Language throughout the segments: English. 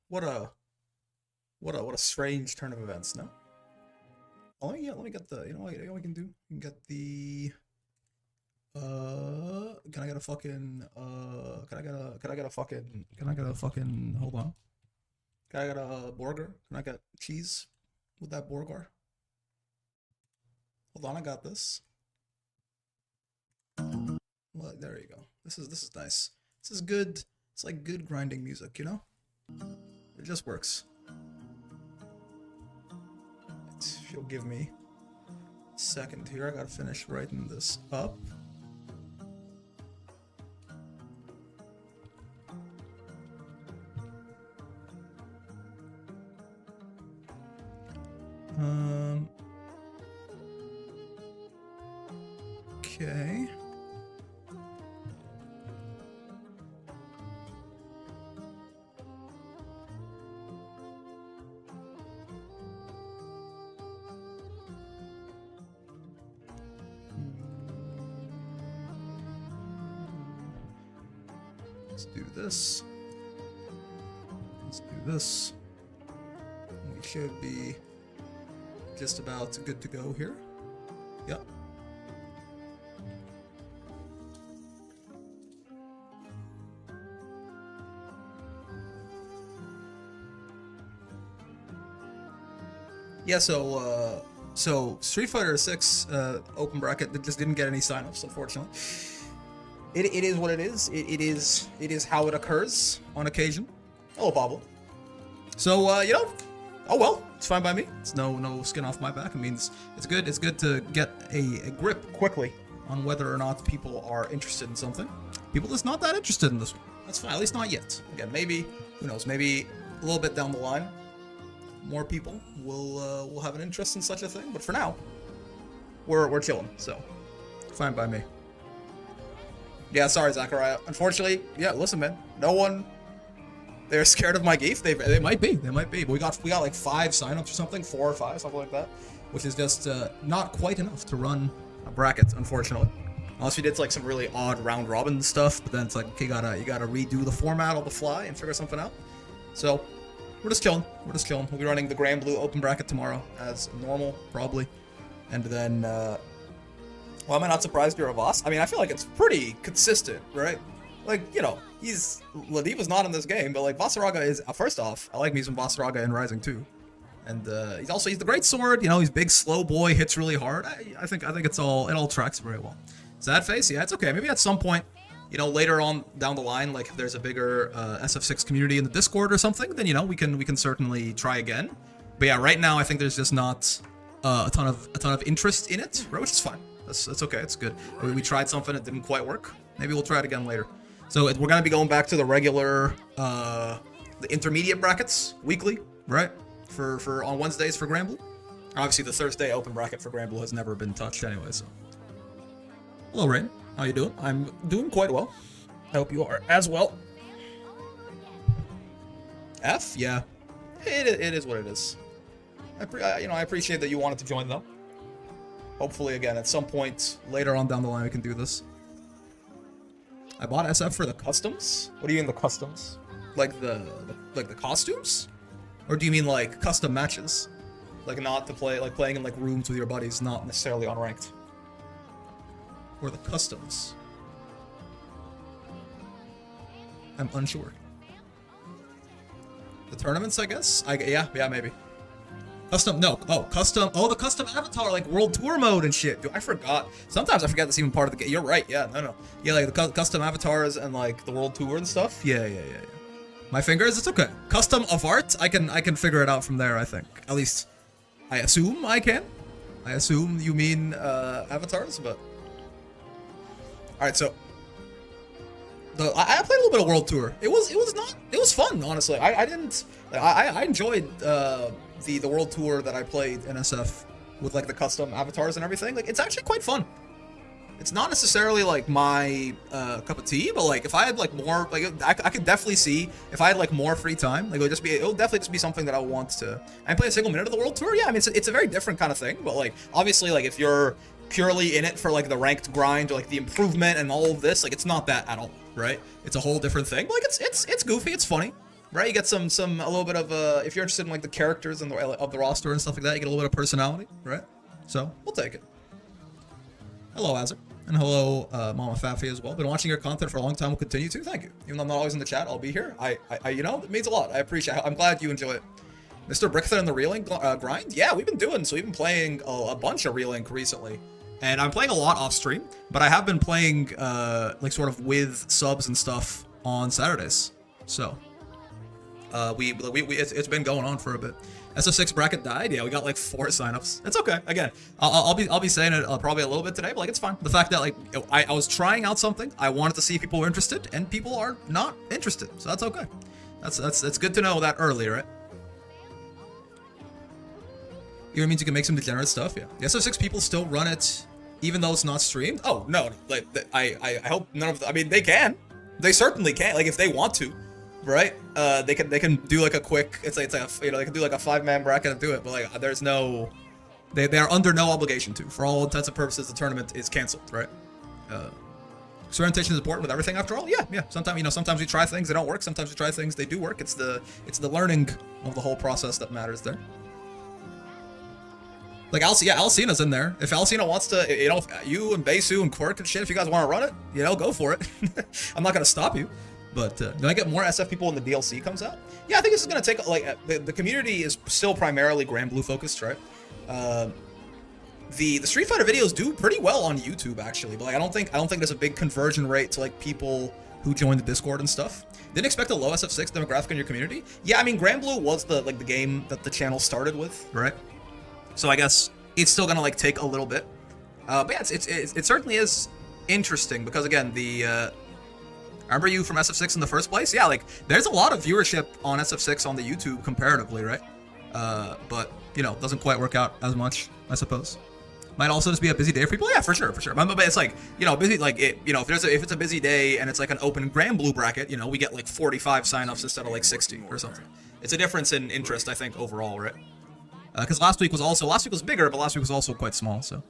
What a what a strange turn of events, no? Oh yeah, let me get the you know what we can do? We can get the can I get a fucking can I get a fucking hold on. Can I get a burger? Can I get cheese with that burger? Hold on, I got this. Well, there you go. This is nice. This is good. It's like good grinding music, you know? It just works. If you'll give me a second here, I gotta finish writing this up. Okay. Let's do this. Let's do this. We should be just about good to go here. Yep. Yeah, so Street Fighter 6 open bracket that just didn't get any signups, unfortunately. It is what it is. It is how it occurs on occasion. Hello, Pablo. So you know, oh well, it's fine by me. It's no skin off my back. It means it's good. It's good to get a grip quickly on whether or not people are interested in something. People just not that interested in this one. That's fine. At least not yet. Again, maybe who knows? Maybe a little bit down the line, more people will have an interest in such a thing. But for now, we're chilling. So fine by me. Yeah, sorry, Zachariah. Unfortunately, yeah. Listen, man. No one. They're scared of my geef. They might be. They might be. But we got like 5 signups or something, 4 or 5, something like that, which is just not quite enough to run a bracket, unfortunately. Unless we did like some really odd round robin stuff, but then it's like okay, you gotta redo the format on the fly and figure something out. So we're just chilling. We're just chilling. We'll be running the Granblue open bracket tomorrow as normal, probably, and then. Well, am I not surprised you're a Voss? I mean, I feel like it's pretty consistent, right? Like, you know, Ladiva's not in this game, but like Vasaraga is, first off, I like me some Vasaraga in Rising 2. And he's the great sword, you know, he's big, slow boy, hits really hard. I think it all tracks very well. Sad face, yeah, it's okay. Maybe at some point, you know, later on down the line, like if there's a bigger SF6 community in the Discord or something, then you know, we can certainly try again. But yeah, right now I think there's just not a ton of interest in it, right? Which is fine. That's okay. It's good. We tried something. It didn't quite work. Maybe we'll try it again later. So we're going to be going back to the regular, the intermediate brackets weekly, right? For on Wednesdays for Granblue. Obviously, the Thursday open bracket for Granblue has never been touched anyway, so. Hello, Rain. How you doing? I'm doing quite well. I hope you are as well. F? Yeah. It is what it is. I appreciate that you wanted to join, though. Hopefully, again, at some point later on down the line, we can do this. I bought SF for the customs? What do you mean the customs? Like the costumes? Or do you mean like custom matches? Like not to play, like playing in like rooms with your buddies, not necessarily unranked. Or the customs? I'm unsure. The tournaments, I guess? Yeah, maybe. Custom, no. Oh, custom. Oh, the custom avatar, like world tour mode and shit. Dude, I forgot. Sometimes I forget that's even part of the game. You're right. Yeah, no. Yeah, like the custom avatars and like the world tour and stuff. Yeah. My fingers, it's okay. Custom of art, I can figure it out from there, I think. At least, I assume I can. I assume you mean avatars, but. Alright, so. I played a little bit of world tour. It was fun, honestly. I enjoyed the world tour that I played in SF with like the custom avatars and everything. Like it's actually quite fun. It's not necessarily like my cup of tea, but like if I had like more, like I could definitely see if I had like more free time, like it'll definitely just be something that I want to. I play a single minute of the world tour. Yeah, I mean it's a very different kind of thing, but like obviously like if you're purely in it for like the ranked grind or like the improvement and all of this, like it's not that at all, right? It's a whole different thing. But, like it's goofy, it's funny. right? You get a little bit of if you're interested in like the characters and of the roster and stuff like that, you get a little bit of personality, right? So we'll take it. Hello, Azar. And hello, Mama Fafi as well. Been watching your content for a long time. Will continue to. Thank you. Even though I'm not always in the chat, I'll be here. You know, it means a lot. I appreciate it. I'm glad you enjoy it. Mr. Brickford and the Relink grind? Yeah, we've been playing a bunch of Relink recently. And I'm playing a lot off stream, but I have been playing, like, sort of with subs and stuff on Saturdays. So, it's been going on for a bit. SF6 bracket died. Yeah, we got like 4 signups. It's okay. Again, I'll be saying it probably a little bit today, but like it's fine. The fact that like I was trying out something, I wanted to see if people were interested, and people are not interested, so that's okay. That's good to know that early, right? It means you can make some degenerate stuff. Yeah. The SF6 people still run it, even though it's not streamed. Oh no, like I hope none of. I mean, they can. They certainly can. Like if they want to. Right? They can do like a quick. It's like a, you know, they can do like a 5-man bracket and do it, but like there's no. They are under no obligation to. For all intents and purposes, the tournament is canceled, right? Experimentation is important with everything, after all. Yeah. Sometimes we try things, they don't work. Sometimes we try things, they do work. It's the learning of the whole process that matters there. Like Alcina's in there. If Alcina wants to, you know, you and Besu and Quirk and shit, if you guys want to run it, you know, go for it. I'm not gonna stop you. But do I get more SF people when the DLC comes out? Yeah, I think this is gonna take like the community is still primarily Granblue focused, right? The Street Fighter videos do pretty well on YouTube actually, but like I don't think there's a big conversion rate to like people who join the Discord and stuff. Didn't expect a low SF6 demographic in your community. Yeah, I mean Granblue was the game that the channel started with, right? So I guess it's still gonna like take a little bit. But yeah, it certainly is interesting because again remember you from SF6 in the first place? Yeah, like, there's a lot of viewership on SF6 on the YouTube comparatively, right? But, you know, doesn't quite work out as much, I suppose. Might also just be a busy day for people. Yeah, for sure. But it's like, you know, busy, like, you know, if it's a busy day and it's like an open Granblue bracket, you know, we get like 45 signups instead of like 60 or something. It's a difference in interest, I think, overall, right? Because last week was bigger, but last week was also quite small, so.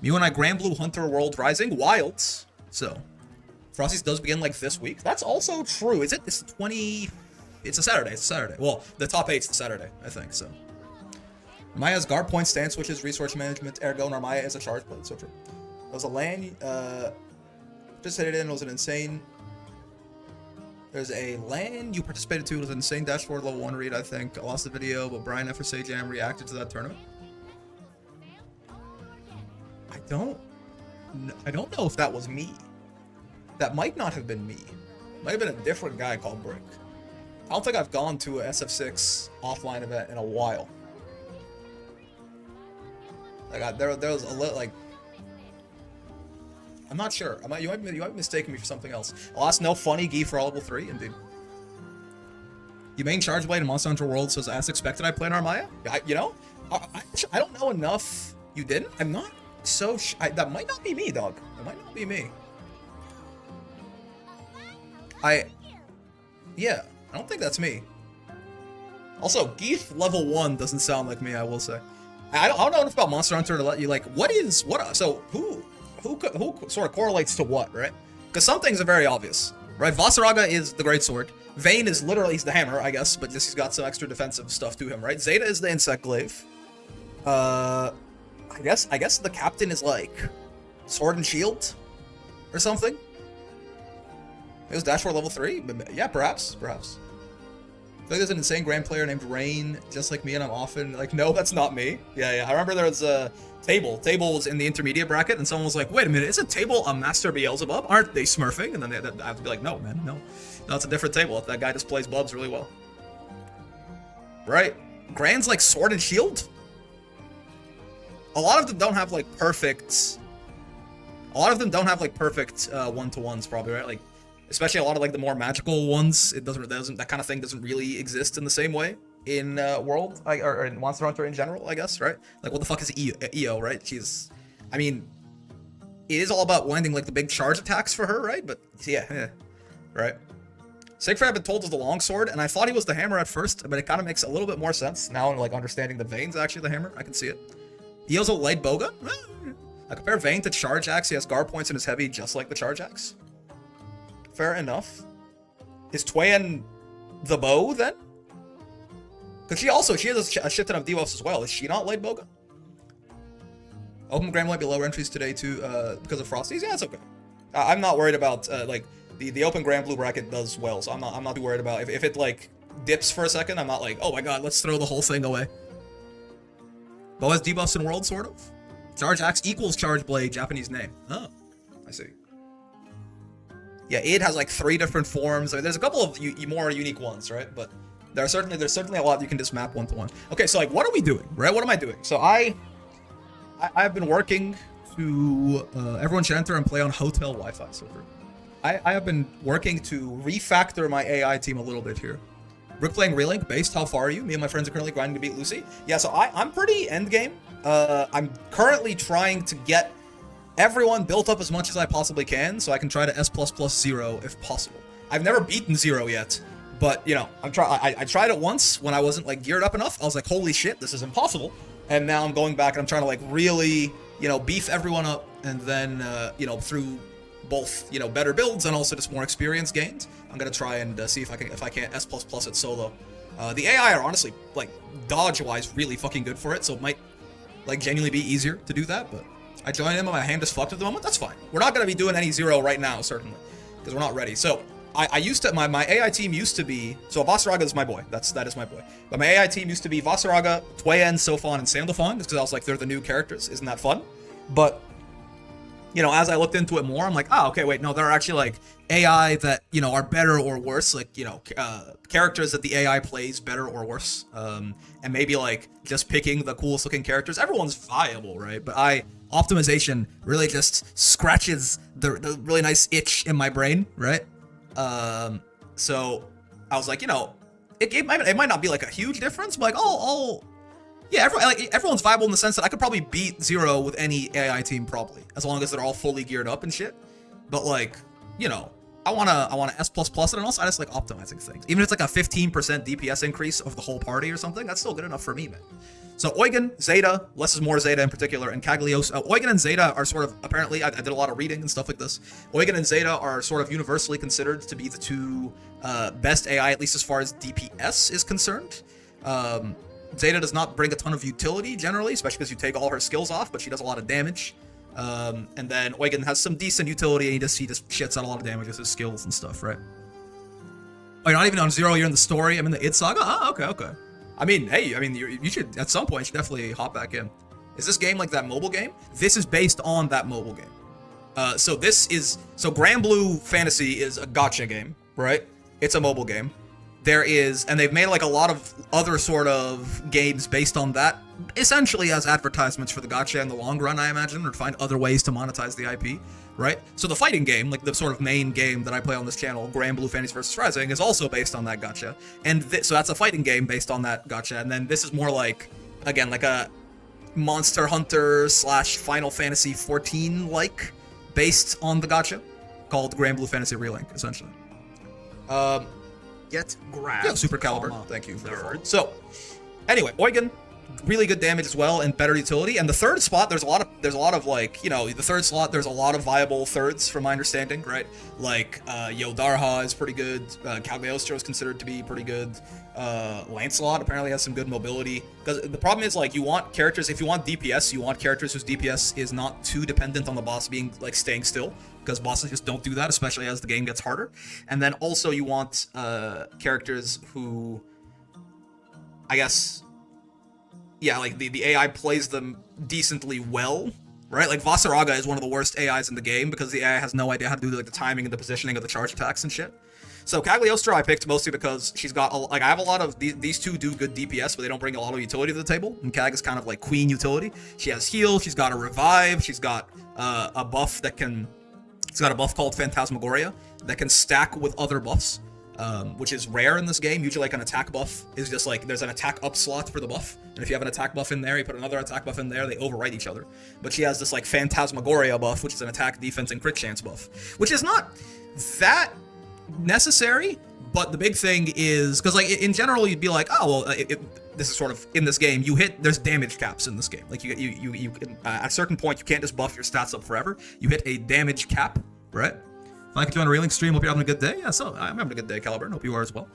Mew and I Granblue Hunter World Rising Wilds, so. Frosty's does begin like this week. That's also true. Is it? It's the 20. It's a Saturday. Well, the top 8's the Saturday, I think. So. Maya's guard point, stand switches, resource management, ergo, Narmaya is a charge blade. So true. There was a LAN. Participated in. It was an insane. There's a LAN you participated to. It was an insane dashboard level 1 read. I think I lost the video, but Brian FSA Jam reacted to that tournament. I don't know if that was me. That might not have been me. Might have been a different guy called Brick. I don't think I've gone to a SF6 offline event in a while. Like there was a little like. I'm not sure. You might be mistaking me for something else. Alas, no funny gi for all level 3, indeed. You main Charge Blade in Monster Hunter World, so as expected I play Narmaya. You know, I don't know enough. You didn't? I'm not so. That might not be me, dog. That might not be me. Yeah, I don't think that's me. Also, Geef level 1 doesn't sound like me, I will say. I don't know enough about Monster Hunter to let you, like, so who sort of correlates to what, right? Because some things are very obvious, right? Vasaraga is the Great Sword. Vayne is literally, he's the hammer, I guess, but just he's got some extra defensive stuff to him, right? Zeta is the Insect Glaive. I guess the captain is, like, Sword and Shield? Or something? It was Dashboard level 3? Yeah, perhaps. I feel like there's an insane grand player named Rain, just like me, and I'm often like, no, that's not me. Yeah. I remember there was a Table. Table was in the intermediate bracket, and someone was like, wait a minute, isn't Table a Master Beelzebub? Aren't they smurfing? And then I have to be like, no, man, no. No, it's a different Table. That guy just plays Bubs really well. Right? Grand's like Sword and Shield? A lot of them don't have like perfect... one-to-ones probably, right? Like, especially a lot of like the more magical ones, that kind of thing doesn't really exist in the same way in World, or in Monster Hunter in general, I guess, right? Like, what the fuck is EO, right? I mean, it is all about landing like the big charge attacks for her, right? But yeah, right? Siegfried I've been told is the longsword, and I thought he was the hammer at first, but it kind of makes a little bit more sense now in like understanding that Vayne's actually the hammer. I can see it. EO's a light bowgun? I compare Vayne to Charge Axe. He has guard points and is heavy just like the Charge Axe. Fair enough. Is Twain the bow then? Because she has a shit ton of debuffs as well. Is she not light bowgun? Open Granblue might be lower entries today too because of Frosties. Yeah, it's okay. I'm not worried about like the Open Granblue bracket does well, so I'm not too worried about if it like dips for a second. I'm not like, oh my god, let's throw the whole thing away. Bow has debuffs in World, sort of. Charge Axe equals Charge Blade, Japanese name. Oh, I see. Yeah, it has like 3 different forms. I mean, there's a couple of more unique ones, right? But there's certainly a lot you can just map one to one. Okay, so like, what are we doing, right? What am I doing? So I've been working to everyone should enter and play on hotel Wi-Fi server. I have been working to refactor my AI team a little bit here. Rick playing Relink based. How far are you? Me and my friends are currently grinding to beat Lucy. Yeah, so I'm pretty end game. I'm currently trying to get everyone built up as much as I possibly can, so I can try to S++0 if possible. I've never beaten 0 yet, but you know, I tried it once when I wasn't like geared up enough. I was like, holy shit, this is impossible. And now I'm going back and I'm trying to like really, you know, beef everyone up, and then you know, through both, you know, better builds and also just more experience gained, I'm gonna try and see if I can't S++ it solo. The AI are honestly like dodge-wise really fucking good for it, so it might like genuinely be easier to do that. But I joined him and my hand is fucked at the moment. That's fine. We're not gonna be doing any 0 right now, certainly, because we're not ready. So I used to my AI team used to be, so Vasaraga is my boy. That is my boy. But my AI team used to be Vasaraga, Tuyen, Sofon, and Sandalphon, just because I was like, they're the new characters. Isn't that fun? But you know, as I looked into it more, I'm like, oh, okay, wait, no, there are actually like AI that, you know, are better or worse, like, you know, characters that the AI plays better or worse, and maybe like just picking the coolest looking characters. Everyone's viable, right? But optimization really just scratches the really nice itch in my brain, right? So I was like, you know, it might not be like a huge difference, but like, yeah, everyone's viable in the sense that I could probably beat 0 with any AI team probably, as long as they're all fully geared up and shit. But like, you know, I wanna S++ it, and also I just like optimizing things. Even if it's like a 15% DPS increase of the whole party or something, that's still good enough for me, man. So Eugen, Zeta, less is more Zeta in particular, and Cagliostro. Eugen and Zeta are sort of, apparently, I did a lot of reading and stuff like this. Eugen and Zeta are sort of universally considered to be the 2 best AI, at least as far as DPS is concerned. Zeta does not bring a ton of utility generally, especially because you take all her skills off, but she does a lot of damage. And then Eugen has some decent utility, and he just shits out a lot of damage with his skills and stuff, right? Oh, you're not even on 0, you're in the story. I'm in the id Saga? Oh, okay. I mean, hey, you should, at some point, you should definitely hop back in. Is this game like that mobile game? This is based on that mobile game. So Granblue Fantasy is a gacha game, right? It's a mobile game. And they've made like a lot of other sort of games based on that, essentially as advertisements for the gacha in the long run, I imagine, or to find other ways to monetize the IP, right? So the fighting game, like the sort of main game that I play on this channel, Granblue Fantasy vs. Rising, is also based on that gacha. And so that's a fighting game based on that gacha. And then this is more like, again, like a Monster Hunter / Final Fantasy 14 like, based on the gacha, called Granblue Fantasy Relink, essentially. Get grabbed. Yeah, Super Caliber. Thank you for the follow. So, anyway, Eugen, really good damage as well and better utility. And the third spot, there's a lot of like, you know, the third slot, there's a lot of viable thirds from my understanding, right? Like Yodarha is pretty good. Cagliostro is considered to be pretty good. Lancelot apparently has some good mobility. Because the problem is, like, you want characters, if you want DPS, you want characters whose DPS is not too dependent on the boss being like staying still, because bosses just don't do that, especially as the game gets harder. And then also you want characters who, I guess, yeah, like the AI plays them decently well, right? Like Vasaraga is one of the worst AIs in the game because the AI has no idea how to do like the timing and the positioning of the charge attacks and shit. So Cagliostro I picked mostly because she's got, I have a lot of, these 2 do good DPS, but they don't bring a lot of utility to the table. And Cag is kind of like queen utility. She has heal, she's got a revive, she's got a buff that can, it's got a buff called Phantasmagoria that can stack with other buffs, which is rare in this game. Usually like an attack buff is just like, there's an attack up slot for the buff. And if you have an attack buff in there, you put another attack buff in there, they overwrite each other. But she has this like Phantasmagoria buff, which is an attack, defense, and crit chance buff, which is not that necessary. But the big thing is, because like in general, you'd be like, oh, well, this is sort of in this game, there's damage caps in this game. Like you at a certain point, you can't just buff your stats up forever. You hit a damage cap, right? If I could join a Relink stream, hope you're having a good day. Yeah, so I'm having a good day, Caliber. Hope you are as well.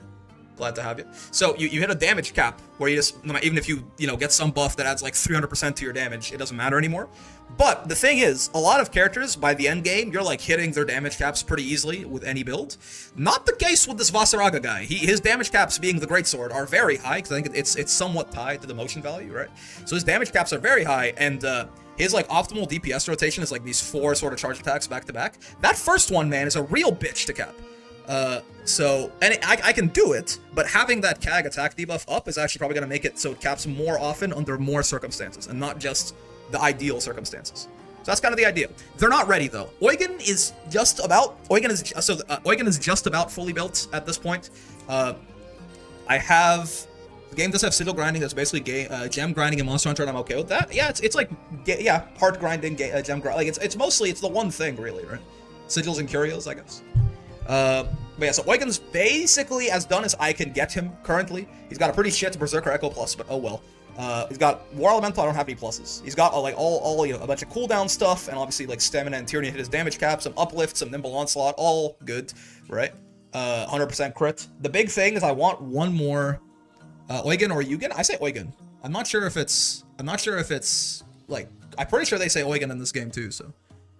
Glad to have you. So you hit a damage cap where you just, even if you get some buff that adds like 300% to your damage, it doesn't matter anymore. But the thing is, a lot of characters by the end game, you're like hitting their damage caps pretty easily with any build. Not the case with this Vasaraga guy. His damage caps, being the greatsword, are very high because I think it's somewhat tied to the motion value, right? So his damage caps are very high, and his like optimal DPS rotation is like these 4 sort of charge attacks back to back. That first one, man, is a real bitch to cap. I can do it, but having that CAG attack debuff up is actually probably going to make it so it caps more often under more circumstances, and not just the ideal circumstances. So that's kind of the idea. They're not ready though. Eugen is just about fully built at this point. The game does have sigil grinding. That's basically gem grinding in Monster Hunter, and I'm okay with that. Yeah, it's like heart grinding, gem grind. Like it's mostly the one thing really, right? Sigils and curios, I guess. But yeah, so Eugen's basically as done as I can get him currently. He's got a pretty shit Berserker Echo plus, but oh well. He's got War Elemental, I don't have any pluses. He's got like all a bunch of cooldown stuff, and obviously like Stamina and Tyranny hit his damage cap, some Uplift, some Nimble Onslaught, all good, right? 100% crit. The big thing is I want one more Eugen or Eugen. I say Eugen. I'm not sure if it's like, I'm pretty sure they say Eugen in this game too, so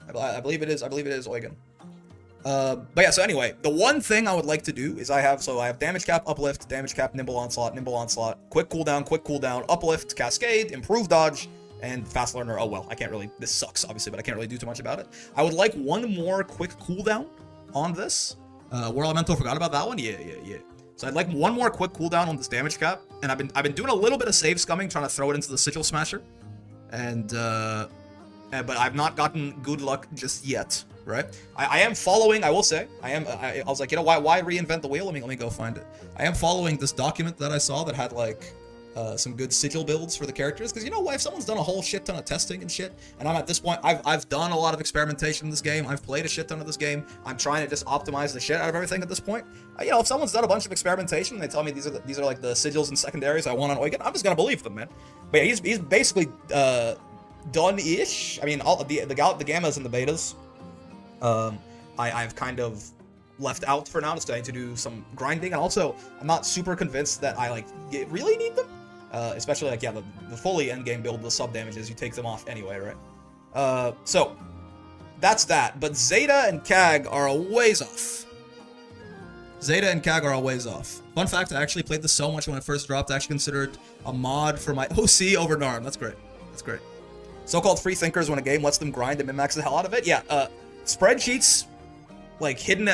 I believe it is Eugen. But yeah, so anyway, the one thing I would like to do is I have damage cap, uplift, damage cap, nimble onslaught, quick cooldown, uplift, cascade, improve dodge, and fast learner. Oh well, this sucks obviously, but I can't really do too much about it. I would like one more quick cooldown on this. War Elemental, forgot about that one. Yeah. So I'd like one more quick cooldown on this damage cap, and I've been doing a little bit of save scumming, trying to throw it into the Sigil Smasher, but I've not gotten good luck just yet. Right, I am following. I will say, I was like, why reinvent the wheel? Let me go find it. I am following this document that I saw that had like some good sigil builds for the characters. Because if someone's done a whole shit ton of testing and shit, and I'm at this point, I've done a lot of experimentation in this game. I've played a shit ton of this game. I'm trying to just optimize the shit out of everything at this point. If someone's done a bunch of experimentation, and they tell me these are like the sigils and secondaries I want on Eugen, I'm just gonna believe them, man. But yeah, he's basically done-ish. I mean, all the gammas and the betas. I've kind of left out for now, just starting to do some grinding, and also I'm not super convinced that I really need them, especially the fully endgame build, the sub damages, you take them off anyway, right? So that's that. But Zeta and CAG are a ways off. Fun fact: I actually played this so much when it first dropped. I actually considered a mod for my OC over Narm. That's great. So-called free thinkers, when a game lets them grind and min-max the hell out of it. Yeah. Spreadsheets, like hidden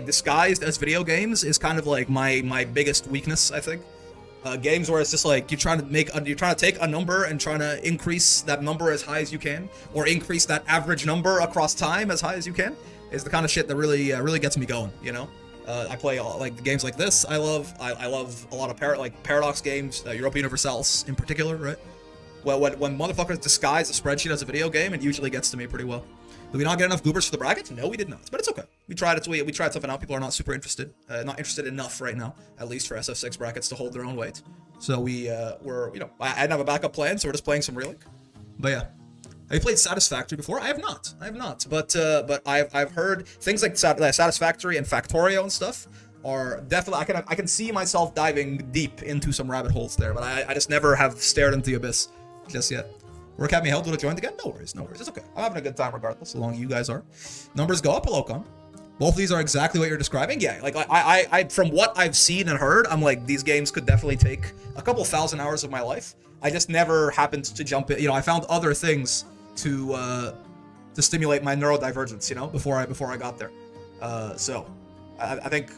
disguised as video games, is kind of like my biggest weakness, I think. Games where it's just like you're trying to take a number and trying to increase that number as high as you can, or increase that average number across time as high as you can, is the kind of shit that really gets me going. I play games like this. I love a lot of Paradox games, Europa Universalis in particular, right? Well, when motherfuckers disguise a spreadsheet as a video game, it usually gets to me pretty well. Did we not get enough goobers for the bracket? No, we did not. But it's okay. We tried it. We tried something out. People are not super interested. Not interested enough right now, at least for SF6 brackets to hold their own weight. So I didn't have a backup plan, so we're just playing some Relink. But yeah. Have you played Satisfactory before? I have not. But I've heard things like Satisfactory and Factorio and stuff are definitely, I can see myself diving deep into some rabbit holes there, but I just never have stared into the abyss just yet. Work had me held. Would have joined again? No worries. It's okay. I'm having a good time regardless, so long as you guys are. Numbers go up. Hello, come. Both of these are exactly what you're describing. Yeah, I from what I've seen and heard, I'm like, these games could definitely take a couple thousand hours of my life. I just never happened to jump in. I found other things to stimulate my neurodivergence, before I got there. So I think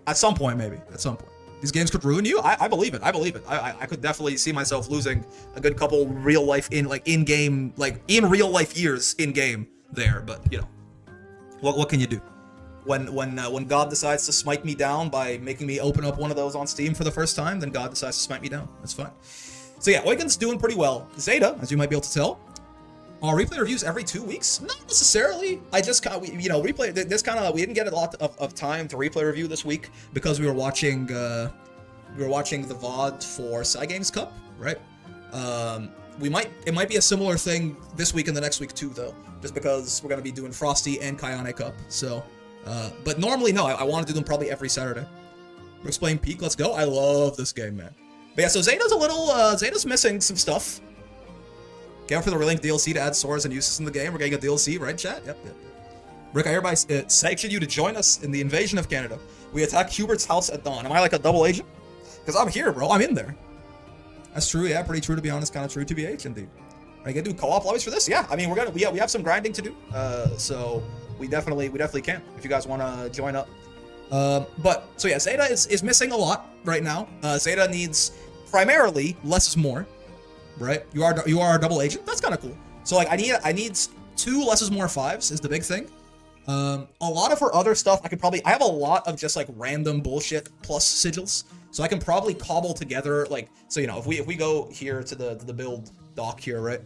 at some point, maybe at some point, these games could ruin you. I believe it. I could definitely see myself losing a good couple real life in real life years in game there. But what can you do? When God decides to smite me down by making me open up one of those on Steam for the first time, then God decides to smite me down. That's fine. So yeah, Eugen's doing pretty well. Zeta, as you might be able to tell, are replay reviews every 2 weeks? Not necessarily. I just replay this we didn't get a lot of time to replay review this week because we were watching the VOD for Cygames Cup, right? It might be a similar thing this week and the next week too, though, just because we're gonna be doing Frosty and Kayane Cup. So, but normally no, I want to do them probably every Saturday. Explain Peak, let's go. I love this game, man. But yeah, so Zeta's Zeta's missing some stuff. Can't wait for the Relink DLC to add swords and uses in the game. We're getting a DLC, right, chat? Yep. Rick, I hereby sanction you to join us in the invasion of Canada. We attack Hubert's house at dawn. Am I like a double agent? Because I'm here, bro. I'm in there. That's true, yeah. Pretty true, to be honest. Kind of true, TBH, indeed. Are you gonna do co-op lobbies for this? Yeah. I mean, we have some grinding to do. So we definitely can if you guys want to join up. But so yeah, Zeta is missing a lot right now. Zeta needs primarily less is more, right? You are a double agent. That's kind of cool. So like I need 2 less is more 5s is the big thing. A lot of her other stuff I have a lot of just like random bullshit plus sigils, so I can probably cobble together like, so you know, if we go here to the build doc here, right,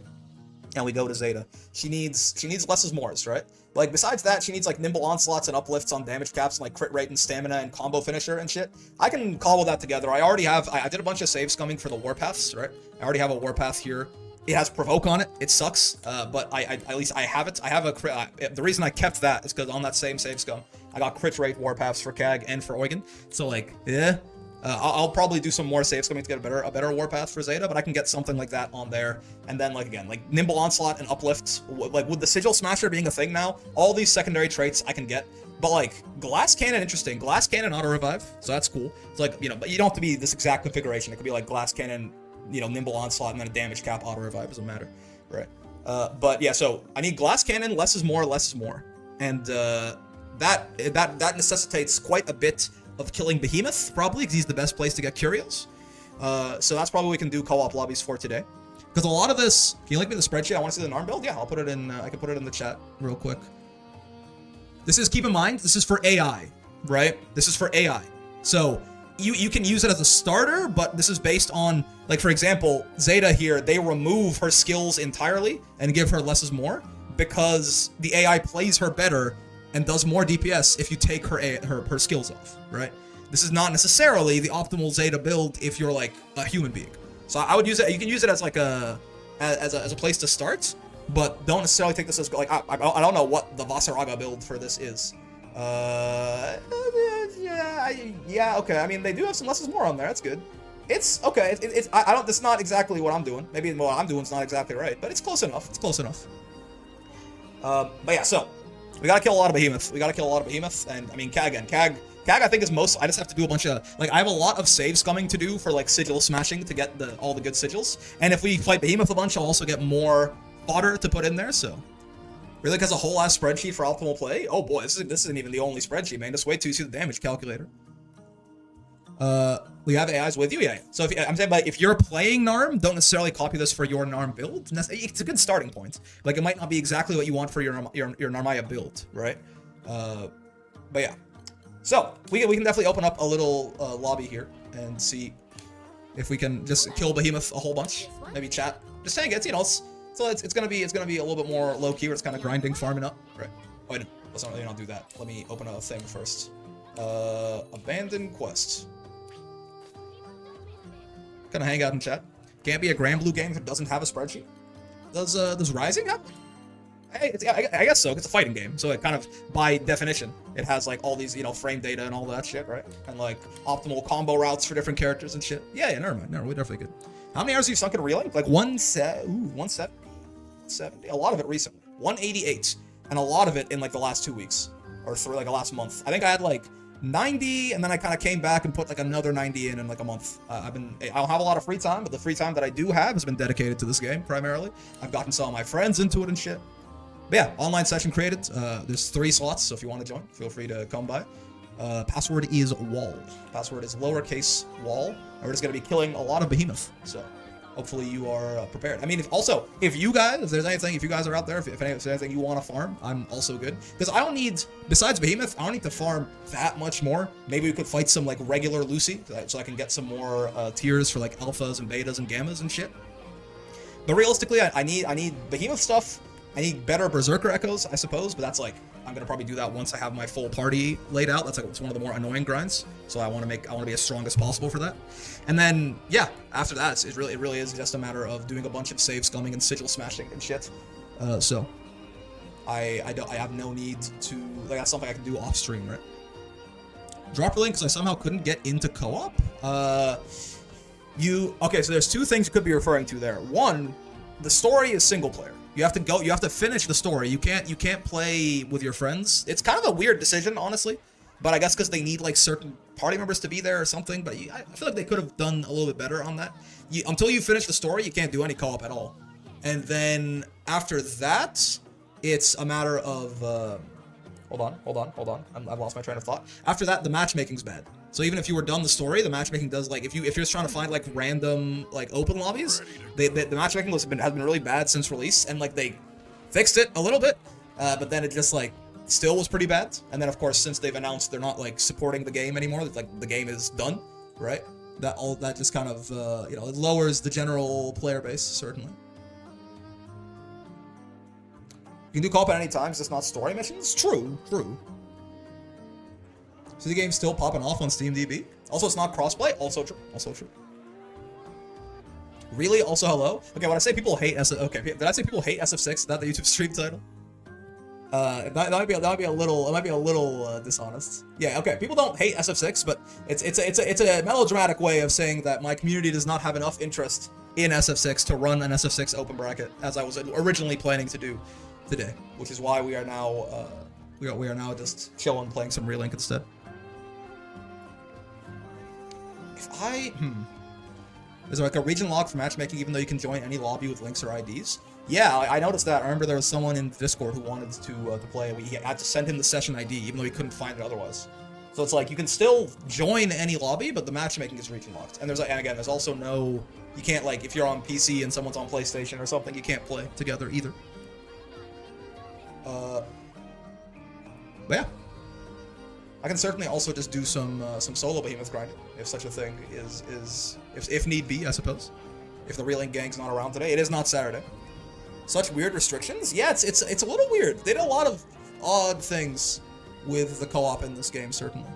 and we go to Zeta, she needs less is mores, right? Like besides that, she needs like nimble onslaughts and uplifts on damage caps and like crit rate and stamina and combo finisher and shit. I can cobble that together. I did a bunch of save scumming for the warpaths, right? I already have a warpath here. It has provoke on it. It sucks, but I at least I have it. I have a crit. The reason I kept that is because on that same save scum, I got crit rate warpaths for CAG and for Eugen. So like, yeah, I'll probably do some more save scumming to get a better warpath for Zeta, but I can get something like that on there. And then like again, like nimble onslaught and uplift, like with the sigil smasher being a thing now, all these secondary traits I can get. But like glass cannon, interesting. Glass cannon auto revive, so that's cool. It's like, you know, but you don't have to be this exact configuration. It could be like glass cannon, you know, nimble onslaught, and then a damage cap auto revive, doesn't matter, right? But yeah, so I need glass cannon, less is more, and that necessitates quite a bit of killing Behemoth, probably, because he's the best place to get curios. So that's probably what we can do co-op lobbies for today. Because a lot of this, can you link me the spreadsheet? I want to see the NARM build. Yeah, I'll put it in. I can put it in the chat real quick. This is, keep in mind, this is for AI, right? This is for AI. So you can use it as a starter, but this is based on, like, for example, Zeta here, they remove her skills entirely and give her less is more because the AI plays her better and does more DPS if you take her skills off, right? This is not necessarily the optimal Zeta build if you're like a human being. So I would use it. You can use it as like as a place to start, but don't necessarily take this as like I don't know what the Vasaraga build for this is. Yeah, okay. I mean, they do have some less is more on there. That's good. It's okay. I don't. It's not exactly what I'm doing. Maybe what I'm doing is not exactly right, but it's close enough. It's close enough. But yeah, so we gotta kill a lot of Behemoth. And I mean, CAG, I think is most. I just have to do a bunch of like I have a lot of save scumming to do for like sigil smashing to get all the good sigils. And if we fight Behemoth a bunch, I'll also get more fodder to put in there. So really, has a whole ass spreadsheet for optimal play. Oh boy, this isn't even the only spreadsheet, man. Just wait till you see the damage calculator. We have AIs with you, yeah. So I'm saying, like, if you're playing NARM, don't necessarily copy this for your NARM build. It's a good starting point. Like, it might not be exactly what you want for your Narmaya build, right? But yeah. So we can definitely open up a little lobby here and see if we can just kill Behemoth a whole bunch. Maybe chat. Just saying, it's, you know, so it's gonna be a little bit more low key, where it's kind of grinding, farming up, right? Oh, wait, let's not do that. Let me open a thing first. Abandoned quest. Gonna hang out in chat. Can't be a Granblue game if it doesn't have a spreadsheet. Does Rising have? I guess so. It's a fighting game, so it kind of, by definition, it has like all these, you know, frame data and all that shit, right? And like optimal combo routes for different characters and shit. Yeah, never mind. No, we're definitely good. How many hours have you sunk in Relink? Like 170. A lot of it recently. 188, and a lot of it in like the last 2 weeks or through like the last month. I think I had like 90, and then I kind of came back and put like another 90 in like a month. I don't have a lot of free time, but the free time that I do have has been dedicated to this game primarily. I've gotten some of my friends into it and shit. But yeah, online session created. There's 3 slots, so if you want to join, feel free to come by. Password is wall. Password is lowercase wall. And we're just gonna be killing a lot of Behemoth. So hopefully you are prepared. I mean, if you guys are out there, if there's anything you want to farm, I'm also good. Because I don't need, besides Behemoth, I don't need to farm that much more. Maybe we could fight some like regular Lucy, so I can get some more tiers for like alphas and betas and gammas and shit. But realistically, I need Behemoth stuff. I need better Berserker Echoes, I suppose, but that's like, I'm gonna probably do that once I have my full party laid out. That's like, it's one of the more annoying grinds. So I want to be as strong as possible for that. And then, yeah, after that, it really is just a matter of doing a bunch of save scumming and sigil smashing and shit. So I have no need to, like, that's something I can do off stream, right? Drop Relink because I somehow couldn't get into co-op. Okay, so there's two things you could be referring to there. One, the story is single player. You have to finish the story. You can't play with your friends. It's kind of a weird decision, honestly. But I guess because they need like certain party members to be there or something. But I feel like they could have done a little bit better on that. Until you finish the story, you can't do any co-op at all. And then after that, it's a matter of hold on. I've lost my train of thought. After that, the matchmaking's bad. So even if you were done the story, the matchmaking does like if you're just trying to find like random like open lobbies, the matchmaking has been really bad since release, and like they fixed it a little bit, but then it just like still was pretty bad. And then of course since they've announced they're not like supporting the game anymore, like the game is done, right? That just kind of you know, it lowers the general player base certainly. You can do co-op at any time, just not story missions. True. So the game's still popping off on SteamDB. Also, it's not crossplay. Also true. Really? Also, hello? Okay, when I say people hate okay, did I say people hate SF6? Is that the YouTube stream title? That might be a little dishonest. Yeah, okay. People don't hate SF6, but it's a melodramatic way of saying that my community does not have enough interest in SF6 to run an SF6 open bracket as I was originally planning to do today, which is why we are now we are now just chilling, playing some Relink instead. Is there like a region lock for matchmaking even though you can join any lobby with links or IDs? Yeah, I noticed that. I remember there was someone in Discord who wanted to play. We had to send him the session ID even though he couldn't find it otherwise. So it's like you can still join any lobby, but the matchmaking is region locked. And there's also no, you can't like if you're on PC and someone's on PlayStation or something, you can't play together either. But yeah, I can certainly also just do some solo Behemoth grinding if such a thing is if need be, I suppose. If the Relink gang's not around today, it is not Saturday. Such weird restrictions? Yeah, it's a little weird. They did a lot of odd things with the co-op in this game, certainly.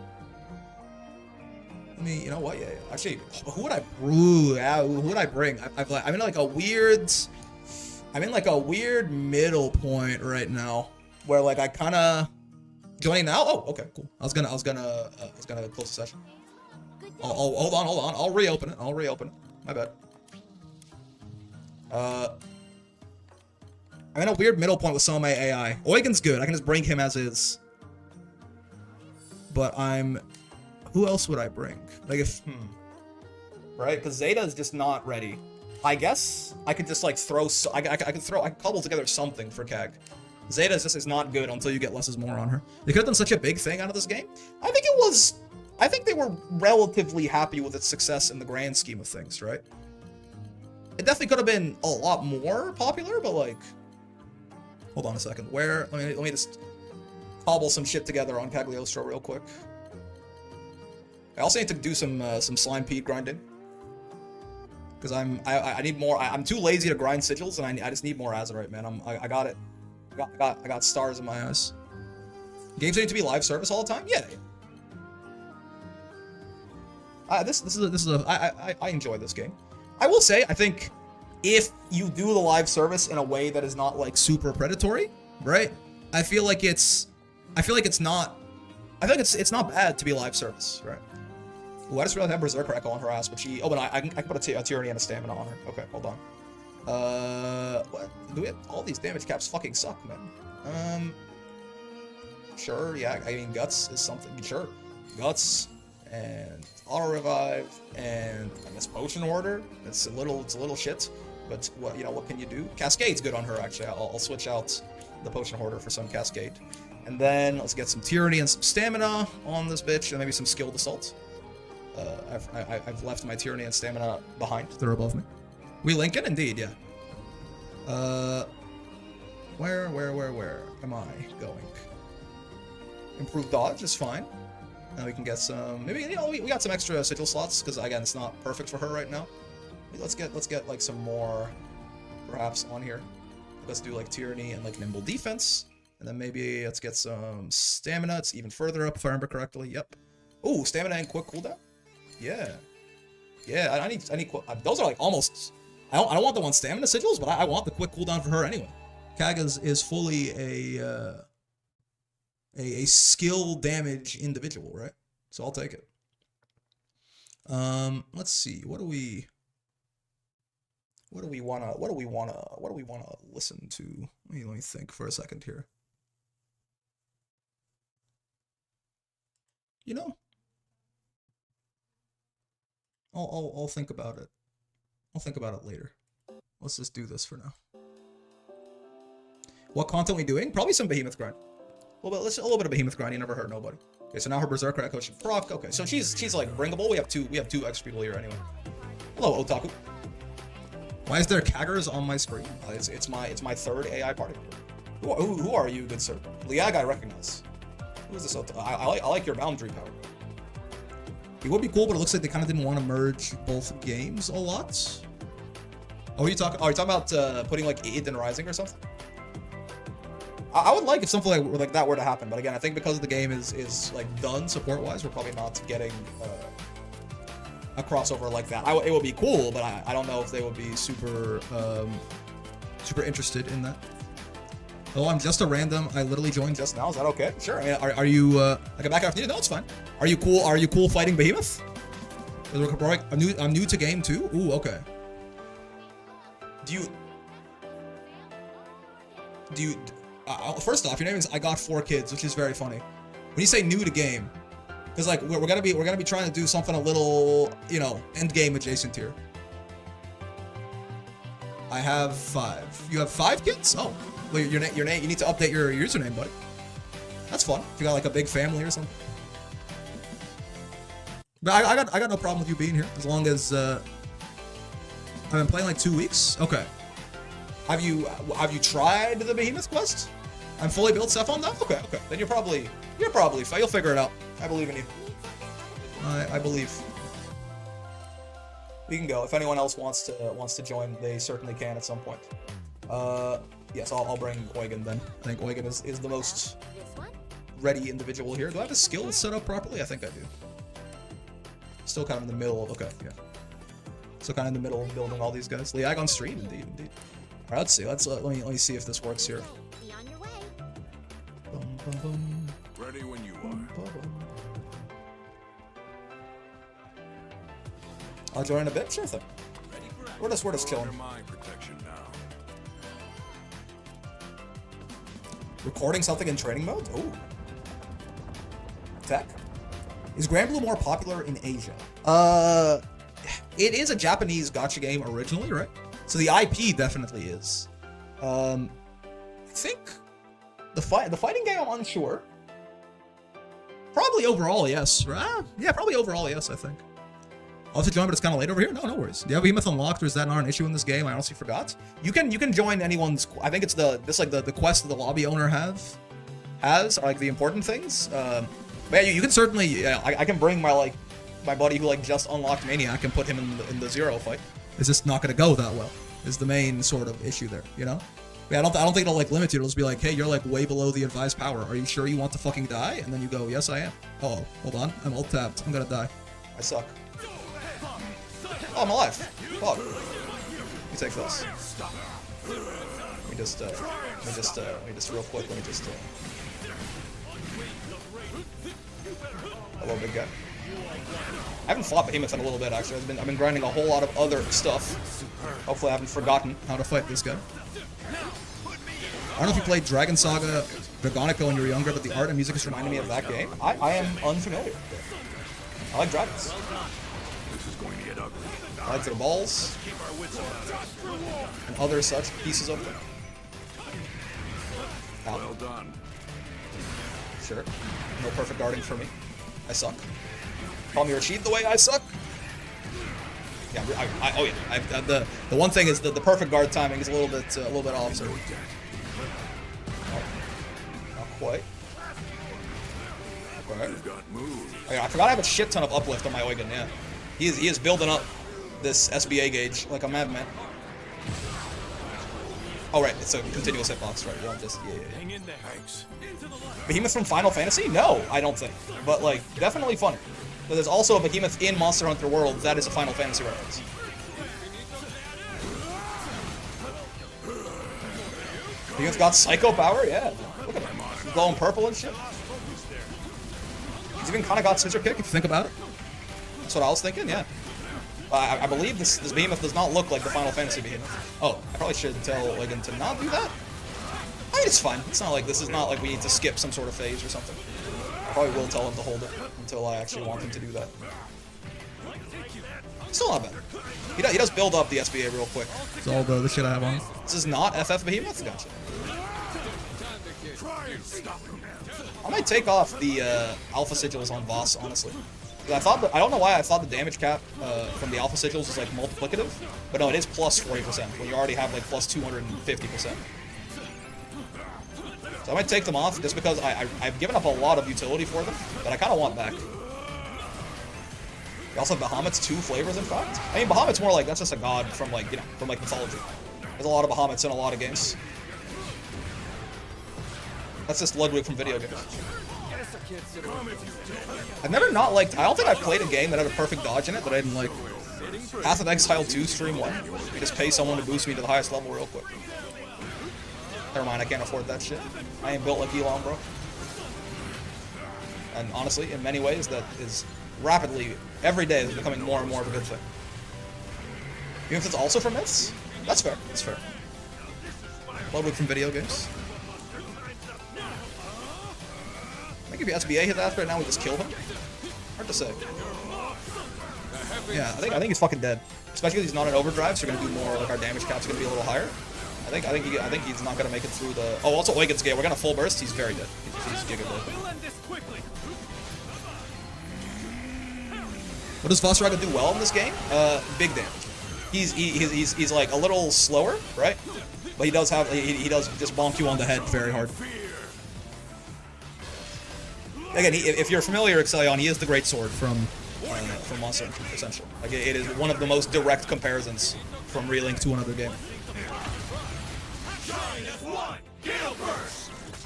I mean, you know what? Yeah. Actually, who would I bring? I'm in like a weird middle point right now, where like I kind of joining now. Oh, okay, cool. I was gonna close the session. Hold on. I'll reopen it. My bad. I'm in a weird middle point with some of my AI. Eugen's good. I can just bring him as is. But who else would I bring? Like if right? Because Zeta is just not ready. I guess I could just like I could cobble together something for Kag. Zeta is not good until you get less is more on her. They could have done such a big thing out of this game. I think they were relatively happy with its success in the grand scheme of things, right? It definitely could have been a lot more popular, but like, hold on a second. Let me just cobble some shit together on Cagliostro real quick. I also need to do some slime peat grinding. Because I need more. I'm too lazy to grind sigils, and I just need more azurite, man. I got it. I got stars in my eyes. Games need to be live service all the time. Yeah. I enjoy this game. I will say I think if you do the live service in a way that is not like super predatory, right? I feel like it's not bad to be live service, right? Ooh, I just realized I have Berserker Echo on her ass, but she... Oh, but I can put a Tyranny and a Stamina on her. Okay, hold on. What? Do we have... All these damage caps fucking suck, man. Sure, yeah, I mean, Guts is something. Sure. Guts, and Auto Revive, and I guess Potion Order. It's a little shit, but what can you do? Cascade's good on her, actually. I'll switch out the Potion Hoarder for some Cascade. And then let's get some Tyranny and some Stamina on this bitch, and maybe some Skilled Assault. I've left my Tyranny and Stamina behind. They're above me. We Lincoln? Indeed, yeah. Where am I going? Improved dodge is fine. Now we can get some, maybe, we got some extra sigil slots, because again, it's not perfect for her right now. Maybe let's get like some more, perhaps, on here. Let's do like Tyranny and like Nimble Defense. And then maybe let's get some Stamina. It's even further up if I remember correctly. Yep. Ooh, Stamina and Quick Cooldown. Yeah. Yeah, I need those are like almost, I don't want the one Stamina sigils, but I want the quick cooldown for her anyway. Kaga is fully a skill damage individual, right? So I'll take it. Let's see. What do we wanna listen to? Let me think for a second here. You know, I'll think about it. I'll think about it later. Let's just do this for now. What content we doing? Probably some Behemoth grind. A little bit of Behemoth grind. You never hurt nobody. Okay, so now her Berserker Echo should proc. Okay, so she's like bringable. We have two extra people here anyway. Hello, Otaku. Why is there Kaggers on my screen? It's my third AI party. Who are you, good sir? Liag, I recognize. Who is this? I like your boundary power. It would be cool, but it looks like they kind of didn't want to merge both games a lot. Oh, are you talking about putting like Eden Rising or something? I would like if something like that were to happen, but again, I think because the game is like done support-wise, we're probably not getting a crossover like that. It would be cool, but I don't know if they would be super interested in that. Oh, I'm just a random. I literally joined just now. Is that okay? Sure. I mean, are you like a back after? No, it's fine. Are you cool? Are you cool fighting Behemoth? I'm new to game too. Ooh, okay. Do you? First off, your name is I Got 4 Kids, which is very funny. When you say new to game, because like we're gonna be trying to do something a little, you know, end game adjacent here. I have 5. You have 5 kids? Oh, well, your name. You need to update your username, buddy. That's fun. If you got like a big family or something. But I got no problem with you being here as long as I've been playing like 2 weeks. Okay. Have you tried the Behemoth quest? I'm fully built stuff on that? Okay. Then you're probably fine. You'll figure it out. I believe in you. I believe. We can go. If anyone else wants to join, they certainly can at some point. Yes, I'll bring Eugen then. I think Eugen is the most ready individual here. Do I have the skills set up properly? I think I do. Still kind of in the middle. Okay, yeah. Still kind of in the middle of building all these guys. Liag on stream, indeed. All right, let's see. Let me see if this works here. Ready when you are. I'll join in a bit. Sure thing. We're just chilling. Recording something in training mode? Ooh. Tech. Is Granblue more popular in Asia? It is a Japanese gacha game originally, right? So the IP definitely is. I think the fighting game, I'm unsure. Probably overall, yes. Yeah, probably overall, yes, I think. I'll have to join, but it's kind of late over here. No worries. Do you have Behemoth unlocked, or is that not an issue in this game? I honestly forgot. You can join anyone's. I think it's the quest that the lobby owner has are like the important things. But yeah, you can certainly. Yeah, I can bring my buddy who like just unlocked Maniac and put him in the 0 fight. It's just not gonna go that well. Is the main sort of issue there, you know? Yeah, I don't think it'll like limit you. It'll just be like, hey, you're like way below the advised power. Are you sure you want to fucking die? And then you go, yes, I am. Oh, hold on. I'm ult tapped. I'm gonna die. I suck. Oh, I'm alive. Fuck. Let me take this. Let me just real quick. Hello, big guy. I haven't fought Behemoth in a little bit, actually. I've been grinding a whole lot of other stuff. Hopefully I haven't forgotten how to fight this guy. I don't know if you played Dragon Saga Dragonica when you were younger, but the art and music is reminding me of that game. I am unfamiliar. I like dragons. I like their balls. And other such pieces of them. Well done. Sure. No perfect guarding for me. I suck. Call me Rashid the way I suck. Yeah, oh yeah. The one thing is that the perfect guard timing is a little bit off. So. Not quite. Okay. Oh, yeah, I forgot I have a shit ton of uplift on my Eugen. Yeah, he is building up this SBA gauge like a madman. Oh right, it's a continuous hitbox, right? You don't just yeah. Behemoth from Final Fantasy? No, I don't think. But like, definitely funny. But there's also a Behemoth in Monster Hunter World that is a Final Fantasy reference. Behemoth got psycho power? Yeah. Look at him. He's glowing purple and shit. He's even kind of got scissor kick if you think about it. That's what I was thinking, yeah. I believe this Behemoth does not look like the Final Fantasy Behemoth. Oh, I probably should tell Wigan to not do that. I mean, it's fine. It's not like we need to skip some sort of phase or something. I probably will tell him to hold it until I actually want him to do that. Still not bad. He does build up the SBA real quick. It's all the shit I have on. This is not FF Behemoth? Gotcha. I might take off the Alpha Sigils on Voss, honestly. I don't know why I thought the damage cap from the Alpha Sigils was like multiplicative, but no, it is plus 40% when you already have like plus 250%. So I might take them off just because I've given up a lot of utility for them that I kind of want back. We also have Behemoth's 2 flavors, in fact. I mean, Behemoth's more like, that's just a god from like, you know, from like mythology. There's a lot of Behemoths in a lot of games. That's just Ludwig from video games. I've never not liked, I don't think I've played a game that had a perfect dodge in it that I didn't like. Path of Exile 2 Stream 1. You just pay someone to boost me to the highest level real quick. Never mind, I can't afford that shit. I ain't built like Elon, bro. And honestly, in many ways, that is rapidly, every day is becoming more and more of a good thing. Even if it's also from myths? That's fair, that's fair. Ludwig from video games. I think if SBA hit that right now, we just kill him. Hard to say. Yeah, I think he's fucking dead. Especially because he's not in overdrive, so we're gonna do more. Like our damage cap's gonna be a little higher. I think he's not gonna make it through the. Oh, also Eugen's Gate. We're gonna full burst. He's very dead. He's giga dead. What does Vossraga do well in this game? Big damage. He's like a little slower, right? But he does have he does just bonk you on the head very hard. Again, if you're familiar with Exelion, he is the great sword from Monster Hunter, essentially. Like it is one of the most direct comparisons from Relink to another game.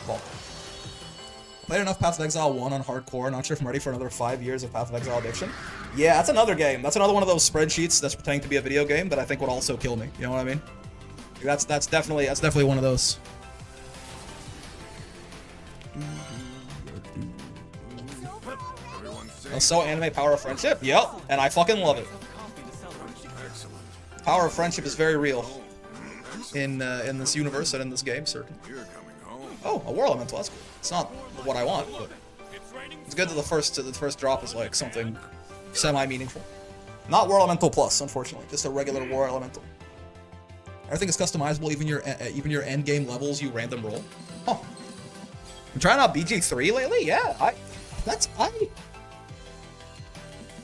Well, played enough Path of Exile 1 on hardcore. Not sure if I'm ready for another 5 years of Path of Exile addiction. Yeah, that's another game. That's another one of those spreadsheets that's pretending to be a video game that I think would also kill me. You know what I mean? That's definitely one of those. So anime Power of Friendship? Yep, and I fucking love it. Power of Friendship is very real in this universe and in this game, certainly. Oh, a War Elemental, that's cool. It's not what I want, but it's good that the first drop is like something semi-meaningful. Not War Elemental Plus, unfortunately, just a regular War Elemental. Everything is customizable, even your end game levels you random roll. Huh. I'm trying out BG3 lately. Yeah,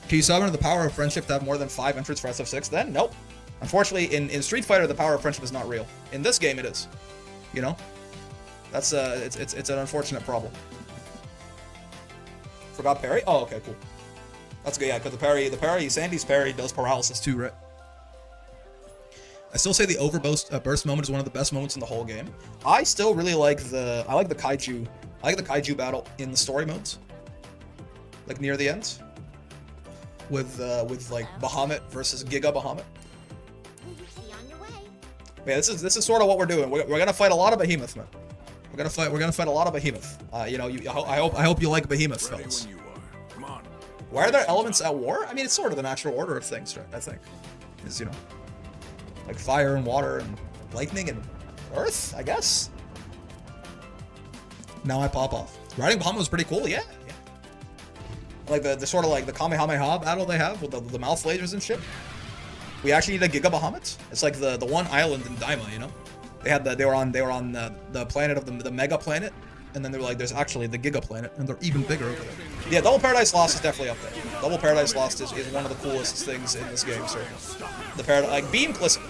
Can you summon the Power of Friendship to have more than 5 entrants for SF6 then? Nope. Unfortunately, in Street Fighter, the Power of Friendship is not real. In this game, it is. You know? That's, it's an unfortunate problem. Forgot parry? Oh, okay, cool. That's good, yeah, because the parry, Sandy's parry does paralysis too, right? I still say the burst moment is one of the best moments in the whole game. I still really like the kaiju battle in the story modes. Like near the end. With like Behemoth versus Giga Behemoth. Yeah, this is sort of what we're doing. We're gonna fight a lot of Behemoth, man. We're gonna fight a lot of Behemoth. You know, I hope you like Behemoth, fellas. Why are there elements at war? I mean, it's sort of the natural order of things, right? I think is, you know, like fire and water and lightning and earth, I guess. Now I pop off. Riding Behemoth was pretty cool, yeah. Like the sort of like the Kamehameha battle they have with the mouth lasers and shit. We actually need a Giga Behemoth. It's like the one island in Daima, you know. They were on the planet of the Mega Planet, and then they were like, there's actually the Giga Planet, and they're even bigger over there. Yeah, Double Paradise Lost is definitely up there. Double Paradise Lost is one of the coolest things in this game, sir. The Paradise, like Beam, listen.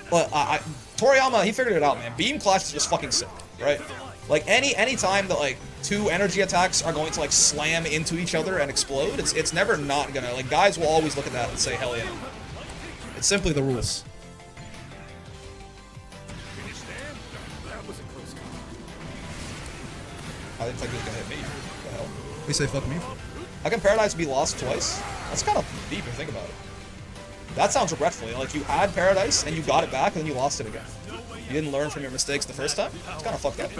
But Toriyama, he figured it out, man. Beam Clash is just fucking sick, right? Like any time that like 2 energy attacks are going to like slam into each other and explode, it's never not gonna, like, guys will always look at that and say hell yeah. It's simply the rules. I didn't think he was gonna hit me. What the hell? We say fuck me. How can Paradise be lost twice? That's kind of deep if you think about it. That sounds regretful. Like you had Paradise and you got it back and then you lost it again. You didn't learn from your mistakes the first time? It's kind of fucked up.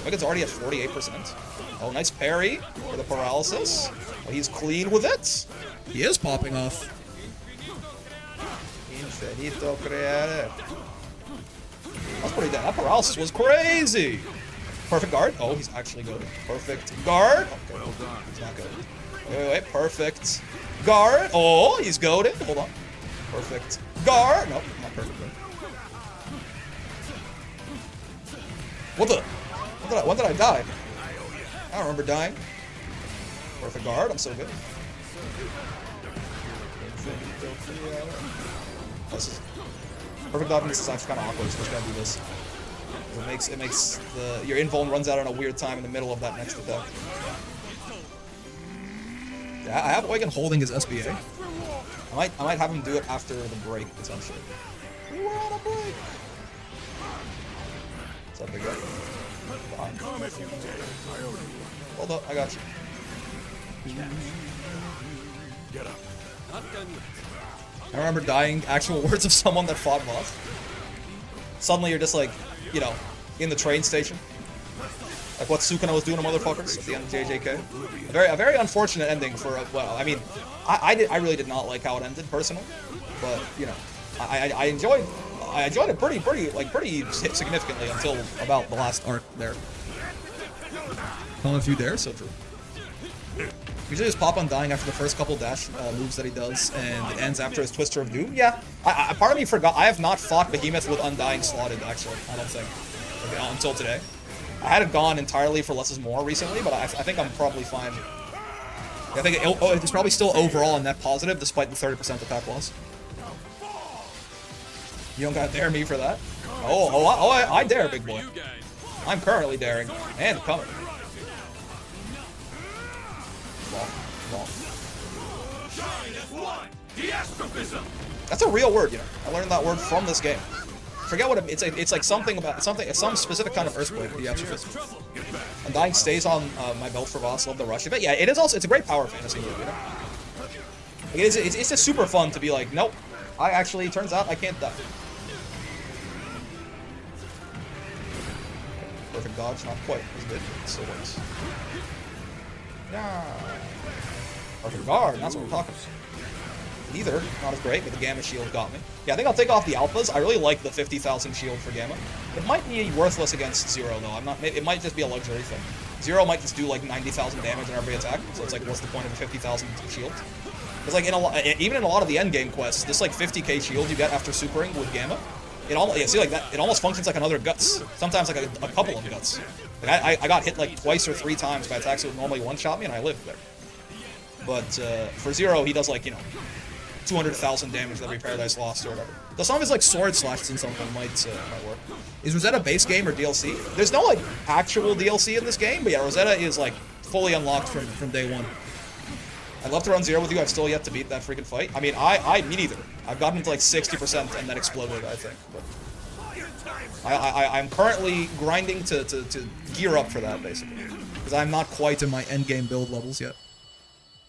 Eugen's already at 48%. Oh, nice parry for the paralysis. Oh, he's clean with it. He is popping off. Infinito creare. That's pretty dead. That paralysis was crazy. Perfect guard. Oh, he's actually good. Perfect guard. Okay, he's not good. Wait. Perfect guard. Oh, he's goaded. Hold on. Perfect guard. Nope, not perfect. What the? When did I die? I don't remember dying. Perfect guard. I'm so good. This is perfect guard. This is actually kind of awkward. So just gotta do this. It makes your invuln runs out on a weird time in the middle of that next attack. Yeah, I have Eugen holding his SBA. I might have him do it after the break potentially. We're on a break. What's up, big guy? Hold up, I got you. Get up. I remember dying actual words of someone that fought boss. Suddenly you're just like, you know, in the train station. Like what Sukuna was doing to motherfuckers at the end of JJK. A very unfortunate ending for, well, I mean, I really did not like how it ended personally. But, you know, I enjoyed it pretty significantly until about the last arc there. Calling a few dares. So true. Usually just pop on dying after the first couple dash moves that he does, and it ends after his Twister of Doom. Yeah, part of me forgot. I have not fought Behemoth with Undying slotted, actually, I don't think, until today. I had it gone entirely for less is more recently, but I think I'm probably fine. I think it's probably still overall a net positive, despite the 30% attack loss. You don't gotta dare me for that. I dare, big boy. I'm currently daring, and coming. That's a real word, you know. I learned that word from this game. Forget what it's like something about some specific kind of earthquake. The astrophysics. Undying stays on my belt for boss. Love the rush of it. Yeah, it is also. It's a great power fantasy move, you know. Like it's just super fun to be like, nope. I actually turns out I can't die. Perfect dodge, not quite as good. It still works. Yeah. Perfect guard. That's what we're talking about. Either, not as great, but the Gamma shield got me. Yeah, I think I'll take off the alphas. I really like the 50,000 shield for Gamma. It might be worthless against Zero, though. It might just be a luxury thing. Zero might just do like 90,000 damage in every attack, so it's like, what's the point of a 50,000 shield? Because like even in a lot of the endgame quests, this like 50k shield you get after supering with Gamma, see like that, it almost functions like another Guts. Sometimes like a couple of Guts. Like I got hit like twice or 3 times by attacks that would normally one-shot me, and I lived there. But for Zero, he does like, you know, 200,000 damage every Paradise Lost or whatever. Though some of his like sword slashes and something might work. Is Rosetta base game or DLC? There's no like actual DLC in this game, but yeah, Rosetta is like fully unlocked from day one. I'd love to run Zero with you. I've still yet to beat that freaking fight. I mean, me neither. I've gotten to like 60% and then exploded, I think. But I'm currently grinding to gear up for that, basically. Because I'm not quite in my endgame build levels yet.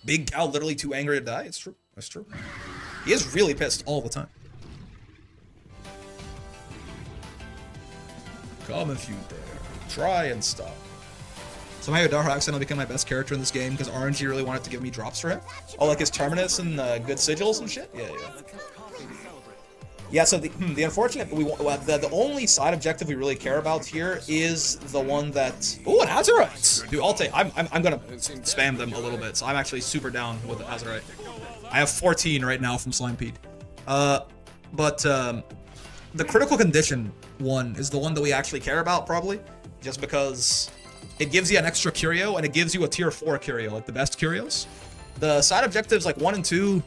Big Cow literally too angry to die? It's true. That's true. He is really pissed all the time. Come if you dare. Try and stop. Somehow Yodara accidentally became my best character in this game because RNG really wanted to give me drops for him. Oh, like his Terminus and good sigils and shit? Yeah. Yeah, so the unfortunate, the only side objective we really care about here is the one that... Ooh, an Azurite! Dude, I'll take... I'm gonna spam them a little bit, so I'm actually super down with Azurite. I have 14 right now from Slime Pete. But the critical condition one is the one that we actually care about, probably. Just because it gives you an extra curio, and it gives you a tier 4 curio, like the best curios. The side objectives, like 1 and 2,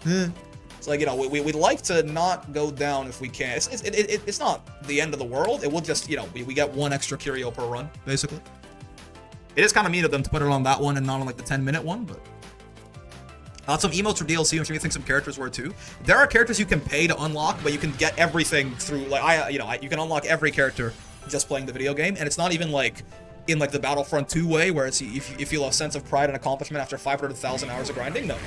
It's like, you know, we'd like to not go down if we can. It's not the end of the world. It will just, you know, we get 1 extra curio per run, basically. It is kind of mean of them to put it on that one and not on, like, the 10-minute one, but... some emotes for DLC, I'm sure you think some characters were too. There are characters you can pay to unlock, but you can get everything through, like, you can unlock every character just playing the video game, and it's not even, like, in, like, the Battlefront 2 way, where it's, you feel a sense of pride and accomplishment after 500,000 hours of grinding. No.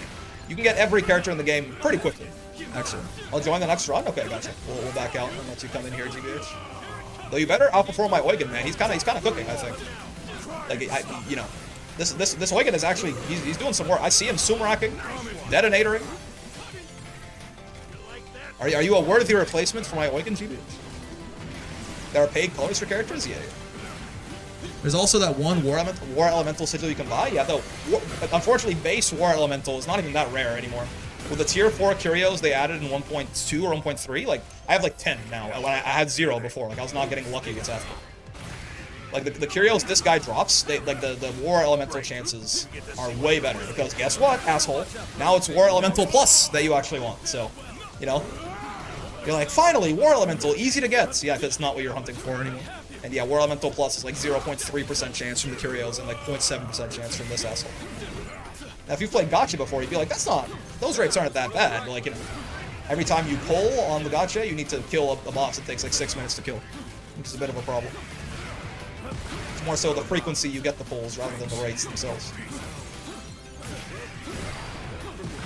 You can get every character in the game pretty quickly. Excellent. I'll join the next run? Okay, gotcha. We'll back out and let you come in here, GBH. Though you better outperform my Eugen, man. He's kind of cooking, I think. Like, you know, this Oigan is actually, he's doing some work. I see him sumo-racking, detonatoring. Are you a worthy replacement for my Oigan GB? There are paid colors for characters? Yeah. There's also that one War Elemental Sigil you can buy. Yeah, though, unfortunately, base War Elemental is not even that rare anymore. With the tier 4 curios they added in 1.2 or 1.3, like, I have like 10 now. I had 0 before. Like, I was not getting lucky against after. Like, the curios this guy drops, like, the War Elemental chances are way better. Because guess what, asshole? Now it's War Elemental Plus that you actually want. So, you know, you're like, finally, War Elemental, easy to get. Yeah, because it's not what you're hunting for anymore. And yeah, War Elemental Plus is like 0.3% chance from the curios and like 0.7% chance from this asshole. Now, if you've played Gacha before, you'd be like, that's not, those rates aren't that bad. Like, you know, every time you pull on the Gacha, you need to kill a boss that takes like 6 minutes to kill, which is a bit of a problem. It's more so the frequency you get the pulls rather than the rates themselves.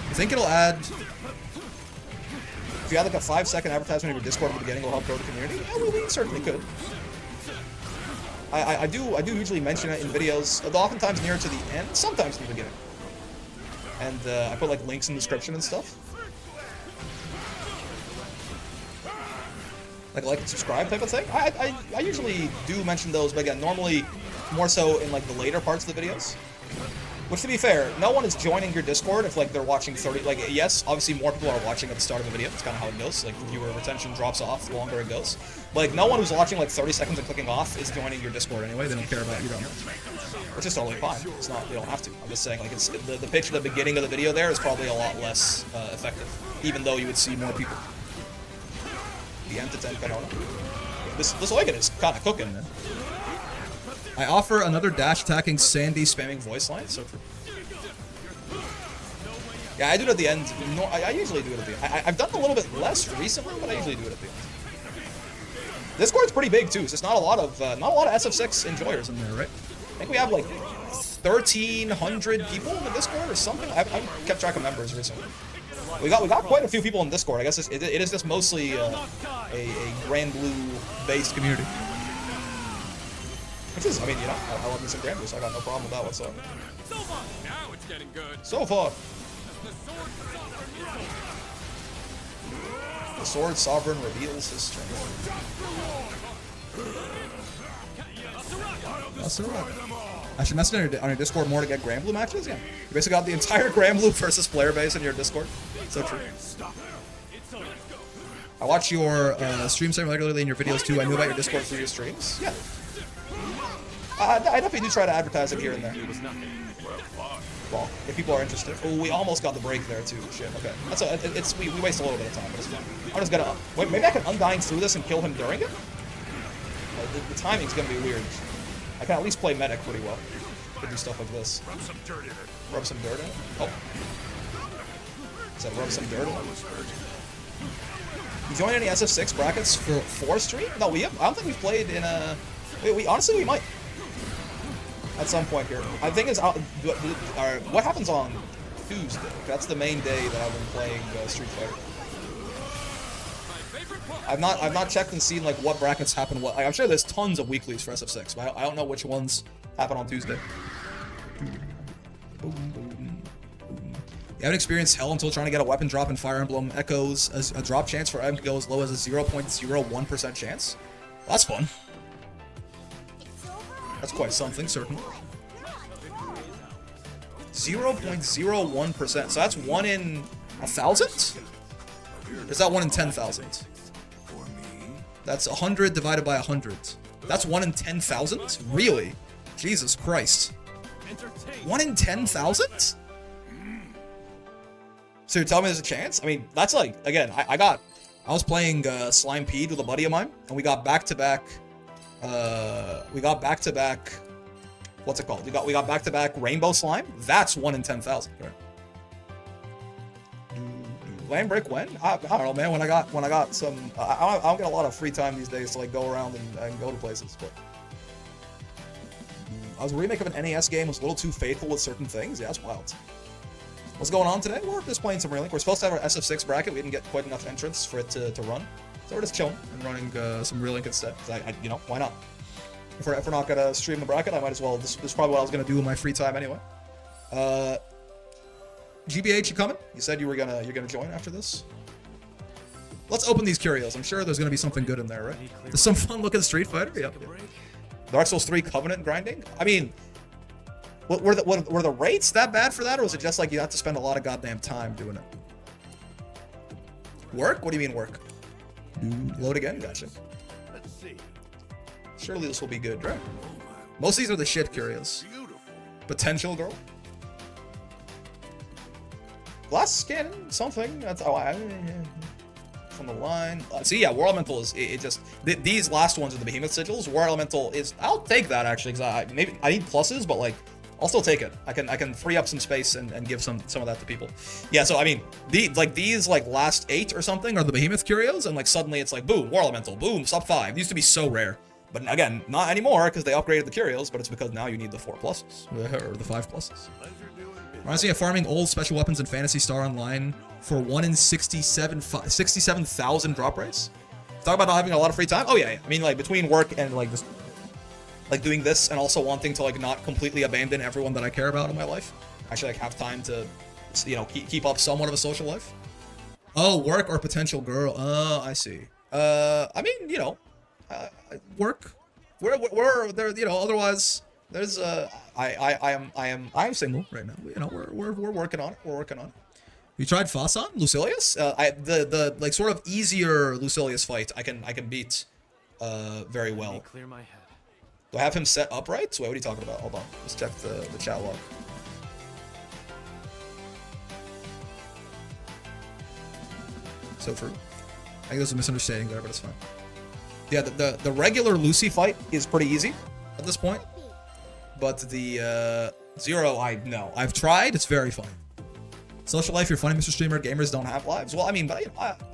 I think it'll add, if you had like a 5-second advertisement of your Discord at the beginning, it'll help grow the community. Yeah, we certainly could. I do usually mention it in videos, oftentimes near to the end, sometimes in the beginning. And I put like links in the description and stuff. Like and subscribe type of thing. I usually do mention those, but again, normally more so in like the later parts of the videos. Which, to be fair, no one is joining your Discord if like they're watching 30. Like, yes, obviously more people are watching at the start of the video. That's kind of how it goes. Like, viewer retention drops off the longer it goes. But like, no one who's watching like 30 seconds and clicking off is joining your Discord anyway. They don't care about you, don't. Which is totally fine. It's not. You don't have to. I'm just saying, like, it's the pitch at the beginning of the video there is probably a lot less effective, even though you would see more people. The end to 10 Canona. This Oigan is kind of cooking, man. I offer another dash attacking Sandy spamming voice line, so true. Yeah, I do it at the end. No, I usually do it at the end. I've done a little bit less recently, but I usually do it at the end. Discord's pretty big too, so it's not a lot of SF6 enjoyers in there, right? I think we have like 1,300 people in the Discord or something. I've kept track of members recently. We got quite a few people in Discord. I guess it is just mostly a Granblue based community. Which is, I mean, you know, I love me some Granblue, so I got no problem with that whatsoever. Now it's getting good. So far. The Sword Sovereign reveals his strength. That's right. I should message on your Discord more to get Granblue matches? Yeah. You basically got the entire Granblue versus player base in your Discord. So true. I watch your stream segment regularly in your videos too. I knew about your Discord through your streams. Yeah. I definitely do try to advertise it here and there. Well, if people are interested. Oh, we almost got the break there too. Shit. Okay. That's we waste a little bit of time, but it's fine. I'm just gonna wait. Maybe I can Undying through this and kill him during it. The timing's gonna be weird. I can at least play medic pretty well. Could do stuff like this. Rub some dirt in it. Rub some dirt in it. Oh. Is that rub some dirt in it? You join any SF6 brackets for forestry? No, we have. I don't think we've played in a. We honestly we might. At some point here. I think it's what happens on Tuesday. That's the main day that I've been playing Street Fighter. I've not checked and seen like what brackets happen. What I'm sure there's tons of weeklies for SF6, but I don't know which ones happen on Tuesday. You haven't experienced hell until trying to get a weapon drop in Fire Emblem Echoes. As a drop chance for M can go as low as a 0.01% chance. Well, that's fun. That's quite something, certainly. 0.01%. So that's 1 in 1,000? Or is that 1 in 10,000? That's 100 divided by 100. That's 1 in 10,000? Really? Jesus Christ. 1 in 10,000? So you're telling me there's a chance? I mean, that's like, again, I was playing Slime Pede with a buddy of mine, and we got back-to-back, what's it called? We got back-to-back Rainbow Slime. That's 1 in 10,000, right? Land break when? I don't know, man. When I got some, I don't get a lot of free time these days to like go around and go to places. But I was a remake of an NES game. Was a little too faithful with certain things. Yeah, that's wild. What's going on today? We're just playing some Relink. We're supposed to have our SF6 bracket. We didn't get quite enough entrants for it to run, so we're just chilling and running some Relink instead. You know, why not? If we're not gonna stream the bracket, I might as well. This is probably what I was gonna do in my free time anyway. GBH, you coming? You said you're gonna join after this. Let's open these curios. I'm sure there's gonna be something good in there, right? There's some fun looking Street Fighter. Yep. Dark Souls 3 Covenant grinding. I mean, were the rates that bad for that, or was it just like you have to spend a lot of goddamn time doing it? Work? What do you mean work? Load again? Gotcha. Let's see. Surely this will be good, right? Most of these are the shit curios. Potential girl. Glass skin, something. That's from the line. See, yeah, War Elemental is these last ones are the Behemoth sigils. War Elemental is. I'll take that actually, because I need pluses, but like I'll still take it. I can free up some space and give some of that to people. Yeah, so I mean, these last 8 or something are the Behemoth curios, and like suddenly it's like boom, War Elemental, boom, sub 5. These used to be so rare. But again, not anymore because they upgraded the curios, but it's because now you need the 4 pluses. Or the 5 pluses. Reminds me of farming old special weapons in Phantasy Star Online for 1 in 67,000 drop rates. Talk about not having a lot of free time. Oh yeah. I mean, like between work and like just like doing this and also wanting to like not completely abandon everyone that I care about in my life. Actually like have time to, you know, keep up somewhat of a social life. Oh, work or potential girl. I see. I mean, you know, work. We're there, you know, otherwise there's I am single right now. You know, we're working on it. We're working on it. You tried Fasan? Lucilius? The like sort of easier Lucilius fight I can beat very well. Clear my head. Do I have him set upright? So wait, what are you talking about? Hold on. Let's check the chat log. So true. I think there's a misunderstanding there, but it's fine. Yeah, the regular Lucy fight is pretty easy at this point. But the Zero, I've tried. It's very fun. Social life, you're funny, Mr. Streamer. Gamers don't have lives. Well, I mean, but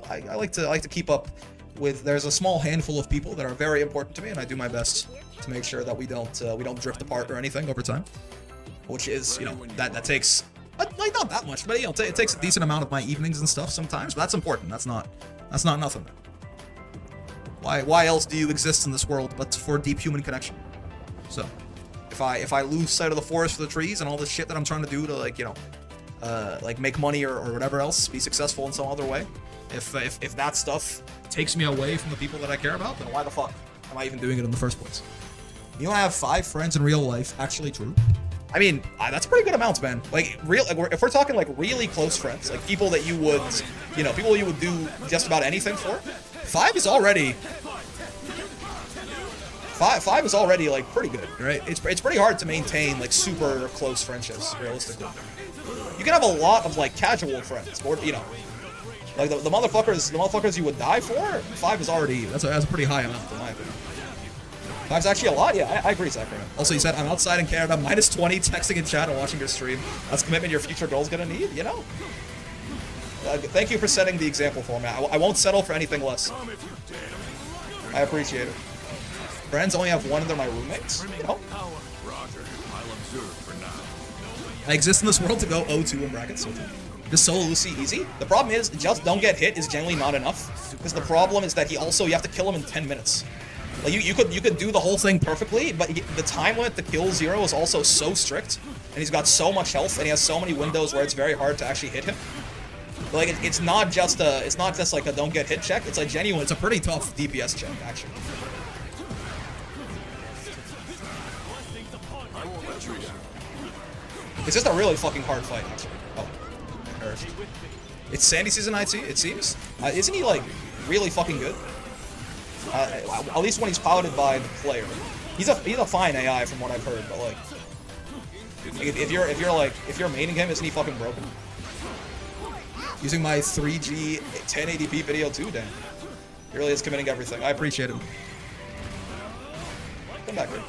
I like to keep up with. There's a small handful of people that are very important to me, and I do my best to make sure that we don't drift apart or anything over time. Which is, you know, that takes like not that much, but you know, it takes a decent amount of my evenings and stuff sometimes. But that's important. That's not nothing. Why else do you exist in this world but for deep human connection? So, if I lose sight of the forest for the trees and all this shit that I'm trying to do to like, you know, like make money or whatever else, be successful in some other way, if that stuff takes me away from the people that I care about, then why the fuck am I even doing it in the first place? You don't have 5 friends in real life. Actually true. I mean, that's a pretty good amount, man. Like if we're talking like really close friends, like people that you would, you know, people you would do just about anything for, 5 is already. 5 is already like pretty good, right? It's pretty hard to maintain like super close friendships, realistically. You can have a lot of like casual friends, or you know, like the motherfuckers you would die for. 5 is already that's a pretty high amount in my opinion. 5's actually a lot. Yeah, I agree, Zachary. Also, you said I'm outside in Canada, -20, texting in chat and watching your stream. That's commitment your future girl's gonna need, you know. Thank you for setting the example for me. I won't settle for anything less. I appreciate it. Friends only have one and they're my roommates. You know? I exist in this world to go 0-2 in brackets. Just solo Lucy easy. The problem is, just don't get hit is generally not enough. Because the problem is that you have to kill him in 10 minutes. Like you could do the whole thing perfectly, but the time limit to kill Zero is also so strict, and he's got so much health, and he has so many windows where it's very hard to actually hit him. But like it's not just like a don't get hit check. It's like genuine. It's a pretty tough DPS check actually. It's just a really fucking hard fight actually. Oh, Earth. It's Sandy season, it seems. Isn't he like really fucking good? At least when he's piloted by the player. He's a fine AI from what I've heard, but like if you're maining him, isn't he fucking broken? Using my 3G 1080p video too, damn. He really is committing everything. I appreciate him. Come back here.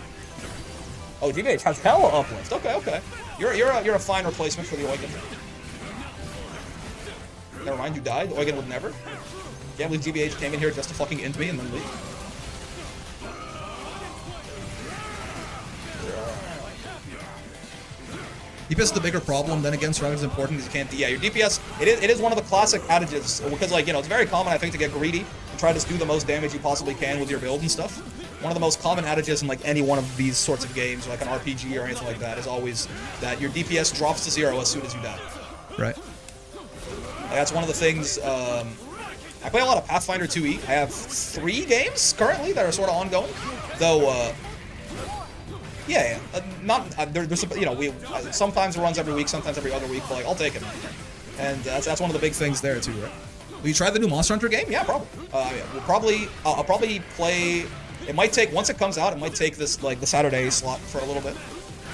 Oh, GBH has hella uplift. Okay. You're a fine replacement for the Eugen. Never mind, you died. The Eugen would never. Can't believe GBH came in here just to fucking end me and then leave. DPS is the bigger problem, then again, survival is important because you can't. Yeah, your DPS, it is one of the classic adages, because, like, you know, it's very common, I think, to get greedy and try to do the most damage you possibly can with your build and stuff. one of the most common adages in like any one of these sorts of games, like an RPG or anything like that, is always that your DPS drops to 0 as soon as you die. Right. Like, that's one of the things. I play a lot of Pathfinder 2e. I have 3 games currently that are sort of ongoing, though. There's sometimes it runs every week, sometimes every other week, but like I'll take it. And that's one of the big things there too, right? Will you try the new Monster Hunter game? Yeah, probably. I'll probably play. It might take, once it comes out, it might take this like the Saturday slot for a little bit.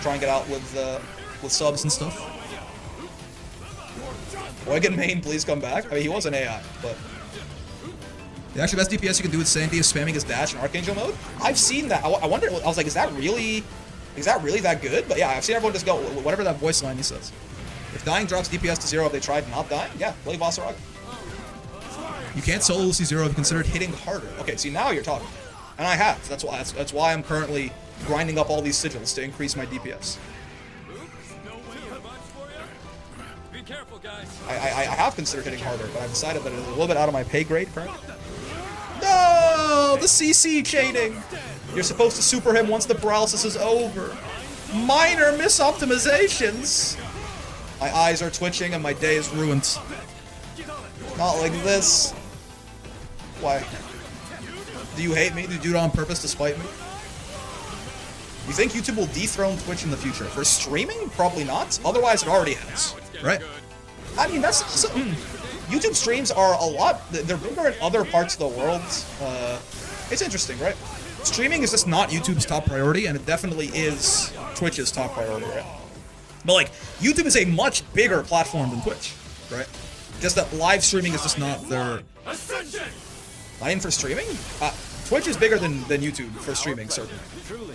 Try and get out with subs and stuff. Oigan Main, please come back. I mean, he was an AI, but The actually best DPS you can do with Sandy is spamming his dash. dash in Archangel mode. I've seen that. I wonder. I was like, is that really that good? But yeah, I've seen everyone just go whatever that voice line he says. If dying drops DPS to 0, if they tried not dying, yeah, play Vasaraga. You can't solo Lucy 0 if you considered Hitting harder. Okay, see now you're talking, and I have. That's why I'm currently grinding up all these sigils to increase my DPS. Be careful, guys. I have considered hitting harder, but I've decided that it's a little bit out of my pay grade currently. No, the CC chaining. You're supposed to super him once the paralysis is over. Minor misoptimizations. My eyes are twitching and my day is ruined. Not like this. Why? Do you hate me? Do you do it on purpose to spite me? You think YouTube will dethrone Twitch in the future? For streaming? Probably not. Otherwise, it already has. right. I mean, that's YouTube streams are a lot. They're bigger in other parts of the world. It's interesting, right? Streaming is just not YouTube's top priority, and it definitely is Twitch's top priority, right? But like, YouTube is a much bigger platform than Twitch, right? Just that live streaming is just not their. Not even for streaming. Twitch is bigger than YouTube for streaming, certainly.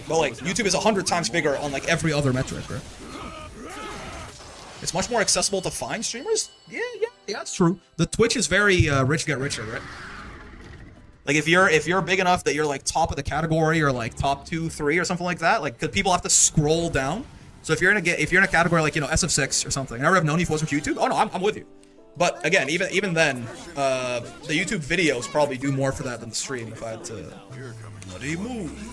But like, YouTube is 100 times bigger on like every other metric, right? It's much more accessible to find streamers. Yeah, that's true. The Twitch is very rich get richer, right? Like if you're big enough that you're like top of the category or like top 2, 3 or something like that, like because people have to scroll down. So if you're in a category like SF6 or something, I never have known you for YouTube. Oh no, I'm with you. But again, even then, the YouTube videos probably do more for that than the stream. If I had to bloody move.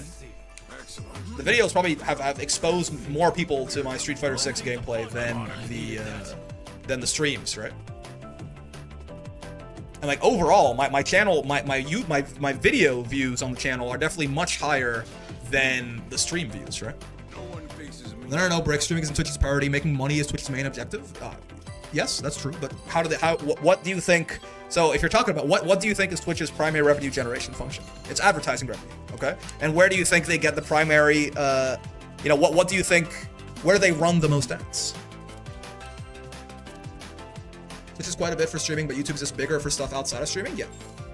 The videos probably have exposed more people to my Street Fighter 6 gameplay than the streams, right? And like overall, my channel, my video views on the channel are definitely much higher than the stream views, right? No, Brick. Streaming isn't Twitch's priority. Making money is Twitch's main objective. Yes, that's true. But what do you think? So if you're talking about what do you think is Twitch's primary revenue generation function? It's advertising revenue, okay? And where do you think they get the primary? What do you think? Where do they run the most ads? Which is quite a bit for streaming, but YouTube's just bigger for stuff outside of streaming. Yeah.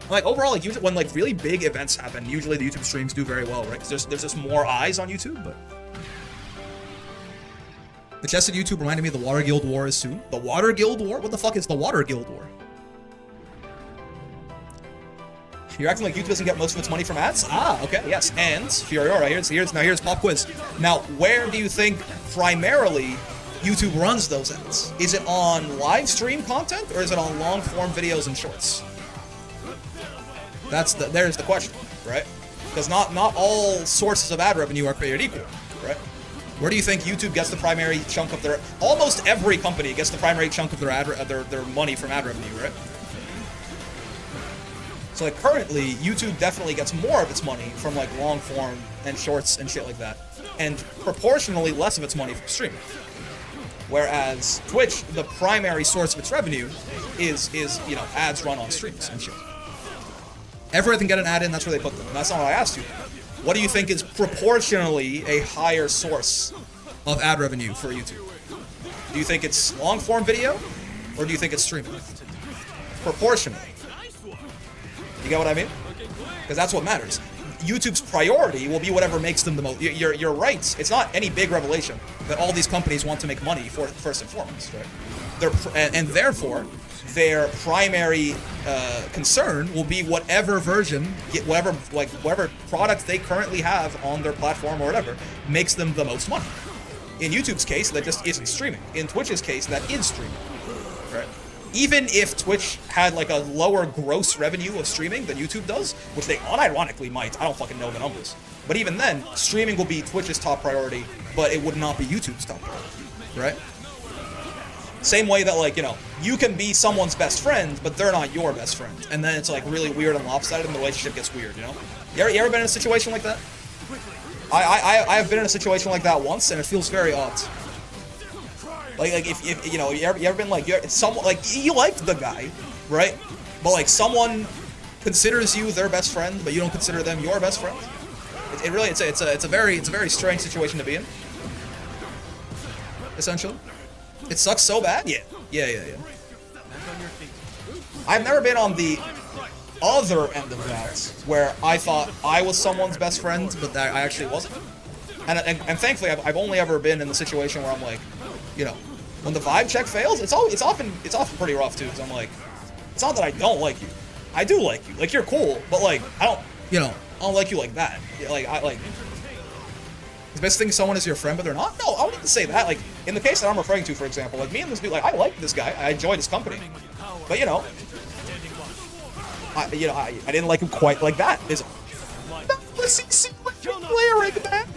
Like overall, like YouTube, when like really big events happen, usually the YouTube streams do very well, right? Because there's just more eyes on YouTube, but. The chest at YouTube reminded me of the Water Guild War is soon. The Water Guild War? What the fuck is the Water Guild War? You're acting like YouTube doesn't get most of its money from ads? Ah, okay, yes. And Furiora, here's pop quiz. Now, where do you think primarily YouTube runs those ads? Is it on live stream content or is it on long form videos and shorts? There's the question, right? Because not all sources of ad revenue are created equal, right? Where do you think YouTube gets the primary chunk of their? Almost every company gets the primary chunk of their money from ad revenue, right? So like currently, YouTube definitely gets more of its money from like long form and shorts and shit like that, and proportionally less of its money from streaming. Whereas Twitch, the primary source of its revenue is ads run on streams and shit. Everywhere they can get an ad in, that's where they put them. That's not what I asked you. What do you think is proportionally a higher source of ad revenue for YouTube? Do you think it's long form video, or do you think it's streaming? Proportionally. You get what I mean? Because that's what matters. YouTube's priority will be whatever makes them the most. You're right. It's not any big revelation that all these companies want to make money for first and foremost, right? And therefore, their primary concern will be whatever whatever product they currently have on their platform or whatever makes them the most money. In YouTube's case, that just isn't streaming. In Twitch's case, that is streaming, right? even if Twitch had like a lower gross revenue of streaming than YouTube does, which they unironically might, I don't fucking know the numbers. But even then, streaming will be Twitch's top priority, but it would not be YouTube's top priority, right? Same way that, like, you know, you can be someone's best friend, but they're not your best friend. And then it's like really weird and lopsided and the relationship gets weird, you know? You ever been in a situation like that? I have been in a situation like that once, and it feels very odd. Like if you know, you ever been like, someone, like, you liked the guy, right? But like someone considers you their best friend, but you don't consider them your best friend. It's a very strange situation to be in. Essentially, it sucks so bad. Yeah. I've never been on the other end of that, where I thought I was someone's best friend, but that I actually wasn't. And thankfully, I've only ever been in the situation where I'm like, you know, when the vibe check fails, it's often pretty rough too. Because I'm like, it's not that I don't like you, I do like you. Like, you're cool, but like I don't like you like that. It's best thing someone is your friend, but they're not. No, I wouldn't say that. Like in the case that I'm referring to, for example, like me and this dude, like I like this guy, I enjoyed his company, but you know. I didn't like him quite like that. Layering, man.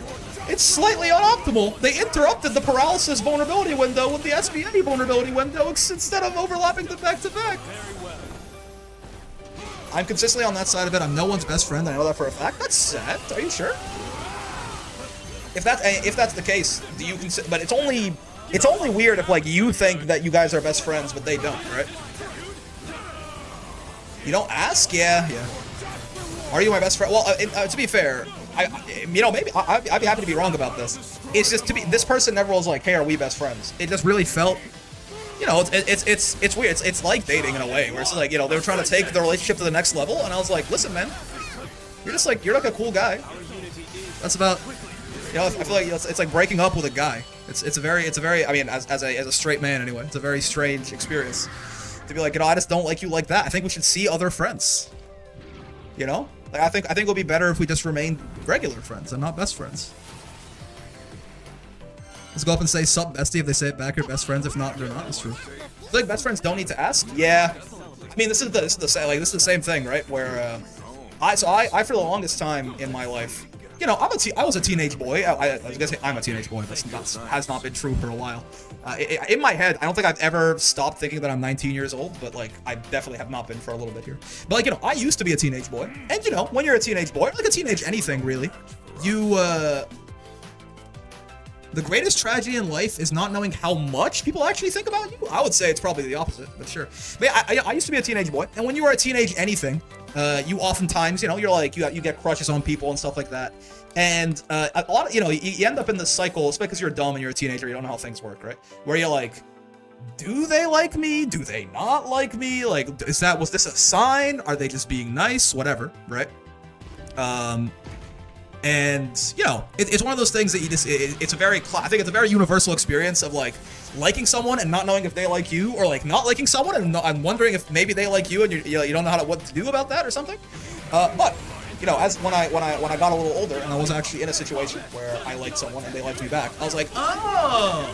It's slightly unoptimal. They interrupted the paralysis vulnerability window with the SBA vulnerability window instead of overlapping them back to back. I'm consistently on that side of it. I'm no one's best friend. I know that for a fact. That's sad. Are you sure? If that's the case, do you consider? But it's only weird if like you think that you guys are best friends, but they don't, right? You don't ask? Yeah. Are you my best friend? Well, to be fair, maybe I'd be happy to be wrong about this. It's just this person never was like, hey, are we best friends? It just really felt, you know, it's weird. It's like dating in a way, where it's like, you know, they were trying to take the relationship to the next level, and I was like, listen, man, you're like a cool guy. That's about, you know, I feel like it's like breaking up with a guy. It's a very, I mean, as a straight man anyway, it's a very strange experience. To be like, you know, I just don't like you like that. I think we should see other friends. You know? Like, I think it'll be better if we just remain regular friends and not best friends. Let's go up and say, sup, bestie. If they say it back, you're best friends. If not, they're not. That's true. I feel like best friends don't need to ask. Yeah. I mean, this is the same thing, right? Where, I for the longest time in my life, you know, I was a teenage boy. I was gonna say I'm a teenage boy, but has not been true for a while. In my head, I don't think I've ever stopped thinking that I'm 19 years old, but like I definitely have not been for a little bit here. But like, you know, I used to be a teenage boy, and you know, when you're a teenage boy, like a teenage anything really, you the greatest tragedy in life is not knowing how much people actually think about you. I would say it's probably the opposite, but sure. But yeah, I used to be a teenage boy, and when you are a teenage anything, you oftentimes, you know, you're like, you get crushes on people and stuff like that. And a lot of, you know, you end up in this cycle, especially because you're dumb and you're a teenager, you don't know how things work, right? Where you're like, do they like me? Do they not like me? Like, was this a sign? Are they just being nice? Whatever, right? And you know, it's one of those things that you just, I think it's a very universal experience of like liking someone and not knowing if they like you, or like not liking someone and I'm wondering if maybe they like you and you don't know what to do about that or something. But you know, as when I got a little older and I was actually in a situation where I liked someone and they liked me back, I was like, oh,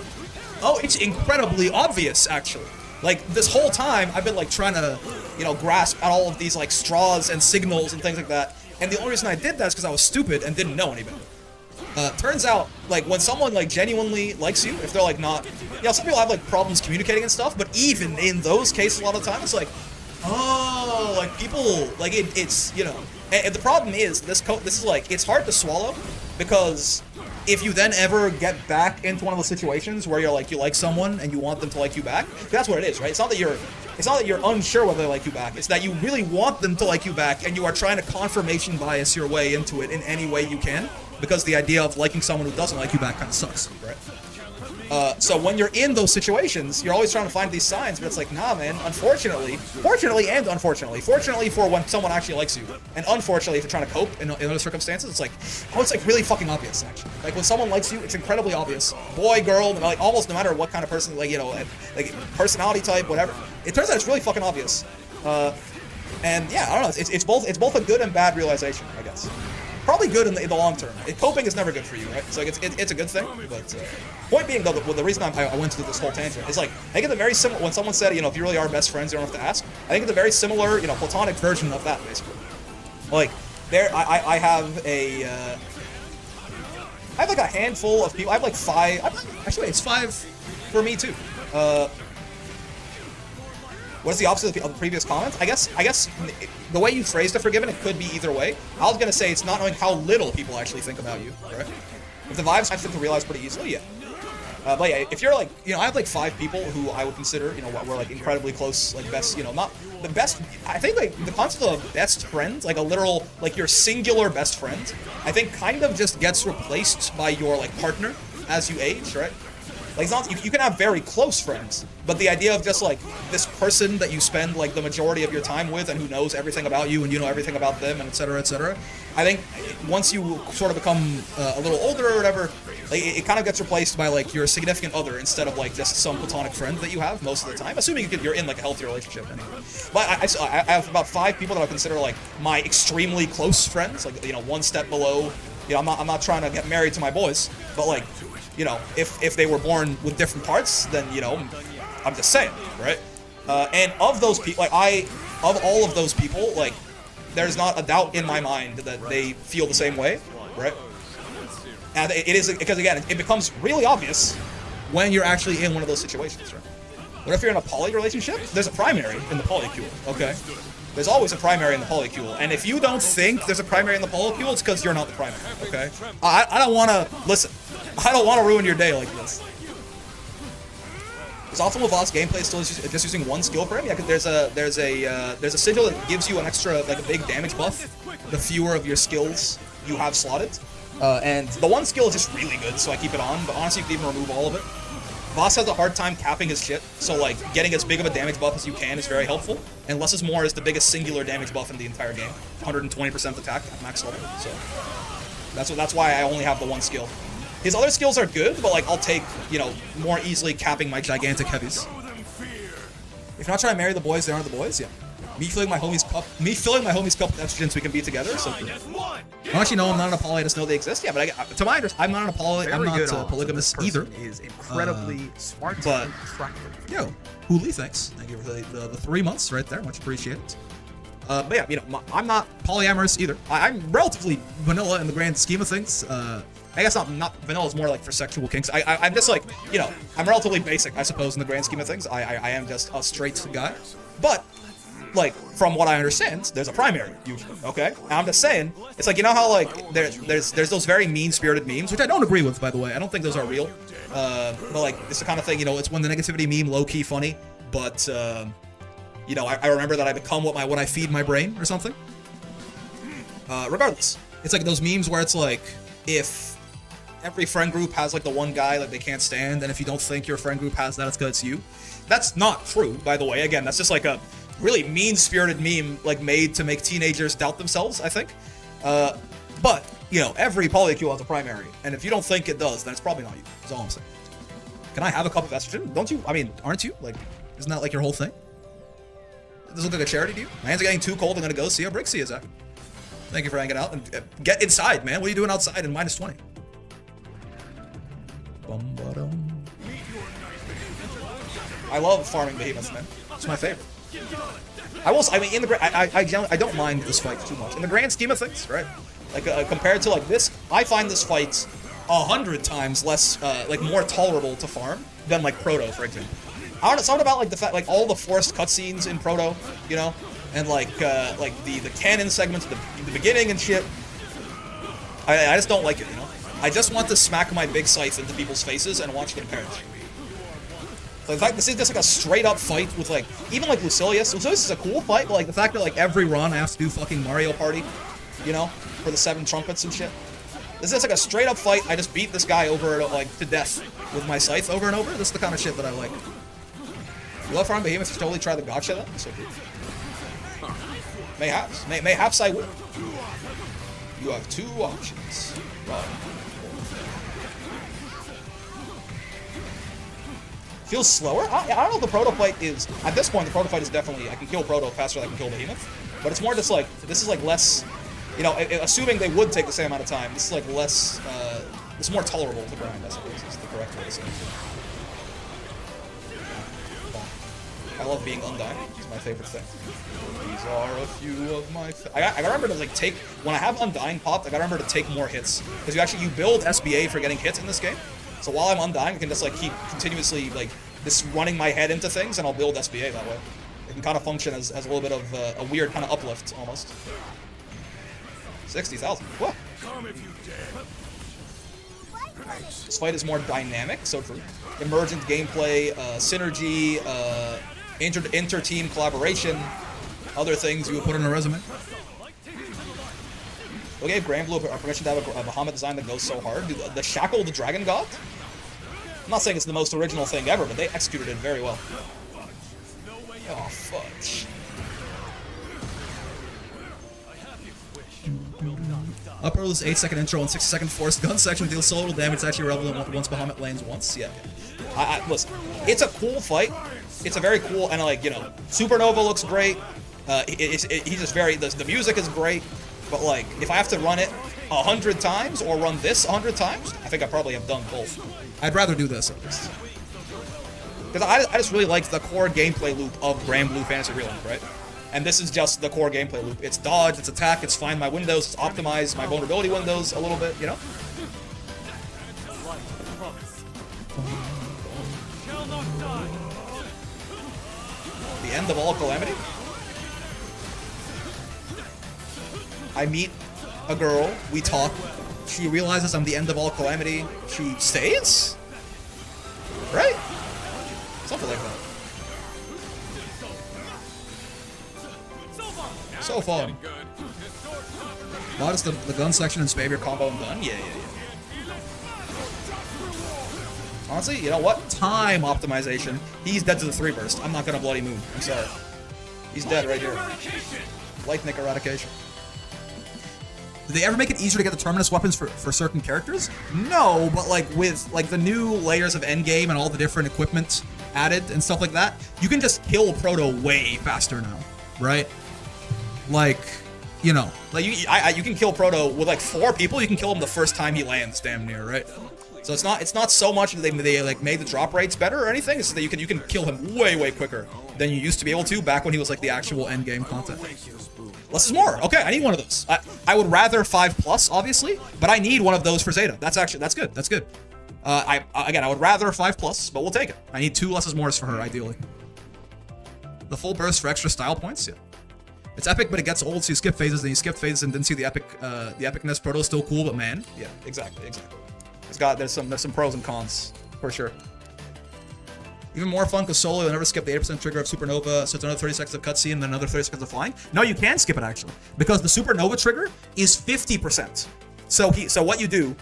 it's incredibly obvious actually. Like this whole time I've been like trying to, you know, grasp at all of these like straws and signals and things like that. And the only reason I did that is because I was stupid and didn't know any better. Turns out, like, when someone, like, genuinely likes you, if they're, like, not... You know, some people have, like, problems communicating and stuff, but even in those cases a lot of the time, it's like, oh, like, people... Like, it's, you know... And the problem is, this is, like, it's hard to swallow, because if you then ever get back into one of those situations where you're, like, you like someone and you want them to like you back, that's what it is, right? It's not that you're unsure whether they like you back. It's that you really want them to like you back, and you are trying to confirmation bias your way into it in any way you can, because the idea of liking someone who doesn't like you back kind of sucks, right? So when you're in those situations, you're always trying to find these signs, but it's like, nah, man, fortunately and unfortunately. Fortunately for when someone actually likes you, and unfortunately if you're trying to cope in other circumstances, it's like, it's like really fucking obvious, actually. Like when someone likes you, it's incredibly obvious. Boy, girl, like almost no matter what kind of person, like, you know, like personality type, whatever. It turns out it's really fucking obvious. And yeah, I don't know, it's both a good and bad realization, I guess. probably good in the long term. Coping is never good for you, right? So like it's a good thing. But point being though, the reason I went to this whole tangent is like I think it's a very similar. When someone said, you know, if you really are best friends, you don't have to ask. I think it's a very similar, you know, platonic version of that basically. Like there, I have a. I have like a handful of people. I have like 5. Actually, it's 5 for me too. What is the opposite of the previous comments? I guess the way you phrased it, forgiven, it could be either way. I was gonna say it's not knowing how little people actually think about you, right? If the vibes I think to realize pretty easily, yeah. But yeah, if you're like, you know, I have like 5 people who I would consider, you know, we're like incredibly close, like best, you know, not the best. I think like the concept of best friend, like a literal, like your singular best friend, I think kind of just gets replaced by your like partner as you age, right? Like it's not, you can have very close friends, but the idea of just like this person that you spend like the majority of your time with and who knows everything about you and you know everything about them and etc. etc. I think once you sort of become a little older or whatever, like it kind of gets replaced by like your significant other instead of like just some platonic friend that you have most of the time, assuming you're in like a healthy relationship anyway. But I have about 5 people that I consider like my extremely close friends, like, you know, one step below. You know, I'm not trying to get married to my boys, but like, you know, if they were born with different parts, then, you know, I'm just saying, right? And of those people, like of all of those people, like, there's not a doubt in my mind that they feel the same way, right? And it is, because again, it becomes really obvious when you're actually in one of those situations, right? What if you're in a poly relationship? There's a primary in the polycule, okay? There's always a primary in the polycule, and if you don't think there's a primary in the polycule, it's because you're not the primary, okay? I don't want to, listen, I don't want to ruin your day like this. Is optimal boss gameplay still just using one skill frame? Yeah, because there's a sigil that gives you an extra, like a big damage buff the fewer of your skills you have slotted. And the one skill is just really good, so I keep it on, but honestly you can even remove all of it. Boss has a hard time capping his shit, so like getting as big of a damage buff as you can is very helpful. And less is more is the biggest singular damage buff in the entire game. 120% attack at max level, so that's why I only have the one skill. His other skills are good, but like I'll take, you know, more easily capping my gigantic heavies. If you're not trying to marry the boys, they aren't the boys, yeah. Me filling my homie's cup with estrogen so we can be together. So I don't actually know I'm not an poly. I just know they exist. Yeah, but to my understanding, I'm not a poly. I'm not polygamous either. Is incredibly smart but and attractive. yo, Hooli, thanks. Thank you for the 3 months right there. Much appreciated. But yeah, you know, I'm not polyamorous either. I'm relatively vanilla in the grand scheme of things. I guess not vanilla is more like for sexual kinks. I'm just like, you know, I'm relatively basic, I suppose, in the grand scheme of things. I am just a straight guy. But like, from what I understand, there's a primary, usually, okay? And I'm just saying, it's like, you know how, like, there's those very mean-spirited memes, which I don't agree with, by the way. I don't think those are real. But, like, it's the kind of thing, you know, it's when the negativity meme low-key funny, but, you know, I remember that I become what I feed my brain, or something. Regardless, it's like those memes where it's like, if every friend group has, like, the one guy that they can't stand, and if you don't think your friend group has that, it's because it's you. That's not true, by the way. Again, that's just, like, a really mean-spirited meme, like, made to make teenagers doubt themselves, I think. But, you know, every polycule has a primary, and if you don't think it does, then it's probably not you, is all I'm saying. Can I have a cup of estrogen? Don't you? I mean, aren't you? Like, isn't that, like, your whole thing? Does this look like a charity to you? My hands are getting too cold, I'm gonna go see how Brixie is at. Thank you for hanging out, and get inside, man. What are you doing outside in -20? I love farming behemoths, man. It's my favorite. I mean, in the I don't mind this fight too much. In the grand scheme of things, right? Like, compared to, like, this, I find this fight 100 times less, like, more tolerable to farm than, like, Proto, for example. I don't know, something about, like, the fact, like, all the forced cutscenes in Proto, you know? And, like the canon segments at the beginning and shit. I just don't like it, you know? I just want to smack my big scythe into people's faces and watch them perish. So in fact, this is just like a straight-up fight with, like, even, like, Lucilius. Lucilius is a cool fight, but, like, the fact that, like, every run I have to do fucking Mario Party, you know, for the 7 trumpets and shit. This is just like a straight-up fight. I just beat this guy over, like, to death with my scythe over and over. This is the kind of shit that I like. You love farm behemoths, you totally try the gotcha, then? So cool. Mayhaps. Mayhaps I will. You have 2 options. Right. Feels slower? I don't know if the Proto fight is... At this point, the Proto fight is definitely... I can kill Proto faster than I can kill Behemoth. But it's more just like... This is like less... You know, assuming they would take the same amount of time, this is like less, it's more tolerable to grind, I suppose, is the correct way to say it. I love being undying. It's my favorite thing. These are a few of my... I gotta remember to, like, take... When I have undying popped, I gotta remember to take more hits. Because you build SBA for getting hits in this game. So while I'm undying, I can just, like, keep continuously, like, just running my head into things, and I'll build SBA that way. It can kind of function as a little bit of a weird kind of uplift, almost. 60,000. What? This fight is more dynamic, so true. Emergent gameplay, synergy, inter-team collaboration, other things you would put on a resume. We gave Granblue permission to have a Behemoth design that goes so hard. Dude, the Shackled Dragon God? I'm not saying it's the most original thing ever, but they executed it very well. Oh, fudge. Up rolls 8-second intro and 60-second force. Gun section deals so little damage, it's actually relevant once Behemoth lands once. Yeah. Listen, it's a cool fight. It's a very cool, and like, you know, Supernova looks great. He's just very, the music is great. But like, if I have to run it 100 times or run this 100 times, I think I probably have done both. I'd rather do this at least. Because I just really like the core gameplay loop of Granblue Fantasy Relink, right? And this is just the core gameplay loop. It's dodge, it's attack, it's find my windows, it's optimize my vulnerability windows a little bit, you know? The end of all calamity? I meet a girl, we talk, she realizes I'm the end of all calamity, she stays? Right? Something like that. So fun. Why does the gun section and spam your Combo and gun? Yeah. Honestly, you know what? Time optimization. He's dead to the 3 burst. I'm not gonna bloody move. I'm sorry. He's dead right here. Lightning eradication. Did they ever make it easier to get the terminus weapons for certain characters? No, but like with like the new layers of endgame and all the different equipment added and stuff like that, you can just kill Proto way faster now, right? Like, you know, like you can kill Proto with like 4 people. You can kill him the first time he lands, damn near, right? So it's not so much that they like made the drop rates better or anything. It's that you can kill him way quicker than you used to be able to back when he was like the actual end game content. Less is more. Okay, I need one of those. I would rather 5+, obviously, but I need one of those for Zeta. That's good. That's good. I would rather 5+, but we'll take it. I need 2 less is mores for her, ideally. The full burst for extra style points. Yeah. It's epic, but it gets old, so you skip phases, then you skip phases and didn't see the epicness. Proto's still cool, but man. Yeah, exactly. There's some pros and cons, for sure. Even more fun because solo, you'll never skip the 80% trigger of Supernova, so it's another 30 seconds of cutscene and then another 30 seconds of flying. No, you can skip it, actually, because the Supernova trigger is 50%. So what you do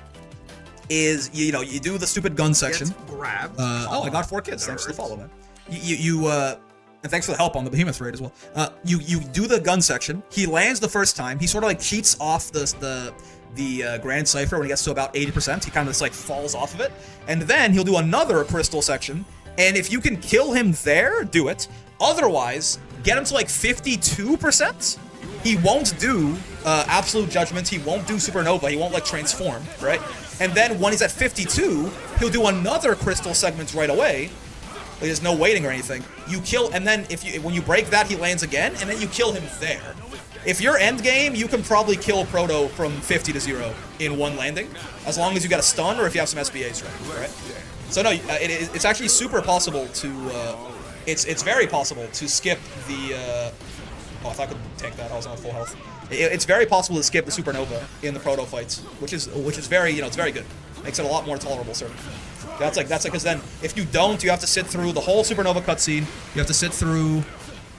is, you do the stupid gun section. Grab. I got 4 kids. Thanks for the follow, man. And thanks for the help on the Behemoth raid as well. You do the gun section. He lands the first time. He sort of like cheats off the Grand Cipher when he gets to about 80%. He kind of just like falls off of it. And then he'll do another crystal section. And if you can kill him there, do it. Otherwise, get him to like 52%. He won't do Absolute Judgment. He won't do Supernova. He won't like transform, right? And then when he's at 52, he'll do another crystal segment right away. There's no waiting or anything. You kill, and then when you break that, he lands again, and then you kill him there. If you're end game, you can probably kill Proto from 50 to 0 in one landing, as long as you got a stun or if you have some SBAs right? So no, it's actually super possible to. It's very possible to skip the. Oh, I thought I could take that. I was on full health. It's very possible to skip the Supernova in the Proto fights, which is very it's very good. Makes it a lot more tolerable, certainly. That's like because then if you don't, you have to sit through the whole Supernova cutscene. You have to sit through.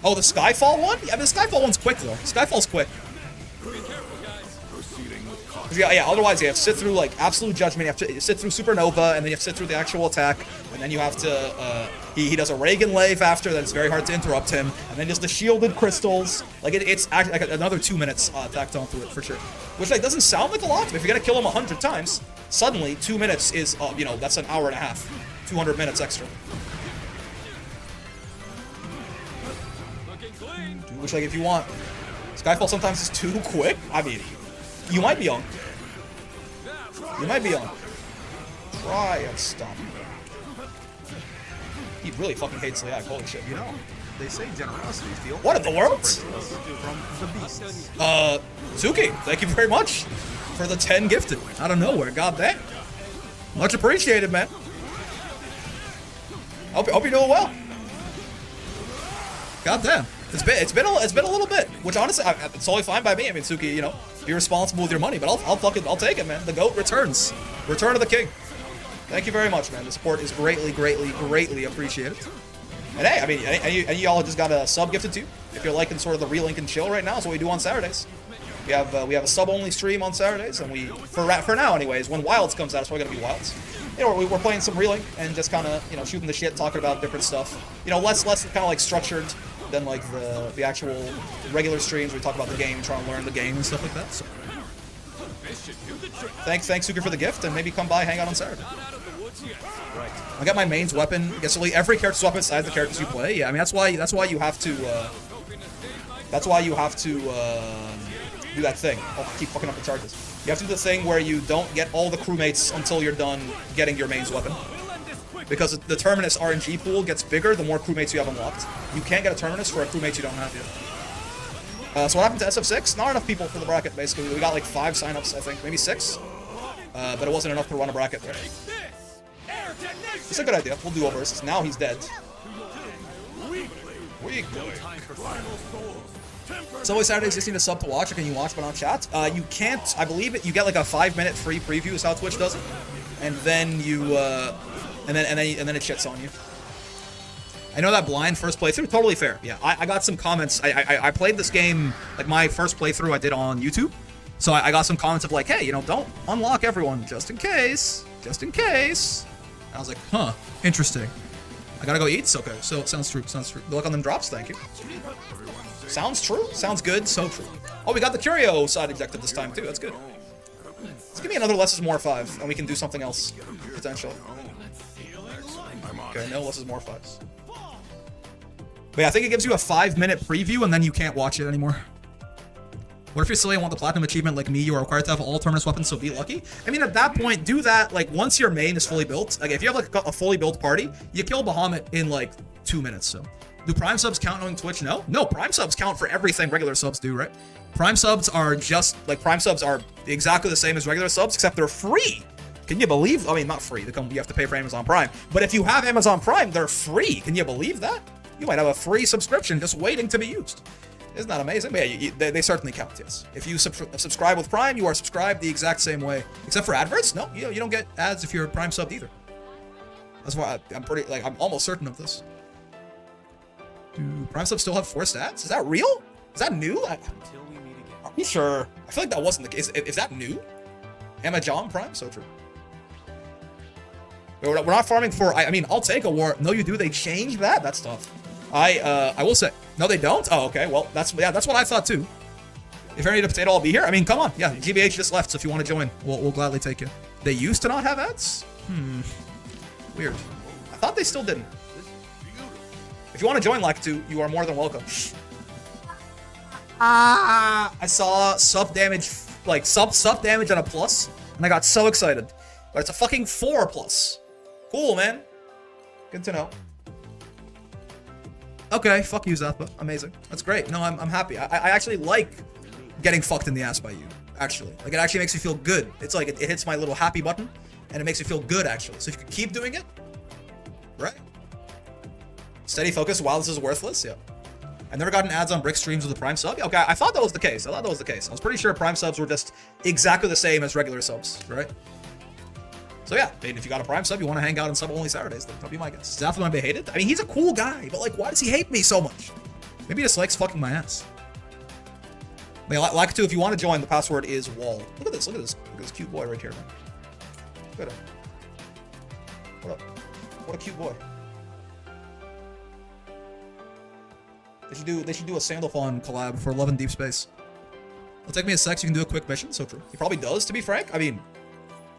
Oh, the Skyfall one? Yeah, the Skyfall one's quick though. Skyfall's quick. Yeah. Otherwise, you have to sit through like Absolute Judgment. You have to sit through Supernova, and then you have to sit through the actual attack, and then you have to. He does a Reagan Lave after. Then it's very hard to interrupt him, and then just the shielded crystals. Like it's actually like another 2 minutes tacked onto it for sure. Which like doesn't sound like a lot, but if you're gonna kill him 100 times, suddenly 2 minutes is that's an hour and a half, 200 minutes extra. Which like if you want, Skyfall sometimes is too quick. I mean, You might be on. You might be on. Try and stop. He really fucking hates Leak. Holy shit. You know, they say generosity feels. What in the world? From the beasts. Suki, thank you very much for the 10 gifted out of nowhere. God damn. Much appreciated, man. Hope you're doing well. God damn. It's been a little bit, which honestly, it's totally fine by me. I mean, Suki, you know, be responsible with your money, but I'll take it, man. The GOAT returns. Return of the king. Thank you very much, man. The support is greatly appreciated. And hey, I mean, any of y'all just got a sub gifted to you. If you're liking sort of the Relink and chill right now, that's what we do on Saturdays. We have a sub-only stream on Saturdays, and for now anyways, when Wilds comes out, it's probably gonna be Wilds. You know, we're playing some Relink and just kind of, you know, shooting the shit, talking about different stuff. You know, less kind of like structured than like the actual regular streams where we talk about the game, trying to learn the game and stuff like that. So, thanks Suki for the gift, and maybe come by, hang out on Saturday. Right. I got my mains weapon. I guess really every character's weapon besides the characters you play. Yeah, I mean that's why you have to. Do that thing. Oh, I keep fucking up the charges. You have to do the thing where you don't get all the crewmates until you're done getting your mains weapon. Because the Terminus RNG pool gets bigger the more crewmates you have unlocked. You can't get a Terminus for a crewmate you don't have yet. So what happened to SF6? Not enough people for the bracket, basically. We got like 5 signups, I think. Maybe 6. But it wasn't enough to run a bracket there. It's a good idea. We'll do a versus. Now he's dead. So always Saturdays, just need a sub to watch, or can you watch but not chat? You can't. I believe it. You get like a 5-minute free preview is how Twitch does it, and then you, and then it shits on you. I know that blind first playthrough, totally fair. Yeah, I got some comments. I played this game like my first playthrough I did on YouTube, so I got some comments of like, hey, you know, don't unlock everyone just in case, And I was like, huh, interesting. I gotta go eat. Okay, so sounds true. Good luck on them drops. Thank you. Sounds true. Sounds good. So true. Oh, we got the Curio side ejected this time, too. That's good. Let's give me another Less is More 5, and we can do something else, potentially. Okay, no Less is More 5s. But yeah, I think it gives you a 5-minute preview, and then you can't watch it anymore. What if you're silly and want the Platinum achievement like me? You are required to have all Terminus weapons, so be lucky. I mean, at that point, do that, like, once your main is fully built. Like, if you have, like, a fully built party, you kill Behemoth in, like, 2 minutes, so... Do Prime subs count on Twitch? No. No, Prime subs count for everything regular subs do, right? Prime subs are just, like, Prime subs are exactly the same as regular subs, except they're free. Can you believe? I mean, not free. You have to pay for Amazon Prime. But if you have Amazon Prime, they're free. Can you believe that? You might have a free subscription just waiting to be used. Isn't that amazing? But yeah, they certainly count, yes. If you subscribe with Prime, you are subscribed the exact same way. Except for adverts? No, you don't get ads if you're a Prime sub either. That's why I'm almost certain of this. Do Prime subs still have forced ads? Is that real? Is that new? Are you sure? I feel like that wasn't the case. Is that new? Amazon Prime? So true. We're not farming for... I mean, I'll take a war. No, you do. They changed that? That's tough. I will say... No, they don't? Oh, okay. Well, that's what I thought, too. If you're need a potato, I'll be here. I mean, come on. Yeah, GBH just left, so if you want to join, we'll gladly take you. They used to not have ads? Weird. I thought they still didn't. If you want to join Lactu, you are more than welcome. I saw sub damage, like sub damage on a plus, and I got so excited. But it's a fucking 4+. Cool, man. Good to know. Okay, fuck you, Zappa. Amazing. That's great. No, I'm happy. I actually like getting fucked in the ass by you, actually. Like, it actually makes me feel good. It's like, it hits my little happy button, and it makes me feel good, actually. So if you could keep doing it, right? Steady focus while this is worthless, yeah. I've never gotten ads on Brick streams with a Prime sub. Okay, I thought that was the case. I was pretty sure Prime subs were just exactly the same as regular subs, right? So yeah, if you got a Prime sub, you want to hang out on sub-only Saturdays, then that'll be my guess. Is Zappa might be hated? I mean, he's a cool guy, but like, why does he hate me so much? Maybe he just likes fucking my ass. I mean, like to, if you want to join, the password is wall. Look at this, look at this cute boy right here, man. Look at him. What up? What a cute boy. They should do a Sandalphon collab for Love in Deep Space. It'll take me a sec so you can do a quick mission. So true. He probably does, to be frank. I mean,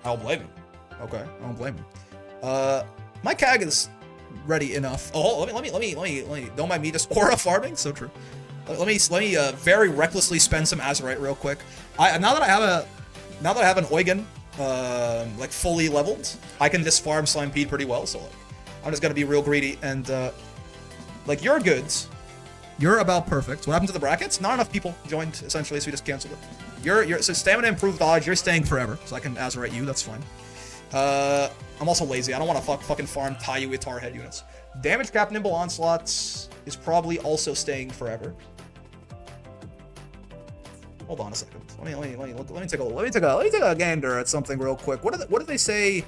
I don't blame him. Okay, I don't blame him. My CAG is ready enough. Oh, let me. Don't mind me just aura farming. So true. Let me very recklessly spend some Azurite real quick. Now that I have an Eugen like fully leveled, I can just farm Slimpede pretty well. So like, I'm just gonna be real greedy and like you're good. You're about perfect. What happened to the brackets? Not enough people joined essentially, so we just canceled it. You're so stamina improved dodge. You're staying forever, so I can Azurite you. That's fine. I'm also lazy. I don't want to fucking farm Taiyu Itar head units. Damage cap nimble onslaughts is probably also staying forever. Hold on a second. Let me take a gander at something real quick. What did they say?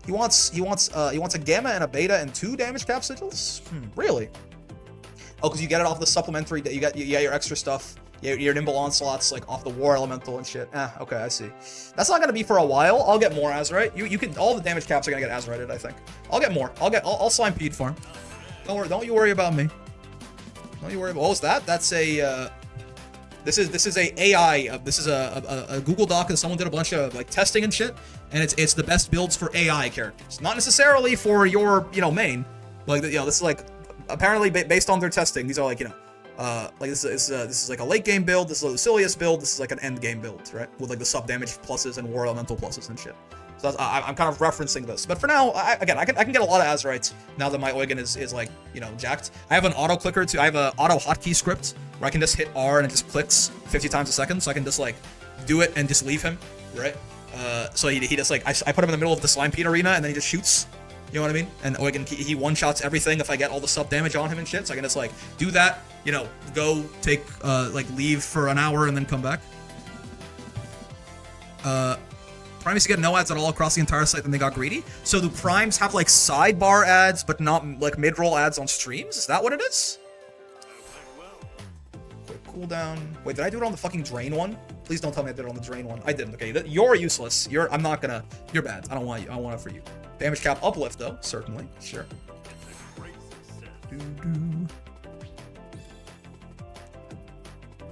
He wants a gamma and a beta and 2 damage cap sigils. Really? Oh, because you get it off the supplementary. You get your extra stuff. Your nimble onslaughts like off the war elemental and shit. Okay, I see. That's not gonna be for a while. I'll get more Azurite. You can all the damage caps are gonna get Azurited, I think. I'll get more. I'll Slimpede farm. Don't you worry about me. Don't you worry about. What was that? That's a this is a AI. This is a Google Doc that someone did a bunch of like testing and shit, and it's the best builds for AI characters, not necessarily for your main. Like this is like apparently based on their testing. These are like like this is like a late game build. This is a Lucilius build. This is like an end game build, right? With like the sub damage pluses and war elemental pluses and shit. So I'm kind of referencing this. But for now, I can get a lot of Azurites now that my Eugen is like jacked. I have an auto clicker too. I have an auto hotkey script where I can just hit R and it just clicks 50 times a second. So I can just like do it and just leave him, right? So he just like I put him in the middle of the Slimpede arena and then he just shoots. You know what I mean? And Eugen, he one-shots everything if I get all the sub damage on him and shit. So I can just like do that, go take like leave for an hour and then come back. Prime used to get no ads at all across the entire site, then they got greedy. So do primes have like sidebar ads but not like mid-roll ads on streams? Is that what it is? Quick cooldown. Wait, did I do it on the fucking drain one? Please don't tell me I did it on the drain one. I didn't. Okay, you're useless. You're bad. I don't want you. I want it for you. Damage cap uplift though, certainly. Sure.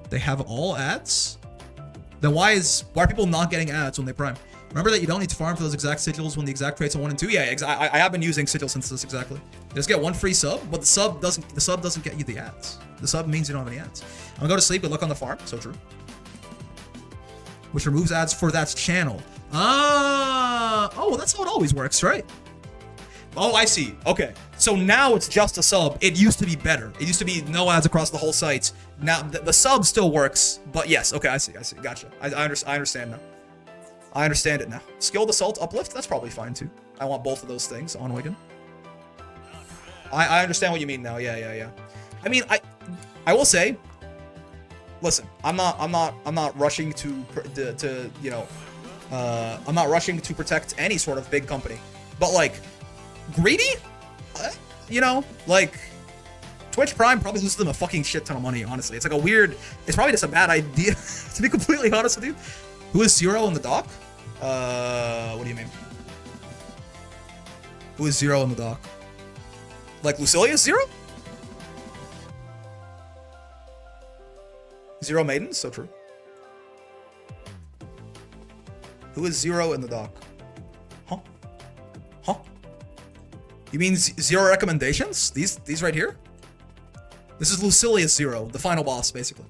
They have all ads? Then why are people not getting ads when they prime? Remember that you don't need to farm for those exact sigils when the exact traits are 1 and 2. Yeah, I have been using sigil synthesis exactly. You just get 1 free sub, but the sub doesn't get you the ads. The sub means you don't have any ads. I'm gonna go to sleep. Good luck on the farm. So true. Which removes ads for that channel. Oh, well, that's how it always works, right? Oh, I see. Okay. So now it's just a sub. It used to be better. It used to be no ads across the whole site. Now the sub still works, but yes. Okay, I see. Gotcha. I understand now. I understand it now. Skilled assault uplift. That's probably fine too. I want both of those things on Eugen. I understand what you mean now. Yeah. I mean, I will say. Listen, I'm not rushing to I'm not rushing to protect any sort of big company, but like greedy, like Twitch Prime probably loses them a fucking shit ton of money. Honestly, it's like it's probably just a bad idea to be completely honest with you. Who is Zero in the dock? What do you mean? Who is Zero in the dock? Like Lucilius Zero? Zero Maidens? So true. Who is Zero in the dock? Huh? You mean 0 recommendations? These right here? This is Lucilius Zero, the final boss, basically.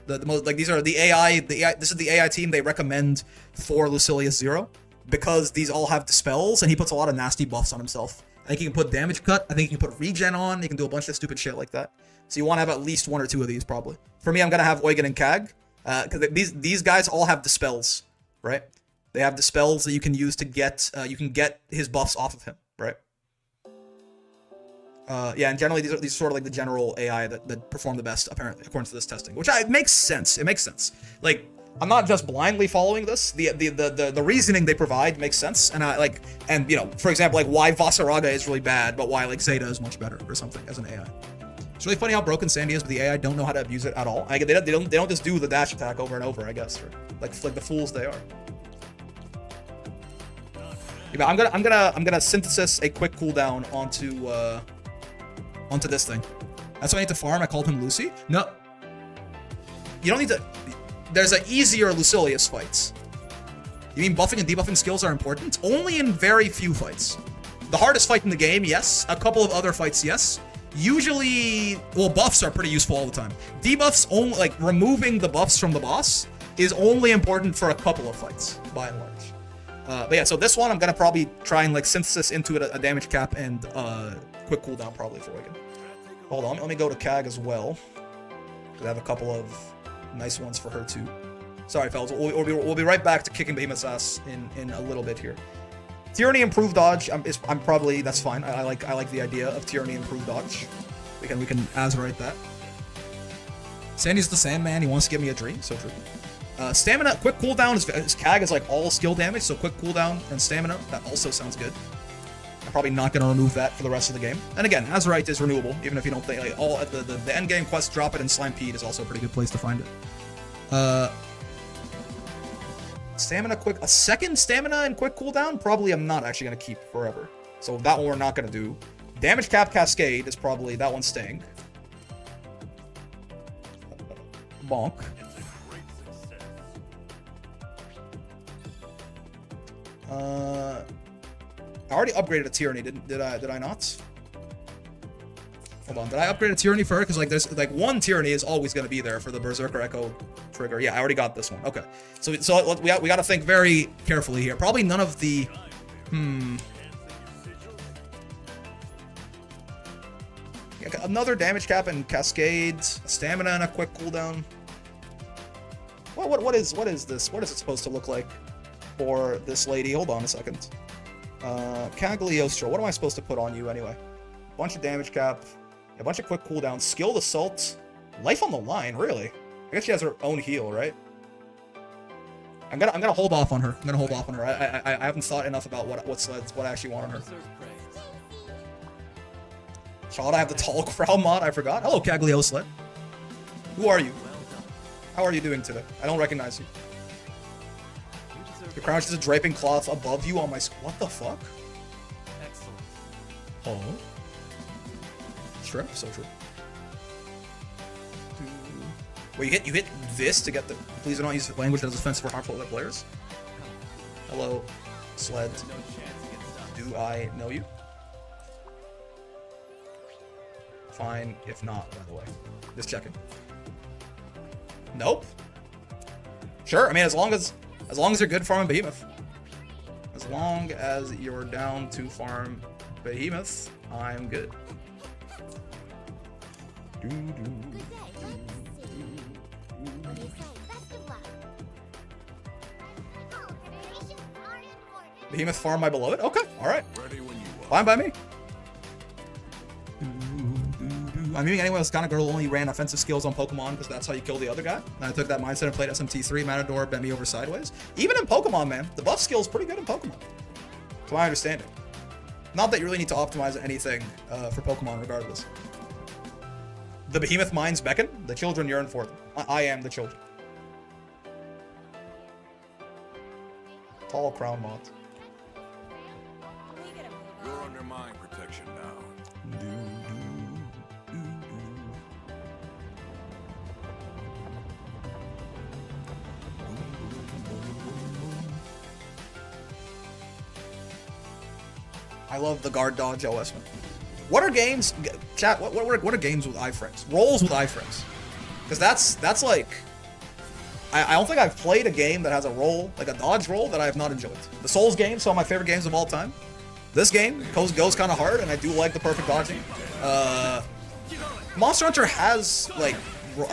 The most, like, these are the AI. This is the AI team they recommend for Lucilius Zero because these all have dispels and he puts a lot of nasty buffs on himself. I think he can put damage cut. I think he can put regen on. He can do a bunch of stupid shit like that. So you want to have at least 1 or 2 of these, probably. For me, I'm gonna have Eugen and Kag, because these guys all have dispels, right? They have dispels that you can use to get his buffs off of him, right? Yeah, and generally these are sort of like the general AI that perform the best, apparently, according to this testing, which makes sense. It makes sense. Like, I'm not just blindly following this. The reasoning they provide makes sense, and for example, like why Vasaraga is really bad, but why like Zeta is much better or something as an AI. It's really funny how broken Sandy is, but the AI don't know how to abuse it at all. They don't just do the dash attack over and over, I guess, or like the fools they are. Yeah, I'm gonna synthesis a quick cooldown onto this thing. That's why I need to farm. I called him Lucy. No, you don't need to. There's an easier Lucilius fights. You mean buffing and debuffing skills are important? Only in very few fights. The hardest fight in the game, yes. A couple of other fights, yes. usually, well, buffs are pretty useful all the time. Debuffs, only like removing the buffs from the boss is only important for a couple of fights, by and large. But yeah, so this one I'm gonna probably try and like synthesis into a damage cap and quick cooldown probably for Wigan. Hold on, let me go to Kag as well. Cause I have a couple of nice ones for her too. Sorry, fellas, we'll be right back to kicking Behemoth's ass in a little bit here. Tyranny improved dodge. I'm probably that's fine. I like the idea of Tyranny improved dodge. We can Azurite that. Sandy's the Sandman. He wants to give me a dream. So true. Stamina, quick cooldown is Kag is like all skill damage. So quick cooldown and stamina. That also sounds good. I'm probably not gonna remove that for the rest of the game. And again, Azurite is renewable, even if you don't think like all the end game quest drop it in Slimepeed is also a pretty good place to find it. Stamina quick, a second stamina and quick cooldown? Probably I'm not actually gonna keep forever. So that one we're not gonna do. Damage cap cascade is probably, that one's staying. Bonk. I already upgraded a Tyranny, did I not? Hold on, did I upgrade a Tyranny for her? Because like there's like one Tyranny is always gonna be there for the Berserker Echo trigger. Yeah, I already got this one. Okay, so we got to think very carefully here. Probably none of the yeah, another damage cap and cascade, stamina and a quick cooldown. What is this? What is it supposed to look like for this lady? Hold on a second. Cagliostro, what am I supposed to put on you anyway? Bunch of damage cap, a bunch of quick cooldowns, skilled assault, life on the line, really? I guess she has her own heal, right? I'm gonna hold off on her. I haven't thought enough about what I actually want on her. Shall I have the tall crowd mod? I forgot. Hello, Cagliostro. Who are you? How are you doing today? I don't recognize you. Your crown is a draping cloth above you on my what the fuck? Excellent. Oh. Trip, so true. Wait, you hit this to get the. Please do not use language that is offensive or harmful to other players. Hello, Sled. Do I know you? Fine, if not, by the way. Just checking. Nope. Sure, I mean as long as you're good farming Behemoth. As long as you're down to farm Behemoth, I'm good. Behemoth farm my beloved? Okay, alright. Fine by me. I'm meaning anyone else kind of girl only ran offensive skills on Pokemon because that's how you kill the other guy. And I took that mindset and played SMT3, Matador, bent me over sideways. Even in Pokemon, man, the buff skill is pretty good in Pokemon. To my understanding. Not that you really need to optimize anything for Pokemon regardless. The Behemoth minds beckon, the children yearn for them. I am the children. Tall crown mod. You're under my protection now. I love the guard dodge OS man. What are games, chat? What are games with iframes? Rolls with iframes, because that's like, I don't think I've played a game that has a roll, like a dodge roll, that I have not enjoyed. The Souls games, some of my favorite games of all time. This game goes kind of hard, and I do like the perfect dodging. Monster Hunter has like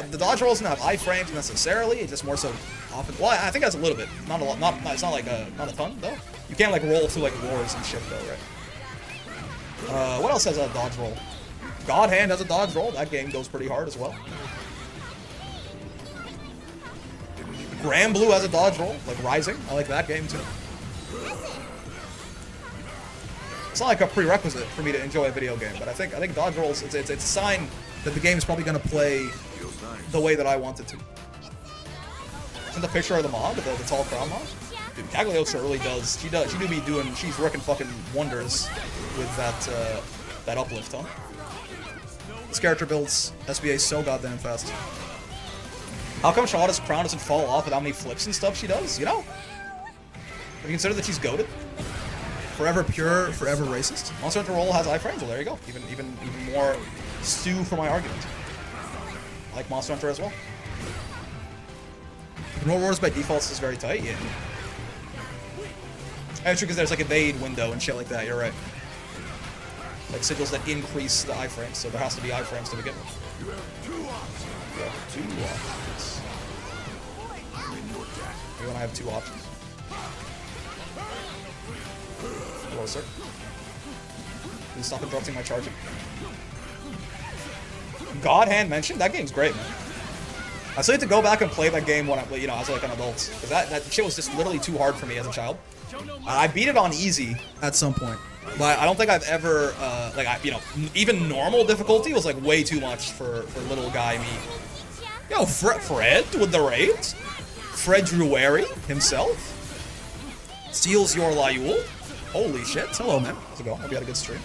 the dodge rolls don't have iframes necessarily. It's just more so often. Well, I think it has a little bit, not a lot. It's not like not a ton though. You can't like roll through like wars and shit though, right? What else has a dodge roll? God Hand has a dodge roll. That game goes pretty hard as well. Granblue has a dodge roll, like Rising. I like that game too. It's not like a prerequisite for me to enjoy a video game, but I think dodge rolls it's a sign that the game is probably gonna play the way that I want it to. Isn't the picture of the mod, the tall crown mod? Dude, Cagliostro really does. She do be doing. She's working fucking wonders with that uplift, huh? This character builds SBA so goddamn fast. How come Charlotte's crown doesn't fall off with how many flips and stuff she does? You know? Have you considered that she's goated? Forever pure, forever racist. Monster Hunter Roll has iframes. Well, there you go. Even stew for my argument. I like Monster Hunter as well. Roll Wars by default is very tight, yeah. Actually, because there's like evade window and shit like that, you're right. Like sigils that increase the iframes, so there has to be iframes to begin with. You have two options. You have two options. You and I have two options. Hello, sir. Please stop interrupting my charging. God Hand mentioned? That game's great, man. I still need to go back and play that game when I, you know, as like an adult. Because that shit was just literally too hard for me as a child. I beat it on easy at some point. But I don't think I've ever, you know, even normal difficulty was like way too much for little guy me. Yo, Fred with the raids? Fred Druary himself? Steals your Layul? Holy shit. Hello, man. How's it going? Hope you had a good stream.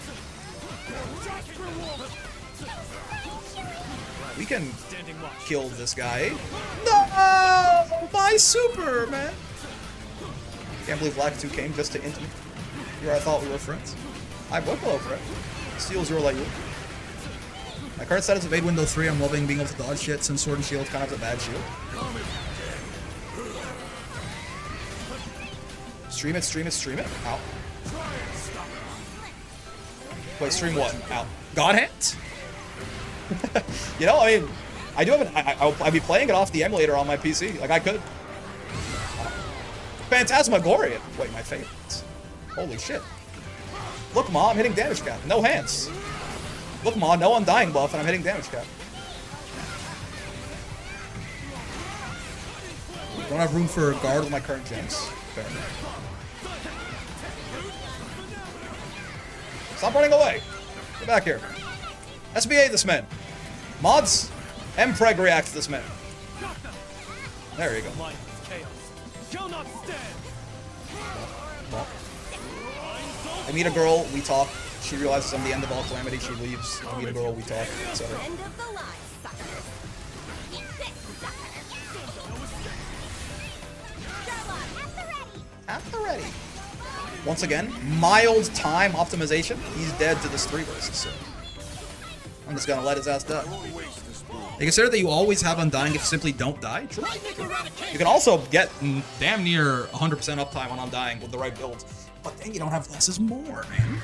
We can kill this guy. No! My super, man! Can't believe Black 2 came just to int me. Here I thought we were friends. Hi, hello, Fred. Steals your Layul. My current set is Evade Window 3. I'm loving being able to dodge shit since Sword and Shield kind of has a bad shield. Stream it, stream it, stream it. Ow. Wait, stream what? Ow. God Hand? You know, I mean, I do have I'd be playing it off the emulator on my PC. Like, I could. Phantasmagorian. Wait, my favorites. Holy shit. Look, Ma, I'm hitting damage cap. No hands. Look, Ma, no undying buff, and I'm hitting damage cap. Don't have room for a guard with my current gens. Fair enough. Stop running away. Get back here. SBA this man. Mods, Mpreg react to this man. There you go. Well. I meet a girl, we talk. She realizes I'm the end of all calamity, she leaves. I meet a girl, we talk, etc. At the ready. Once again, mild time optimization. He's dead to this 3 versus, so I'm just gonna let his ass die. You consider that you always have undying if you simply don't die? True. You can also get damn near 100% uptime on undying with the right build, but then you don't have less is more, man.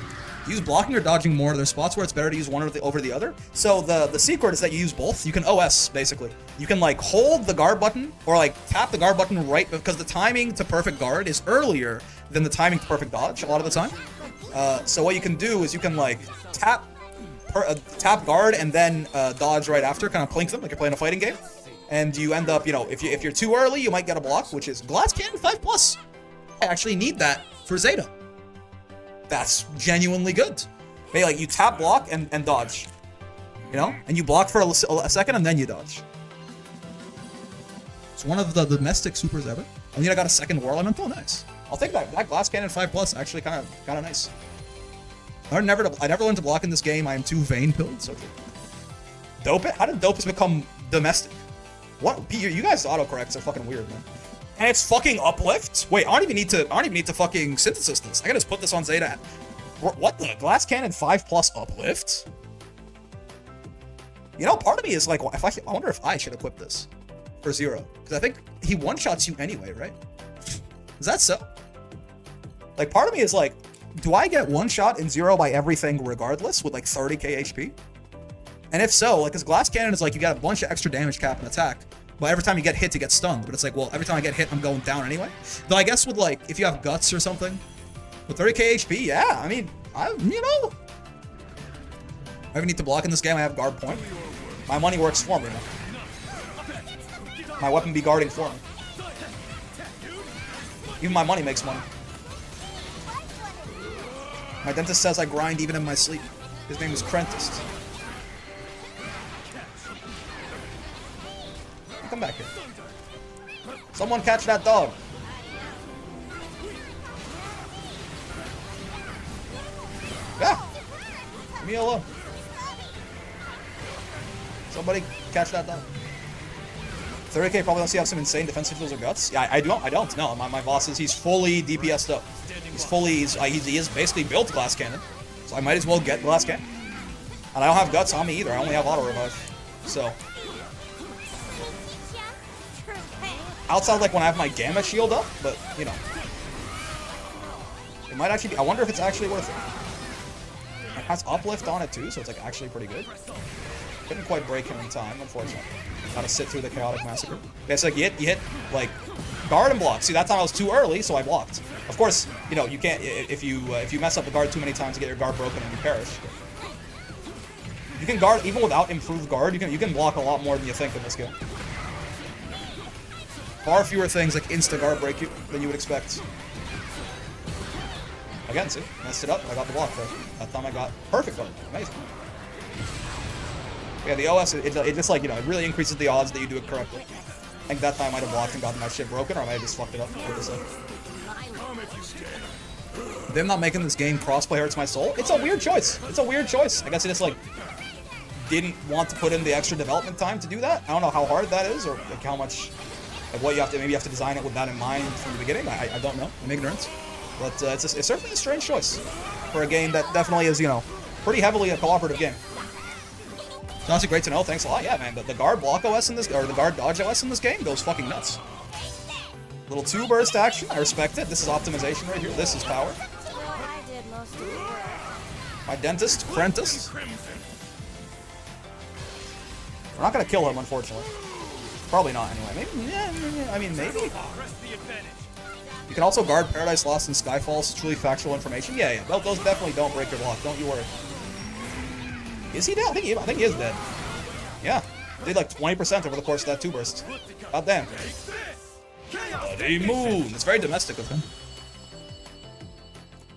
Use blocking or dodging more. There's spots where it's better to use one over the other. So the secret is that you use both. You can OS, basically. You can like hold the guard button or like tap the guard button right, because the timing to perfect guard is earlier than the timing to perfect dodge a lot of the time. So what you can do is you can like tap guard and then dodge right after, kind of plink them like you're playing a fighting game. And you end up, you know, if you're too early, you might get a block, which is Glass Cannon 5+. I actually need that for Zeta. That's genuinely good. They like you tap, block, and dodge. You know, and you block for a second and then you dodge. It's one of the domestic supers ever. I mean, I got a second war element. Oh, nice. I'll take that. That Glass Cannon 5+ actually kind of nice. I never learned to block in this game. I am too vain pilled. So Dope it? How did Dopus become domestic? What? You guys autocorrects are fucking weird, man. And it's fucking uplift? Wait, I don't even need to fucking synthesis this. I can just put this on Zeta. What the? Glass Cannon 5+ uplift? You know, part of me is like, I wonder if I should equip this for 0. Because I think he one-shots you anyway, right? Is that so? Like, part of me is like, do I get one shot in 0 by everything regardless with like 30k HP? And if so, like, because Glass Cannon is like, you got a bunch of extra damage cap and attack. But every time you get hit, you get stunned. But it's like, well, every time I get hit, I'm going down anyway. Though I guess with like, if you have guts or something, with 30k HP, yeah, I mean, you know. I even need to block in this game, I have guard point. My money works for me now. My weapon be guarding for me. Even my money makes money. My dentist says I grind even in my sleep. His name is Crentist. Come back here. Someone catch that dog. Yeah. Leave me alone. Somebody catch that dog. 30k probably unless you have some insane defensive tools or guts. Yeah, I don't. No, my boss is, he's fully DPS'd up. He's fully, he is basically built Glass Cannon. So I might as well get Glass Cannon. And I don't have guts on me either. I only have auto revive. So outside like when I have my gamma shield up, but you know. It might actually be, I wonder if it's actually worth it. It has uplift on it too, so it's like actually pretty good. Couldn't quite break him in time, unfortunately. Gotta sit through the chaotic massacre. Yeah, it's like you hit like guard and block. See, that time I was too early, so I blocked. Of course, you know, you can't, if you mess up the guard too many times, you get your guard broken and you perish. You can guard, even without improved guard, you can block a lot more than you think in this game. Far fewer things like insta-guard break you than you would expect. Again, see? Messed it up, I got the block there. That time I got perfect guard. Amazing. Yeah, the OS, it just like, you know, it really increases the odds that you do it correctly. I think that time I might have blocked and gotten my shit broken, or I might have just fucked it up. Them not making this game crossplay hurts my soul. It's a weird choice. It's a weird choice. I guess it just like didn't want to put in the extra development time to do that. I don't know how hard that is, or like how much, like what you have to, maybe you have to design it with that in mind from the beginning. I don't know. I'm ignorant. But it's certainly a strange choice for a game that definitely is, you know, pretty heavily a cooperative game. It's honestly great to know. Thanks a lot. Yeah, man. The guard block OS in this, or the guard dodge OS in this game goes fucking nuts. Little 2 burst action. I respect it. This is optimization right here. This is power. My dentist, Prentice. We're not gonna kill him, unfortunately. Probably not, anyway. Maybe. Yeah, I mean, maybe. You can also guard Paradise Lost and Skyfall's truly factual information. Yeah. Those definitely don't break your block. Don't you worry. Is he dead? I think he is dead. Yeah. Did like 20% over the course of that 2 burst. God damn. Bloody moon. It's very domestic of him.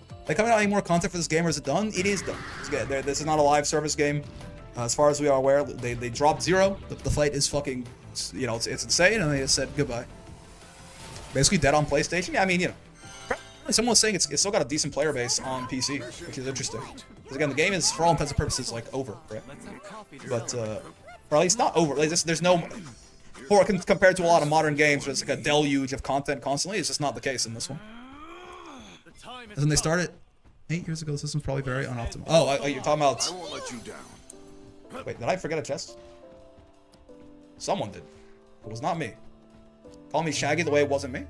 Are they coming out any more content for this game, or is it done? It is done. This is not a live service game. As far as we are aware, they dropped 0. The fight is fucking, you know, it's insane, and they just said goodbye. Basically dead on PlayStation. Yeah, I mean, you know, someone was saying it's still got a decent player base on PC, which is interesting. Because again, the game is, for all intents and purposes, like over, right? But, or at least not over. Like, there's no, compared to a lot of modern games where it's like a deluge of content constantly, it's just not the case in this one. And then they started 8 years ago. The system's probably very unoptimal. Oh, you're talking about. I won't let you down. Wait, did I forget a chest? Someone did. It was not me. Call me Shaggy the way it wasn't me.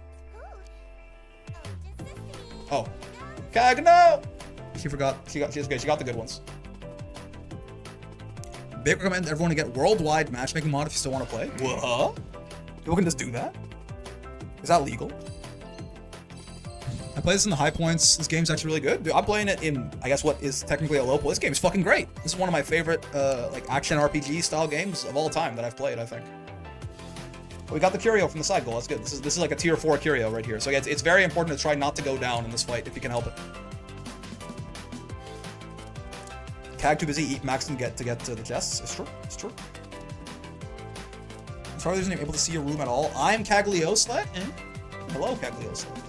Oh, Kag, no! She forgot. She's good. She got the good ones. Big recommend everyone to get worldwide matchmaking mod if you still want to play. What? People can just do that? Is that legal? I play this in the high points. This game's actually really good. Dude, I'm playing it in, I guess, what is technically a low point. This game is fucking great. This is one of my favorite, like, action RPG style games of all time that I've played, I think. We got the curio from the side goal. That's good. This is like a tier 4 curio right here. So yeah, it's very important to try not to go down in this fight if you can help it. Cag too busy eat max and get to the chests. It's true. It's true. As far as there's able to see your room at all, I'm Caglioslet. Hello, Caglioslet.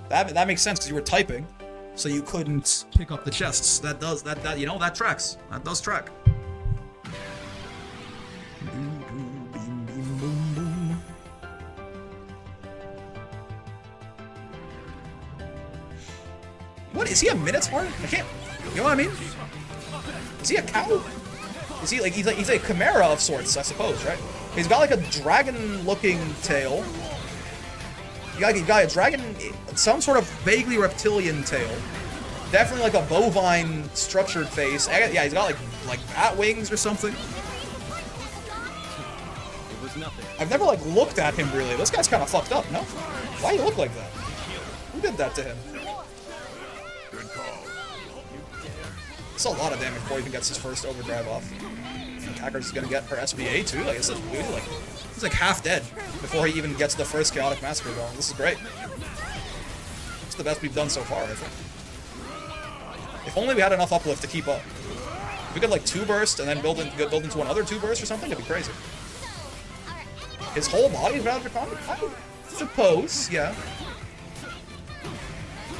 That makes sense because you were typing, so you couldn't pick up the chests. That you know, that tracks. That does track. What is he, a Minotaur? I can't. You know what I mean? Is he a cow? Is he like he's a chimera of sorts, I suppose, right? He's got like a dragon-looking tail. You got a dragon, some sort of vaguely reptilian tail. Definitely like a bovine structured face. Yeah, he's got like bat wings or something. It was nothing. I've never like looked at him really. This guy's kind of fucked up, no? Why do you look like that? Who did that to him? Good call. It's a lot of damage before he even gets his first overdrive off. Attacker's gonna get her SBA too. Like this is weird. Like he's like half dead before he even gets the first chaotic massacre going. This is great. It's the best we've done so far, I think. If only we had enough uplift to keep up. If we could like 2 burst and then build into another 2 burst or something, it'd be crazy. His whole body is rather combat? I suppose, yeah.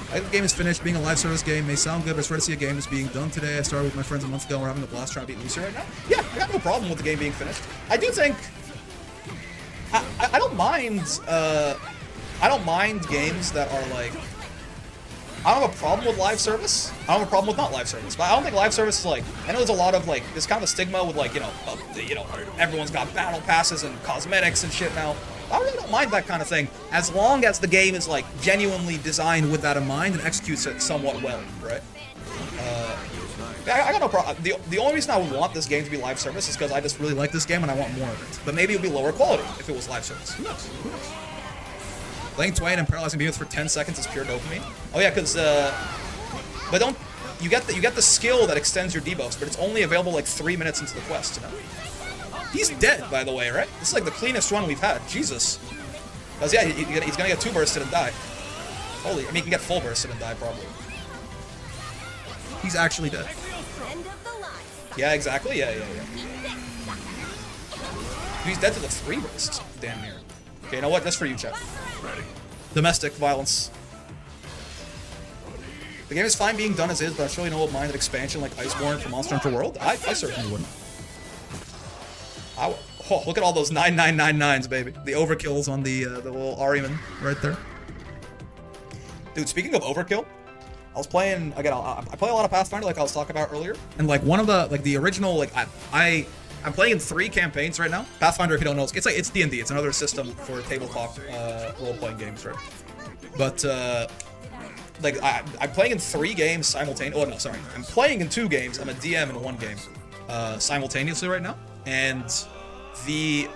I think the game is finished. Being a live service game may sound good, but it's rare to see a game that's being done today. I started with my friends a month ago and we're having a blast trying to beat Lucy right now. Yeah, I got no problem with the game being finished. I do think I don't mind games that are like I don't have a problem with live service. I don't have a problem with not live service. But I don't think live service is like. I know there's a lot of like. There's kind of a stigma with like everyone's got battle passes and cosmetics and shit now. I really don't mind that kind of thing, as long as the game is like genuinely designed with that in mind and executes it somewhat well, right? I got no problem. The only reason I would want this game to be live service is because I just really like this game and I want more of it. But maybe it would be lower quality if it was live service. Who knows? Who knows? Playing Twain and paralyzing Behemoth for 10 seconds is pure dopamine. Oh yeah, because but don't you get the skill that extends your debuffs, but it's only available like 3 minutes into the quest. You know? He's dead, by the way, right? This is like the cleanest run we've had. Jesus. Because yeah, he's gonna get 2 bursted and die. Holy, I mean, he can get full bursted and die probably. He's actually dead. Yeah, exactly. Yeah. He's dead to the 3 burst. Damn near. Okay, you know what? That's for you, chat. Domestic violence. The game is fine being done as is, but I surely won't mind an expansion like Iceborne for Monster Hunter World. I certainly wouldn't. Oh, look at all those 9999s, baby. The overkills on the little Ariman right there. Dude, speaking of overkill, I was playing again. I play a lot of Pathfinder, like I was talking about earlier, and like one of the original like I'm playing in 3 campaigns right now. Pathfinder, if you don't know, it's D&D. It's another system for tabletop role-playing games, right? But like I'm playing in 3 games simultaneously. Oh no, sorry, I'm playing in 2 games. I'm a DM in 1 game simultaneously right now, and the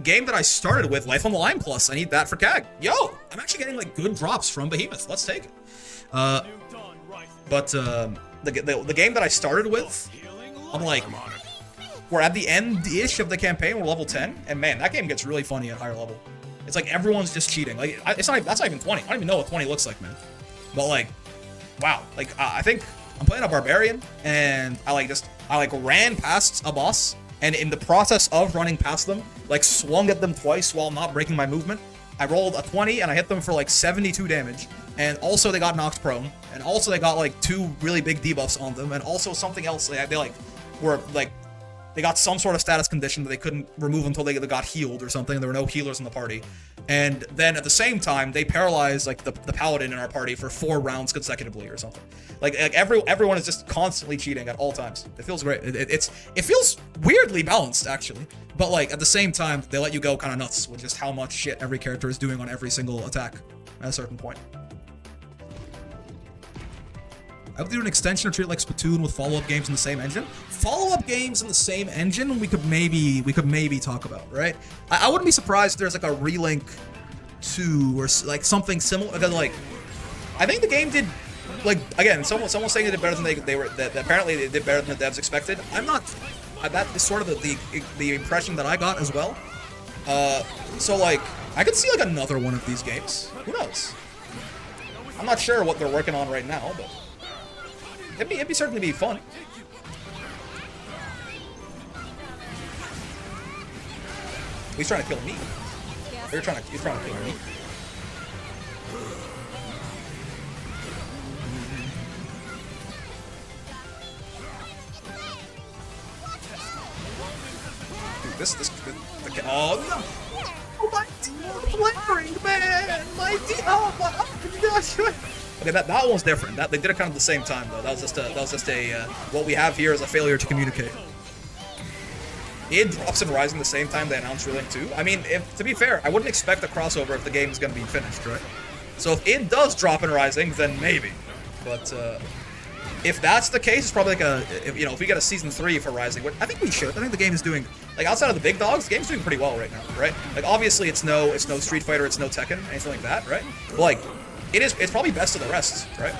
game that I started with, Life on the Line Plus, I need that for CAG. Yo, I'm actually getting like good drops from Behemoth. Let's take it. But the game that I started with, I'm like, we're at the end-ish of the campaign. We're level 10, and man, that game gets really funny at higher level. It's like everyone's just cheating. Like that's not even 20. I don't even know what 20 looks like, man. But like, wow. Like I think I'm playing a barbarian, and I ran past a boss, and in the process of running past them, like swung at them twice while not breaking my movement. I rolled a 20 and I hit them for like 72 damage. And also they got knocked prone. And also they got like 2 really big debuffs on them. And also something else, they got some sort of status condition that they couldn't remove until they got healed or something. There were no healers in the party. And then at the same time, they paralyzed like the paladin in our party for 4 rounds consecutively or something. Like everyone is just constantly cheating at all times. It feels great. It feels weirdly balanced actually. But like at the same time, they let you go kind of nuts with just how much shit every character is doing on every single attack at a certain point. I would do an extension or treat it like Splatoon with follow-up games in the same engine. Follow-up games in the same engine, we could maybe talk about, right? I wouldn't be surprised if there's like a Relink 2 or like something similar. Because like, I think the game did, like again, someone's saying they did better than that apparently they did better than the devs expected. I'm not. That is sort of the impression that I got as well. So like, I could see like another one of these games. Who knows? I'm not sure what they're working on right now, but. It'd be certainly be fun. He's trying to kill me. You're trying to kill me. Dude, oh no! Oh my flaring man! Oh my gosh! Okay, that one's different. They did it kind of at the same time though. That was just a what we have here is a failure to communicate. It drops in Rising the same time they announced Relink 2. I mean, to be fair, I wouldn't expect a crossover if the game is going to be finished, right? So if it does drop in Rising, then maybe. But if that's the case, it's probably like if we get a season 3 for Rising, which I think we should. I think the game is doing, like outside of the big dogs, the game's doing pretty well right now, right? Like obviously it's no Street Fighter, it's no Tekken, anything like that, right? But like it's probably best of the rest, right?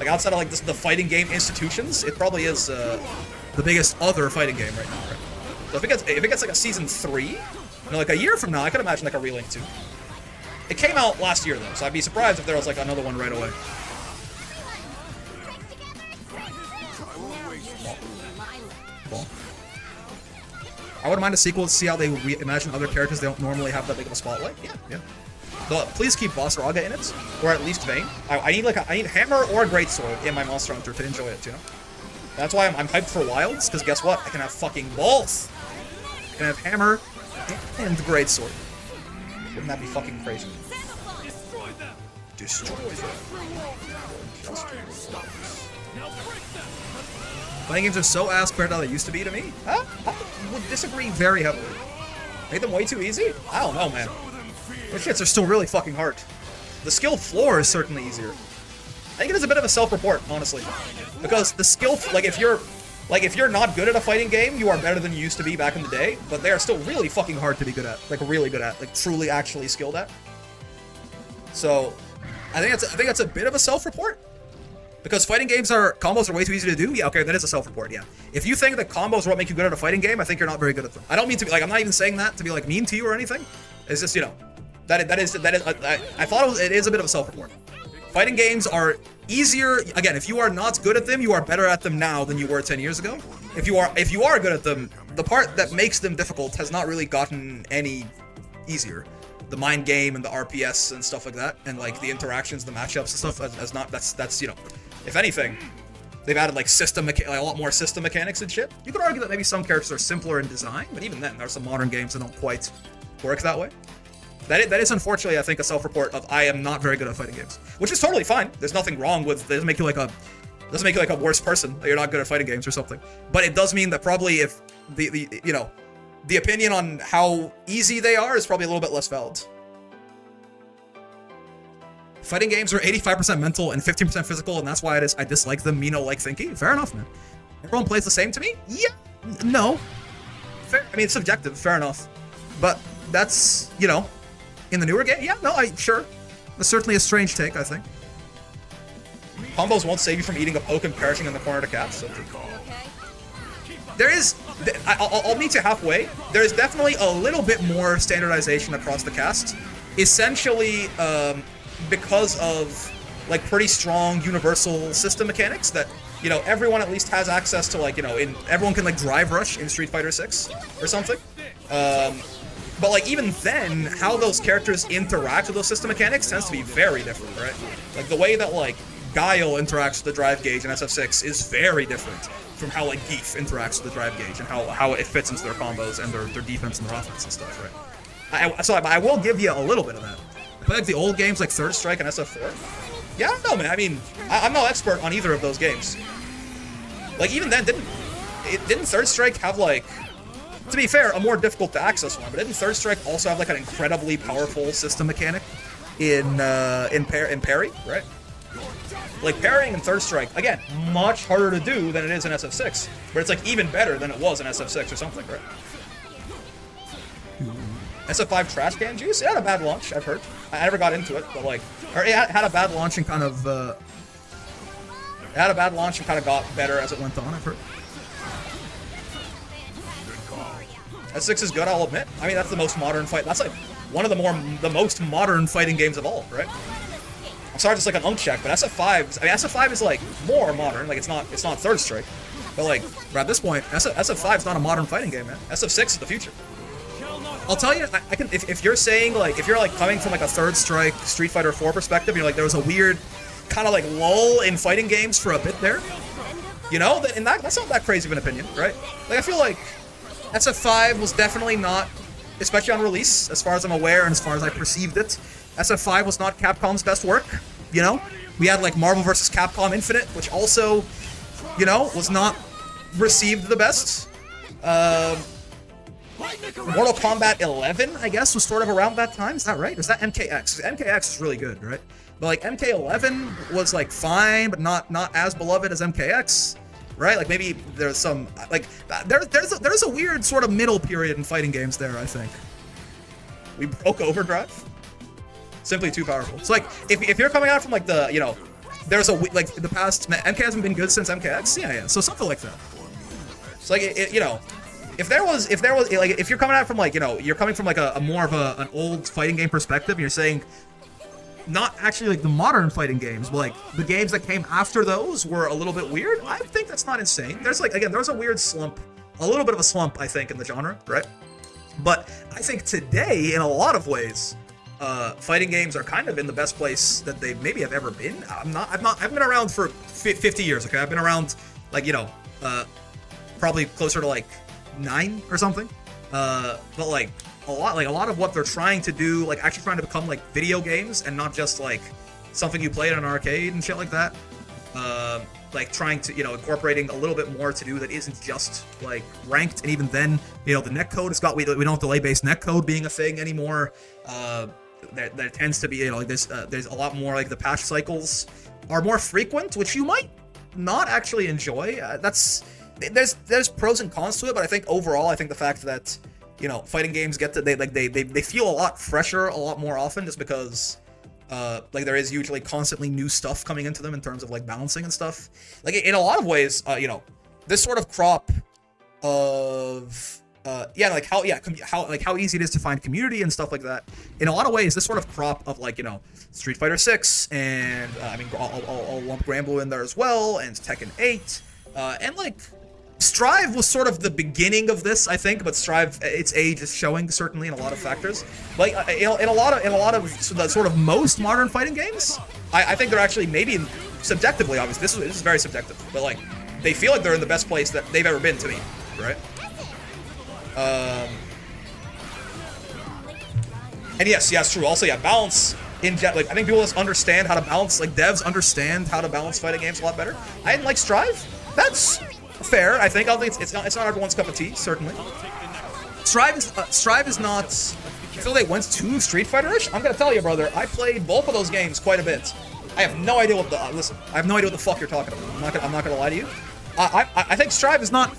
Like outside of like the fighting game institutions, it probably is the biggest other fighting game right now, right? So if it gets like a season 3, like a year from now, I could imagine like a Relink 2. It came out last year though, so I'd be surprised if there was like another one right away. Ball. I wouldn't mind a sequel to see how they reimagine other characters they don't normally have that big of a spotlight. Yeah. But please keep Boss Raga in it, or at least Vayne. I need Hammer or a Greatsword in my Monster Hunter to enjoy it, you know? That's why I'm hyped for Wilds, because guess what? I can have fucking balls! I can have Hammer and Greatsword. Wouldn't that be fucking crazy? destroy them. Fighting games are so ass compared to how they used to be to me. I would disagree very heavily. Made them way too easy? I don't know, man. Those shits are still really fucking hard. The skill floor is certainly easier. I think it is a bit of a self-report, honestly, because the skill, like if you're not good at a fighting game, you are better than you used to be back in the day. But they are still really fucking hard to be good at, like really good at, like truly actually skilled at. So, I think that's a bit of a self-report. Because fighting games combos are way too easy to do. Yeah, okay, that is a self-report. Yeah, if you think that combos are what make you good at a fighting game, I think you're not very good at them. I don't mean to be like, I'm not even saying that to be like mean to you or anything. It's just, you know, that is. I thought it is a bit of a self-report. Fighting games are easier. Again, if you are not good at them, you are better at them now than you were 10 years ago. If you are good at them, the part that makes them difficult has not really gotten any easier. The mind game and the RPS and stuff like that, and like the interactions, the matchups and stuff, that's you know, if anything, they've added like a lot more system mechanics and shit. You could argue that maybe some characters are simpler in design, but even then, there are some modern games that don't quite work that way. That is unfortunately, I think, a self-report of I am not very good at fighting games, which is totally fine. There's nothing wrong with it. Doesn't make you like a worse person that you're not good at fighting games or something. But it does mean that probably if the opinion on how easy they are is probably a little bit less valid. Fighting games are 85% mental and 15% physical, and that's why I dislike them. Mino-like thinking. Fair enough, man. Everyone plays the same to me? Yeah. No. Fair. I mean, it's subjective. Fair enough. But that's, you know, in the newer game? Yeah, no, sure. That's certainly a strange take, I think. Combos won't save you from eating a poke and perishing in the corner to catch. So. There is, I'll meet you halfway. There is definitely a little bit more standardization across the cast. Essentially, because of like pretty strong universal system mechanics that, you know, everyone at least has access to, like, you know, everyone can like drive rush in Street Fighter 6 or something. But like even then, how those characters interact with those system mechanics tends to be very different, right? Like the way that like Guile interacts with the drive gauge in SF6 is very different from how like Geef interacts with the drive gauge and how it fits into their combos and their defense and their offense and stuff, right? So I will give you a little bit of that. But like the old games like Third Strike and SF4, yeah, I don't know, man. I mean, I'm no expert on either of those games. Like even then, didn't Third Strike have like, to be fair, a more difficult to access one? But didn't Third Strike also have like an incredibly powerful system mechanic in parry, right? Like parrying in Third Strike, again, much harder to do than it is in SF6, but it's like even better than it was in SF6 or something, right? SF5 trash can juice? It had a bad launch, I've heard. I never got into it, but like, or it had a bad launch and kind of, got better as it went on, I've heard. S6 is good, I'll admit. I mean, that's the most modern fight. That's like one of the most modern fighting games of all, right? I'm sorry, just like an unk check, but SF5, I mean, SF5 is like more modern. Like it's not Third Strike, but like at this point, SF5 is not a modern fighting game, man. SF6 is the future. I'll tell you, I can if you're saying like if you're like coming from like a Third Strike Street Fighter 4 perspective, you're like there was a weird kind of like lull in fighting games for a bit there, you know, that's not that crazy of an opinion, right? Like I feel like SF5 was definitely not, especially on release, as far as I'm aware and as far as I perceived it, SF5 was not Capcom's best work, you know? We had like Marvel vs. Capcom Infinite, which also, you know, was not received the best. Mortal Kombat 11, I guess, was sort of around that time. Is that right? Or is that MKX? MKX is really good, right? But like MK11 was like fine, but not as beloved as MKX, right? Like maybe there's some like there's a weird sort of middle period in fighting games there, I think. We broke Overdrive. Simply too powerful. So like if you're coming out from like the, you know, there's a like the past MK hasn't been good since MKX. Yeah. So something like that. So like you know. If there was like if you're coming out from like, you know, you're coming from like a more of an old fighting game perspective and you're saying not actually like the modern fighting games, but like the games that came after those were a little bit weird, I think that's not insane. There's like, again, there's a weird slump, a little bit of a slump, I think, in the genre, right? But I think today, in a lot of ways, fighting games are kind of in the best place that they maybe have ever been. I've been around for 50 years, okay? I've been around like, you know, probably closer to like 9 or something, but like a lot of what they're trying to do, like actually trying to become like video games and not just like something you played in an arcade and shit like that. Like trying to, incorporating a little bit more to do that isn't just like ranked. And even then, the netcode has got, we don't have delay-based netcode being a thing anymore. There tends to be, there's a lot more, like the patch cycles are more frequent, which you might not actually enjoy. There's pros and cons to it, but I think overall, I think the fact that, fighting games get to, they feel a lot fresher a lot more often just because like there is usually constantly new stuff coming into them in terms of like balancing and stuff. Like in a lot of ways, this sort of crop of how easy it is to find community and stuff like that. In a lot of ways, this sort of crop of like Street Fighter 6 and I'll lump Granblue in there as well, and Tekken 8, and like Strive was sort of the beginning of this, I think, but Strive, its age is showing certainly in a lot of factors. Like in a lot of the sort of most modern fighting games, I think they're actually maybe subjectively, obviously this is very subjective, but like they feel like they're in the best place that they've ever been to me, right? And yes, true. Also, balance in like I think people just understand how to balance. Like devs understand how to balance fighting games a lot better. I didn't like Strive. That's fair. I think it's not everyone's cup of tea. Certainly, Strive is not. Until they went to Street Fighter-ish, I'm gonna tell you, brother. I played both of those games quite a bit. I have no idea what the listen. I have no idea what the fuck you're talking about. I'm not gonna lie to you. I think Strive is not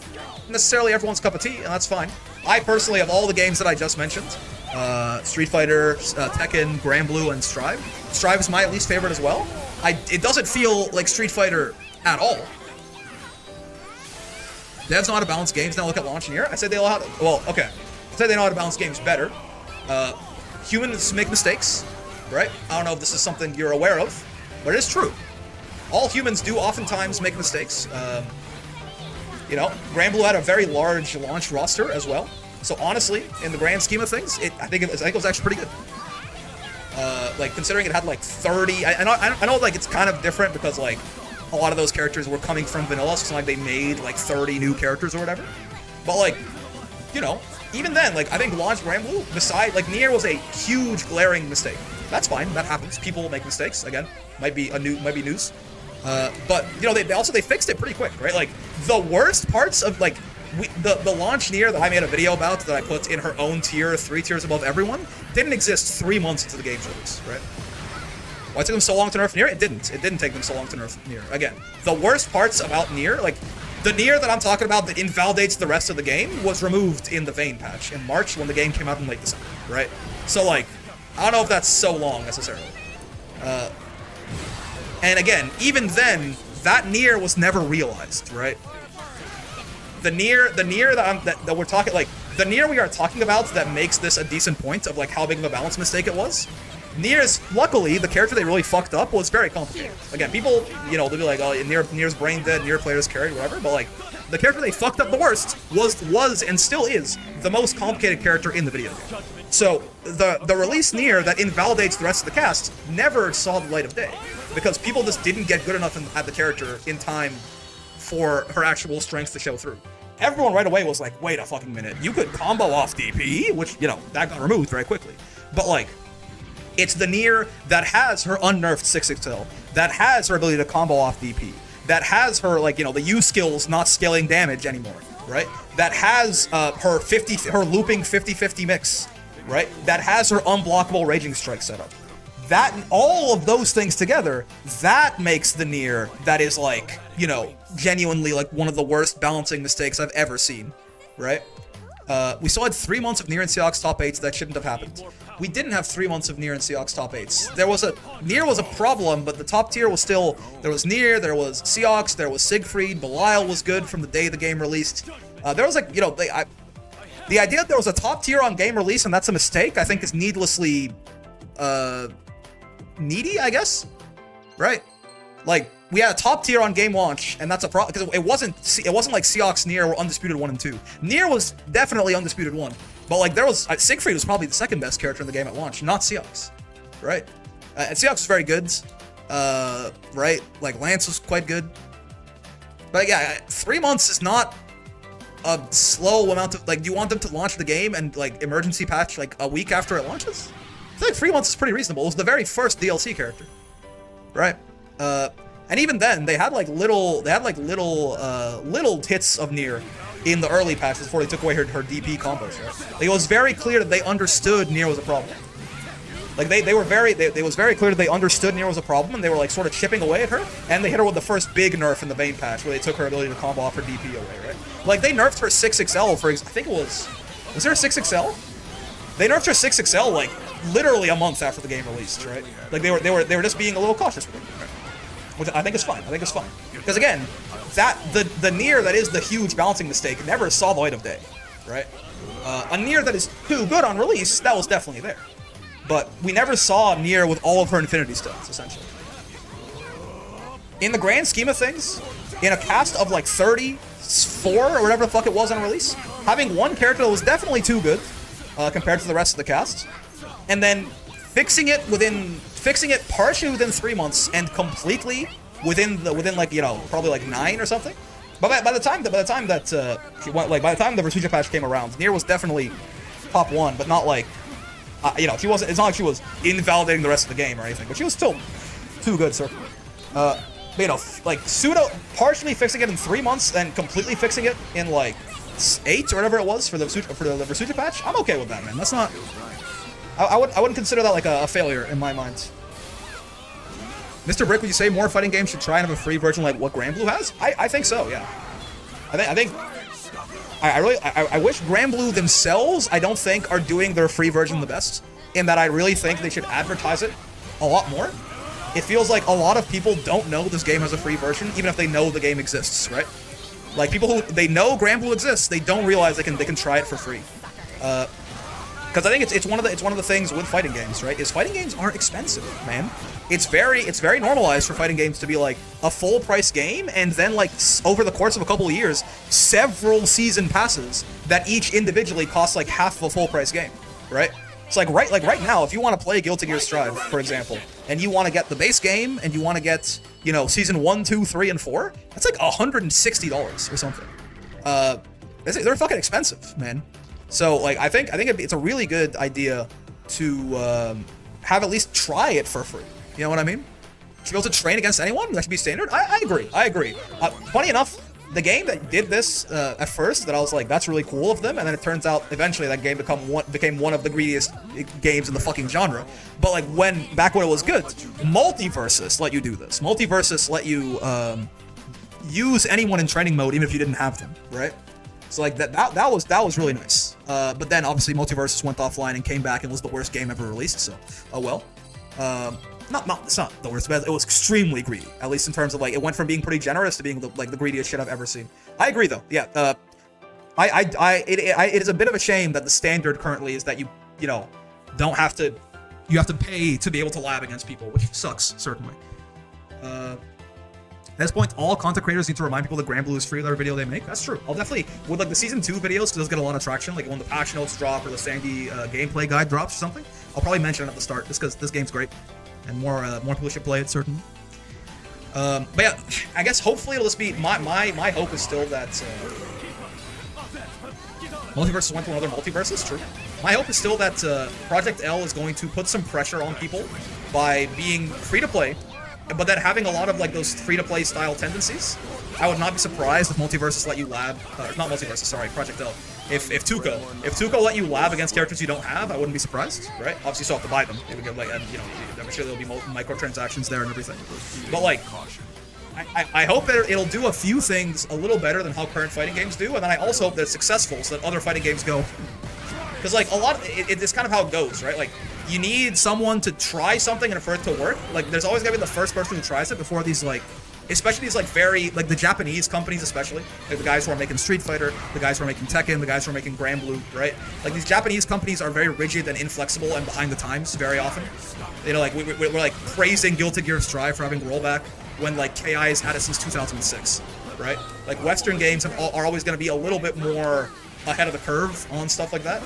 necessarily everyone's cup of tea, and that's fine. I personally, of all the games that I just mentioned, Street Fighter, Tekken, Granblue, and Strive is my least favorite as well. It doesn't feel like Street Fighter at all. Devs know how to balance games. Now look at launch here. I said they know how to, I said they know how to balance games better. Humans make mistakes, right? I don't know if this is something you're aware of, but it is true. All humans do oftentimes make mistakes. Granblue had a very large launch roster as well. So honestly, in the grand scheme of things, I think it was actually pretty good. Like considering it had like 30, I know like it's kind of different because like a lot of those characters were coming from vanilla, so it's not like they made like 30 new characters or whatever. But like, even then, like I think launch Granblue, beside like Nier was a huge glaring mistake. That's fine, that happens. People make mistakes. Again, might be news. But they fixed it pretty quick, right? Like the worst parts of like the launch Nier that I made a video about that I put in her own tier, 3 tiers above everyone, didn't exist 3 months into the game's release, right? Why it took them so long to nerf Nier? It didn't take them so long to nerf Nier. Again, the worst parts about Nier, like the Nier that I'm talking about that invalidates the rest of the game, was removed in the Vayne patch in March when the game came out in late December, right? So like, I don't know if that's so long necessarily. And again, even then, that Nier was never realized, right? The Nier that we're talking, like, the Nier we are talking about that makes this a decent point of, like, how big of a balance mistake it was. Nier's, luckily, the character they really fucked up was very complicated. Again, people, they'll be like, oh, Nier's brain dead, Nier players carried, whatever, but, like, the character they fucked up the worst was and still is the most complicated character in the video game. So, the release Nier that invalidates the rest of the cast never saw the light of day, because people just didn't get good enough at the character in time for her actual strengths to show through. Everyone right away was like, wait a fucking minute, you could combo off DP? Which, that got removed very quickly. But like, it's the Nier that has her unnerfed 6XL, that has her ability to combo off DP, that has her, like, the U skills not scaling damage anymore, right? That has her looping 50-50 mix, right? That has her unblockable Raging Strike setup. That, all of those things together, that makes the Nier that is like, genuinely like one of the worst balancing mistakes I've ever seen, right? We still had 3 months of Nier and Seahawks top 8s that shouldn't have happened. We didn't have 3 months of Nier and Seahawks top 8s. Nier was a problem, but the top tier was still, there was Nier, there was Seahawks, there was Siegfried, Belial was good from the day the game released. There was like, the idea that there was a top tier on game release and that's a mistake, I think is needlessly, needy, I guess, right? Like, we had a top tier on game launch, and that's a problem because it wasn't like Seahawks Nier were undisputed 1 and 2. Nier was definitely undisputed 1, but like Siegfried was probably the second best character in the game at launch, not Seahawks, right? And Seahawks was very good, right? Like Lance was quite good, but yeah, 3 months is not a slow amount of, like, do you want them to launch the game and like emergency patch like a week after it launches? I feel like 3 months is pretty reasonable. It was the very first DLC character. right? And even then, they had like little hits of Nier in the early patches before they took away her DP combos, right? Like, it was very clear that they understood Nier was a problem. Like it was very clear that they understood Nier was a problem, and they were like sort of chipping away at her, and they hit her with the first big nerf in the Vayne patch, where they took her ability to combo off her DP away, right? Like, they nerfed her 6XL for, I think it was there a 6XL? They nerfed her 6XL like literally a month after the game released, right? Like they were just being a little cautious with it, right? Which I think is fine. Because again, the Nier that is the huge balancing mistake never saw the light of day, right? A Nier that is too good on release, that was definitely there. But we never saw Nier with all of her Infinity Stones, essentially. In the grand scheme of things, in a cast of like 34 or whatever the fuck it was on release, having one character that was definitely too good compared to the rest of the cast, and then fixing it partially within 3 months and completely within like, you know, probably like 9 or something. But by the time the Resuja patch came around, Nier was definitely top 1, but not like, you know, it's not like she was invalidating the rest of the game or anything, but she was still too good, certainly. But, you know, like, partially fixing it in 3 months and completely fixing it in, like, 8 or whatever it was for the Resuja patch, I'm okay with that, man. That's not... I wouldn't consider that, like, a failure in my mind. Mr. Brick, would you say more fighting games should try and have a free version like what Granblue has? I think so, yeah. I wish Granblue themselves, I don't think, are doing their free version the best, in that I really think they should advertise it a lot more. It feels like a lot of people don't know this game has a free version, even if they know the game exists, right? Like, people who, they know Granblue exists, they don't realize they can try it for free. Because I think it's one of the things with fighting games, right? Is fighting games aren't expensive, man. It's very normalized for fighting games to be like a full price game, and then like over the course of a couple of years, several season passes that each individually cost like half of a full price game, right? It's like right now, if you want to play Guilty Gear Strive, for example, and you want to get the base game and you want to get, you know, season 1, 2, 3, and 4, that's like $160 or something. They're fucking expensive, man. So like I think it's a really good idea to have at least try it for free. You know what I mean? To be able to train against anyone, that should be standard. I agree. Funny enough, the game that did this at first, that I was like, that's really cool of them, and then it turns out eventually that game became one of the greediest games in the fucking genre. But like back when it was good, Multiversus let you do this. Multiversus let you use anyone in training mode even if you didn't have them, right? So like that was really nice. But then obviously Multiversus went offline and came back and was the worst game ever released. So oh well. It's not the worst, but it was extremely greedy. At least in terms of like, it went from being pretty generous to being the greediest shit I've ever seen. I agree though. Yeah. It is a bit of a shame that the standard currently is that you know, you have to pay to be able to lab against people, which sucks certainly. At this point, all content creators need to remind people that Granblue is free with every video they make. That's true. I'll definitely, with like the season 2 videos, because those get a lot of traction, like when the patch notes drop or the Sandy gameplay guide drops or something, I'll probably mention it at the start, just because this game's great, and more people should play it, certainly. But yeah, I guess hopefully it'll just be, my hope is still that Multiversus went to another Multiversus, true. My hope is still that Project L is going to put some pressure on people by being free-to-play, but then having a lot of like those free-to-play style tendencies. I would not be surprised if Multiversus let you lab, not Multiversus, sorry, Project L. If Tuco let you lab against characters you don't have, I wouldn't be surprised, right? Obviously, you still have to buy them. You would get, like, and, you know, I'm sure there'll be microtransactions there and everything. But like, I hope that it'll do a few things a little better than how current fighting games do, and then I also hope that it's successful so that other fighting games go. Because like it's kind of how it goes, right? Like, you need someone to try something and for it to work. Like, there's always gonna be the first person who tries it before these like, especially these like very, like the Japanese companies especially, like the guys who are making Street Fighter, the guys who are making Tekken, the guys who are making Granblue, right? Like, these Japanese companies are very rigid and inflexible and behind the times very often. You know, like we're like praising Guilty Gear Strive for having rollback when like KI has had it since 2006, right? Like, Western games are always gonna be a little bit more ahead of the curve on stuff like that.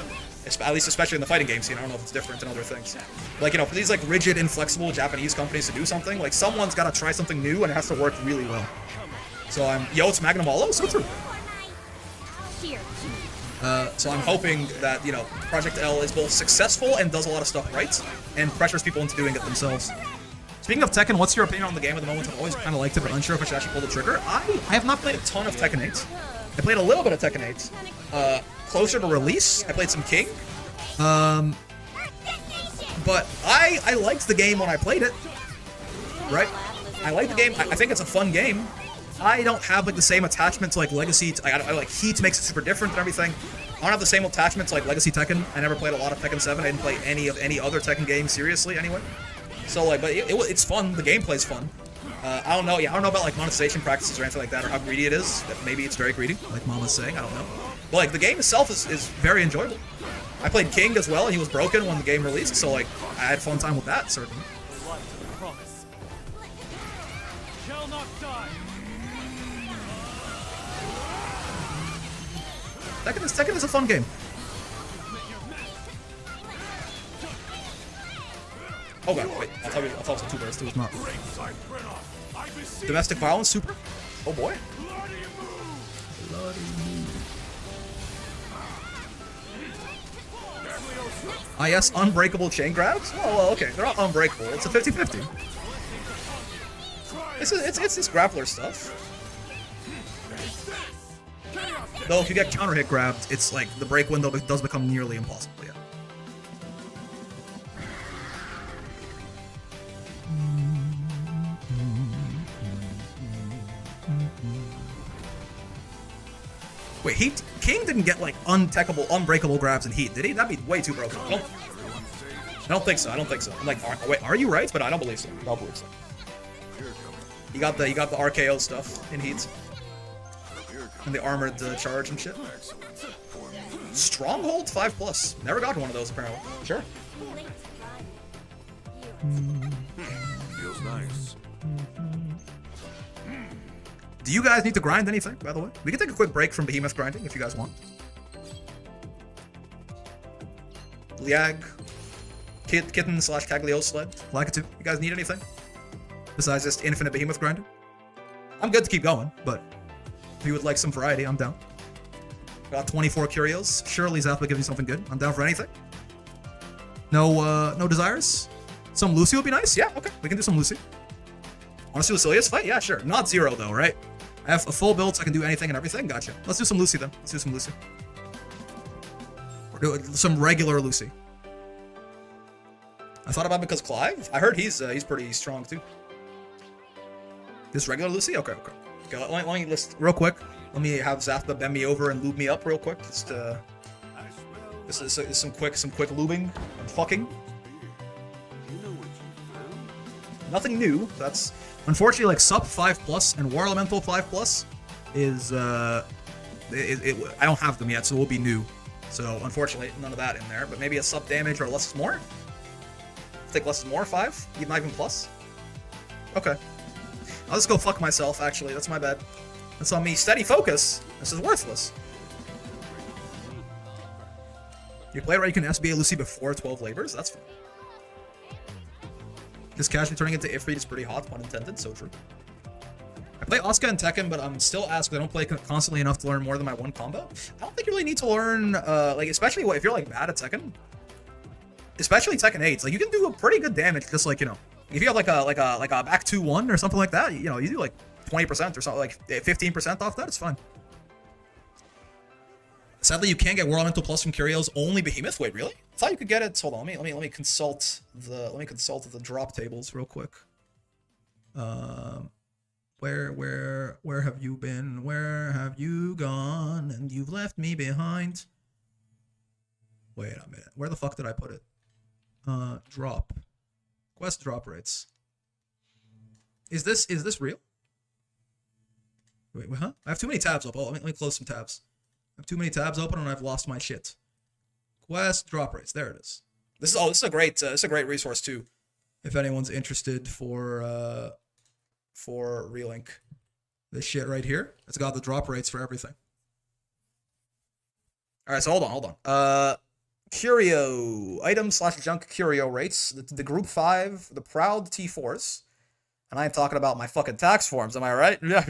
At least especially in the fighting game scene. I don't know if it's different in other things. Like, you know, for these like rigid, inflexible Japanese companies to do something, like someone's got to try something new and it has to work really well. So it's Magnum Hollow, so true. So I'm hoping that, you know, Project L is both successful and does a lot of stuff right, and pressures people into doing it themselves. Speaking of Tekken, what's your opinion on the game at the moment? I've always kind of liked it, but unsure if I should actually pull the trigger. I have not played a ton of Tekken 8. I played a little bit of Tekken 8. Closer to release, I played some King. But I liked the game when I played it. Right? I like the game. I think it's a fun game. I don't have like the same attachment to like Legacy. I like Heat makes it super different and everything. I don't have the same attachment to like Legacy Tekken. I never played a lot of Tekken 7. I didn't play any other Tekken games seriously anyway. So like, but it's fun. The gameplay's fun. I don't know. Yeah, I don't know about like monetization practices or anything like that, or how greedy it is. Maybe it's very greedy, like Mama's saying. I don't know. But like the game itself is very enjoyable. I played King as well, and he was broken when the game released. So like, I had fun time with that certainly. Shall not die. Tekken is a fun game. Oh god, wait, I thought it was a two-burst, it was not. Domestic violence, super? Oh boy. Ah yes, unbreakable chain grabs? Oh, well, okay, they're not unbreakable, it's a 50-50. It's this grappler stuff. Though if you get counter hit grabbed, it's like the break window does become nearly impossible, yeah. Wait, King didn't get like unbreakable grabs in Heat, did he? That'd be way too broken. I don't think so. I'm like, wait, are you right? But I don't believe so. I don't believe so. You got the RKO stuff in Heat. And the armored charge and shit. Stronghold 5+. Never got one of those apparently. Sure. Feels nice. Do you guys need to grind anything, by the way? We can take a quick break from Behemoth grinding if you guys want. Liag. Kitten / Caglio sled. Lakitu. You guys need anything? Besides just infinite Behemoth grinding? I'm good to keep going, but if you would like some variety, I'm down. Got 24 curios. Surely Zathba gives you something good. I'm down for anything. No desires? Some Lucy would be nice? Yeah, okay. We can do some Lucy. Wanna see Lucilius fight? Yeah, sure. Not zero though, right? I have a full build so I can do anything and everything. Gotcha. Let's do some Lucy then. Let's do some Lucy. Or do some regular Lucy. I thought about it because Clive. I heard he's pretty strong too. This regular Lucy? Okay. Let me list real quick. Let me have Zathba bend me over and lube me up real quick. Just this is some quick lubing and fucking. Nothing new. That's unfortunately like Sup 5+ and War Elemental 5+ is I don't have them yet, so it will be new. So unfortunately, none of that in there. But maybe a Sup damage or less is more. I think less is more 5, even not even plus. Okay. I'll just go fuck myself. Actually, that's my bad. That's on me. Steady focus. This is worthless. You play right, you can SBA Lucy before 12 labors. That's fun. This casually turning into Ifrit is pretty hot, pun intended, so true. I play Asuka and Tekken, but I'm still asked because I don't play constantly enough to learn more than my one combo. I don't think you really need to learn, like, especially if you're, like, bad at Tekken. Especially Tekken 8. Like, you can do a pretty good damage, just, like, you know, if you have, like a back 2-1 or something like that, you know, you do, like, 20% or something, like, 15% off that, it's fine. Sadly, you can't get World Elemental Plus from Curios, only Behemoth. Wait, really? I thought you could get it. Hold on, let me consult the drop tables real quick. Where have you been? Where have you gone? And you've left me behind. Wait a minute. Where the fuck did I put it? Drop. Quest drop rates. Is this real? Wait, huh? I have too many tabs up. Oh, let me close some tabs. I have too many tabs open and I've lost my shit. Quest drop rates. There it is. This is a great resource too, if anyone's interested for Relink. This shit right here. It's got the drop rates for everything. All right, so hold on. Curio item / junk curio rates. The group 5, the proud T4s, and I ain't talking about my fucking tax forms. Am I right? Yeah.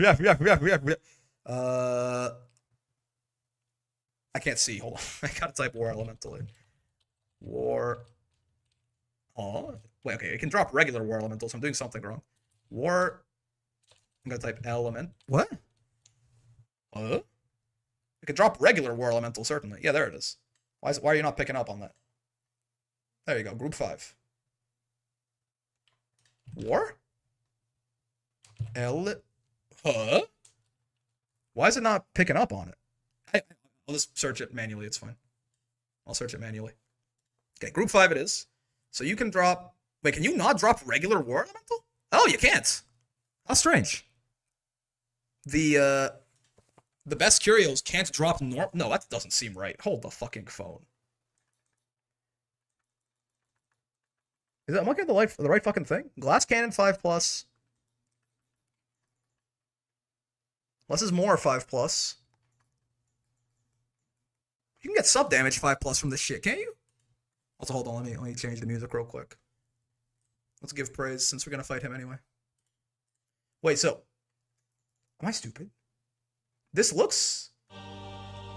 I can't see. Hold on. I gotta type War Elemental in. War. Oh, Wait, okay, it can drop regular war elemental, so I'm doing something wrong. War. I'm gonna type element. What? It can drop regular war elemental, certainly. Yeah, there it is. Why are you not picking up on that? There you go, group 5. War? Huh? Why is it not picking up on it? I'll just search it manually, it's fine. I'll search it manually. Okay, group 5 it is. So you can drop... Wait, can you not drop regular war elemental? Oh, you can't. How strange. The best curios can't drop norm... No, that doesn't seem right. Hold the fucking phone. Am I looking at the right fucking thing? Glass cannon 5+. Less is more 5+. You can get sub damage 5+ from this shit, can't you? Also, hold on, let me change the music real quick. Let's give praise since we're gonna fight him anyway. Wait, so am I stupid? This looks...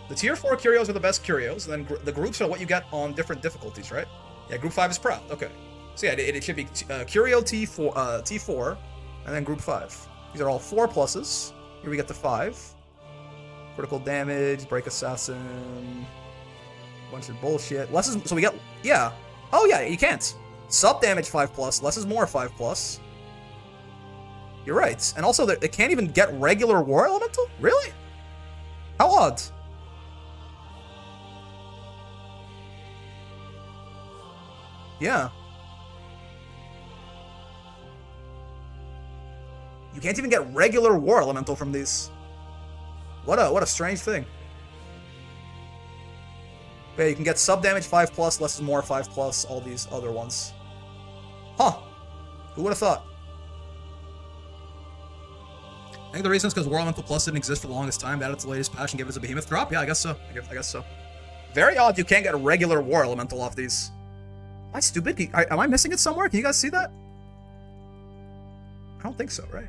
The tier 4 curios are the best curios, and then the groups are what you get on different difficulties, right? Yeah, group 5 is proud. Okay. So yeah, it should be curio T4, and then group 5. These are all 4 pluses. Here we get to 5. Critical damage, break assassin, bunch of bullshit. Less is... So we get... Yeah. Oh yeah, you can't. Sub damage 5+, less is more 5+. You're right. And also, it can't even get regular war elemental? Really? How odd. Yeah. You can't even get regular war elemental from these. What a strange thing. Yeah, you can get sub damage 5+, less is more 5+, all these other ones. Huh. Who would have thought? I think the reason is because War Elemental Plus didn't exist for the longest time. They added its latest patch and gave us a Behemoth drop? Yeah, I guess so. I guess so. Very odd you can't get a regular War Elemental off these. Am I stupid? Am I missing it somewhere? Can you guys see that? I don't think so, right?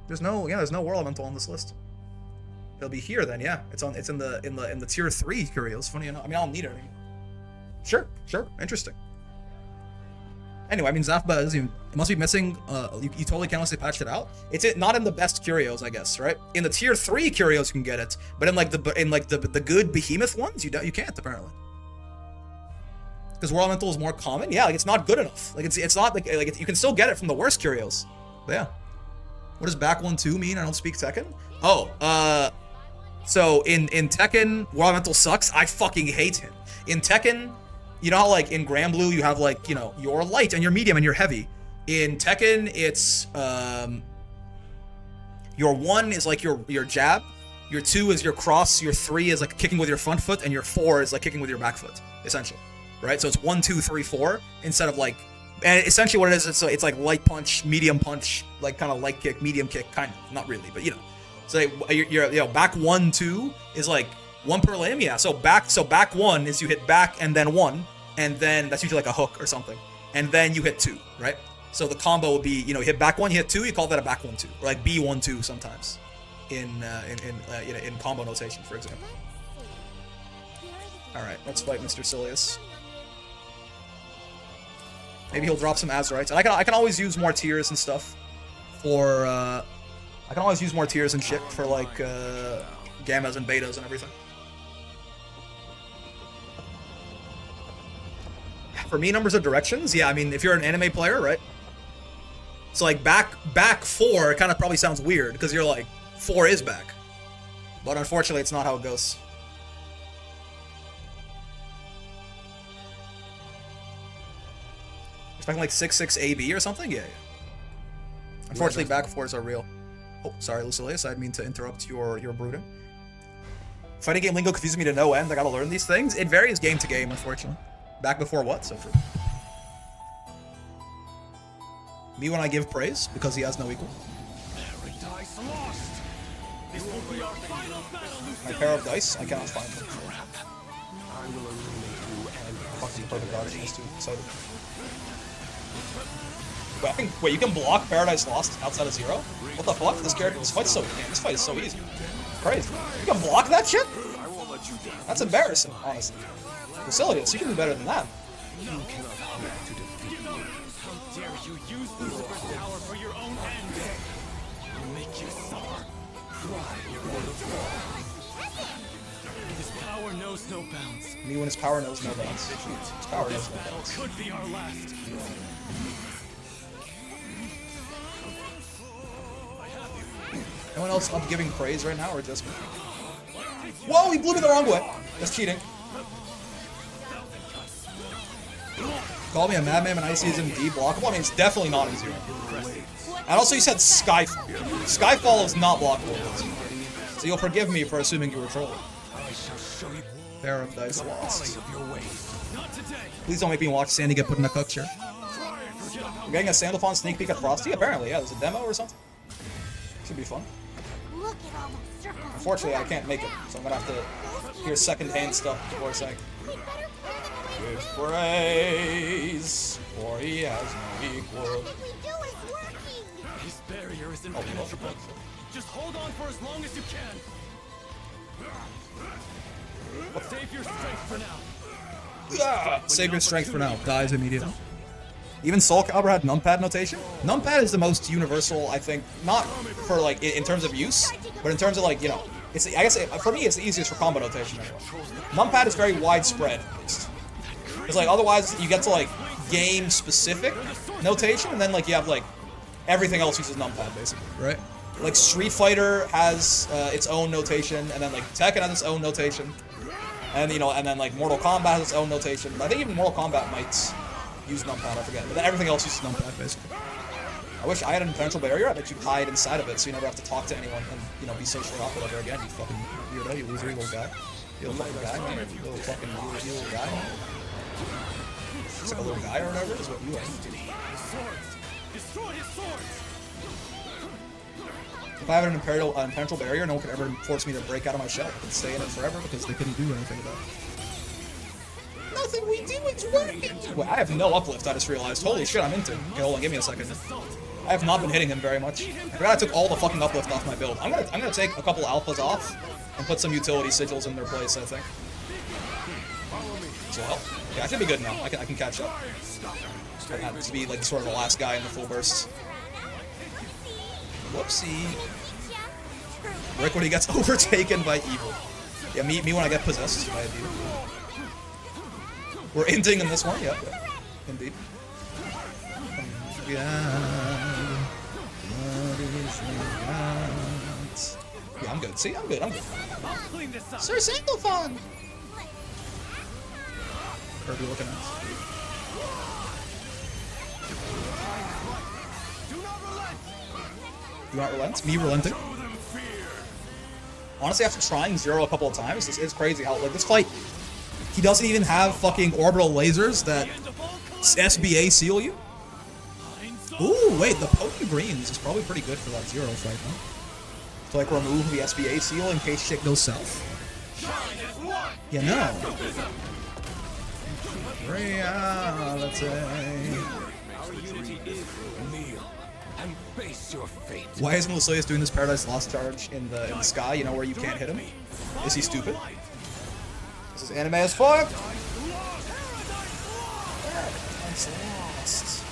There's no War Elemental on this list. It'll be here then, yeah. It's in the tier 3 curios. Funny enough. I mean, I don't need it anymore. Sure. Interesting. Anyway, I mean, Zafba is it must be missing. You totally can unless they patched it out. It's not in the best curios, I guess, right? In the tier 3 curios, you can get it, but in the good Behemoth ones, you can't apparently. Because War Elemental is more common. Yeah, like it's not good enough. Like it's not like you can still get it from the worst curios. But yeah. What does back 1-2 mean? I don't speak Tekken. Oh, so in Tekken, War Elemental sucks. I fucking hate him. In Tekken, you know how like in Granblue you have like, you know, your light and your medium and your heavy. In Tekken, it's your 1 is like your jab, your 2 is your cross, your 3 is like kicking with your front foot, and your 4 is like kicking with your back foot, essentially. Right? So it's 1, 2, 3, 4 instead of like, and essentially what it is, it's like light punch, medium punch, like kind of light kick, medium kick, kind of, not really, but you know. So you know, back 1, 2 is like 1 per limb, yeah. So back 1 is you hit back and then 1, and then that's usually like a hook or something, and then you hit 2, right? So the combo would be, you know, you hit back 1, you hit 2, you call that a back 1-2, or like B1-2 sometimes, in combo notation, for example. All right, let's fight Mr. Silius. Maybe he'll drop some Azurites, and I can always use more tiers and stuff for I can always use more tiers and shit for like gammas and betas and everything. For me, numbers of directions, yeah. I mean, if you're an anime player, right? So like back 4 kind of probably sounds weird because you're like 4 is back, but unfortunately, it's not how it goes. Expecting like 6/6 AB or something? Yeah. Unfortunately, back 4s are real. Oh, sorry, Lucilius. I didn't mean to interrupt your brooding. Fighting game lingo confuses me to no end. I gotta learn these things. It varies game to game, unfortunately. Back before what? So true. Me when I give praise, because he has no equal. Paradise lost. This will be our final battle, My pair of dice, I cannot find them. I will eliminate you and Fucking perfect dodge. That's too excited. Wait, you can block Paradise Lost outside of 0? What the fuck? This fight is so easy. Crazy. You can block that shit? I won't let you down. That's embarrassing, honestly. Facilities, you can do better than that. You cannot hope to defeat me. You use Lucifer's power for your own ends. I'll make you suffer. His power knows no bounds. Me when his power knows no bounds. His power knows no bounds. Could be our last. Anyone else up giving praise right now, or just me? Whoa, he blew me the wrong way. That's cheating. Call me a madman when I see him D blockable. I mean, it's definitely not in zero. And also, you said Skyfall. Skyfall is not blockable. So you'll forgive me for assuming you were trolling. Paradise Lost. Please don't make me watch Sandy get put in a cook chair. We're getting a Sandalphon sneak peek at Frosty? Apparently, yeah. There's a demo or something. Should be fun. Look at all the circles. Unfortunately, I can't make it, so I'm gonna have to hear secondhand stuff before I say. With praise, for he has no equal. Everything we do is working. His barrier is impenetrable. Just hold on for as long as you can. Save your strength for now. Save your strength for now. Dies immediately. Even Soul Calibur had numpad notation. Numpad is the most universal, I think, not for like in terms of use, but in terms of like, you know, it's I guess for me it's the easiest for combo notation anyway. Numpad is very widespread. Because like otherwise you get to like game specific notation, and then like you have like everything else uses numpad basically, right? Like Street Fighter has its own notation, and then like Tekken has its own notation, and you know, and then like Mortal Kombat has its own notation. But I think even Mortal Kombat might use numpad, I forget. But then everything else uses numpad, basically. I wish I had an impenetrable barrier. I bet you hide inside of it so you never have to talk to anyone and, you know, be socially awkward ever again, you fucking weirdo, you loser, you little guy. You little fucking guy, man. You little fucking you little guy. It's like a little guy or whatever is what you are. Destroy his swords. If I have an impenetrable barrier, no one could ever force me to break out of my shell. I could stay in it forever because they couldn't do anything about it. Nothing we do is working! Wait, I have no uplift, I just realized. Holy shit, I'm into. Okay, hold on, give me a second. I have not been hitting him very much. I forgot I took all the fucking uplift off my build. I'm gonna take a couple alphas off and put some utility sigils in their place, I think. This will help. Yeah, I should be good now. I can catch up. I have to be like sort of the last guy in the full burst. Whoopsie. Rick when he gets overtaken by evil. Yeah, me when I get possessed by a demon. We're ending in this one, yeah. Indeed. Yeah, I'm good. See, I'm good. Sir Sandalphon! Kirby looking at us. Do not relent? Me relenting? Honestly, after trying Zero a couple of times, it's crazy how, like, this fight, he doesn't even have fucking orbital lasers that SBA seal you. Ooh, wait, the potent greens is probably pretty good for that Zero fight, huh? To, like, remove the SBA seal in case shit goes south. Yeah, no. Reality. And face your fate. Why is Melisius doing this Paradise Lost charge in the sky, you know, where you can't hit him? Is he stupid? This is anime as fuck! Paradise Lost.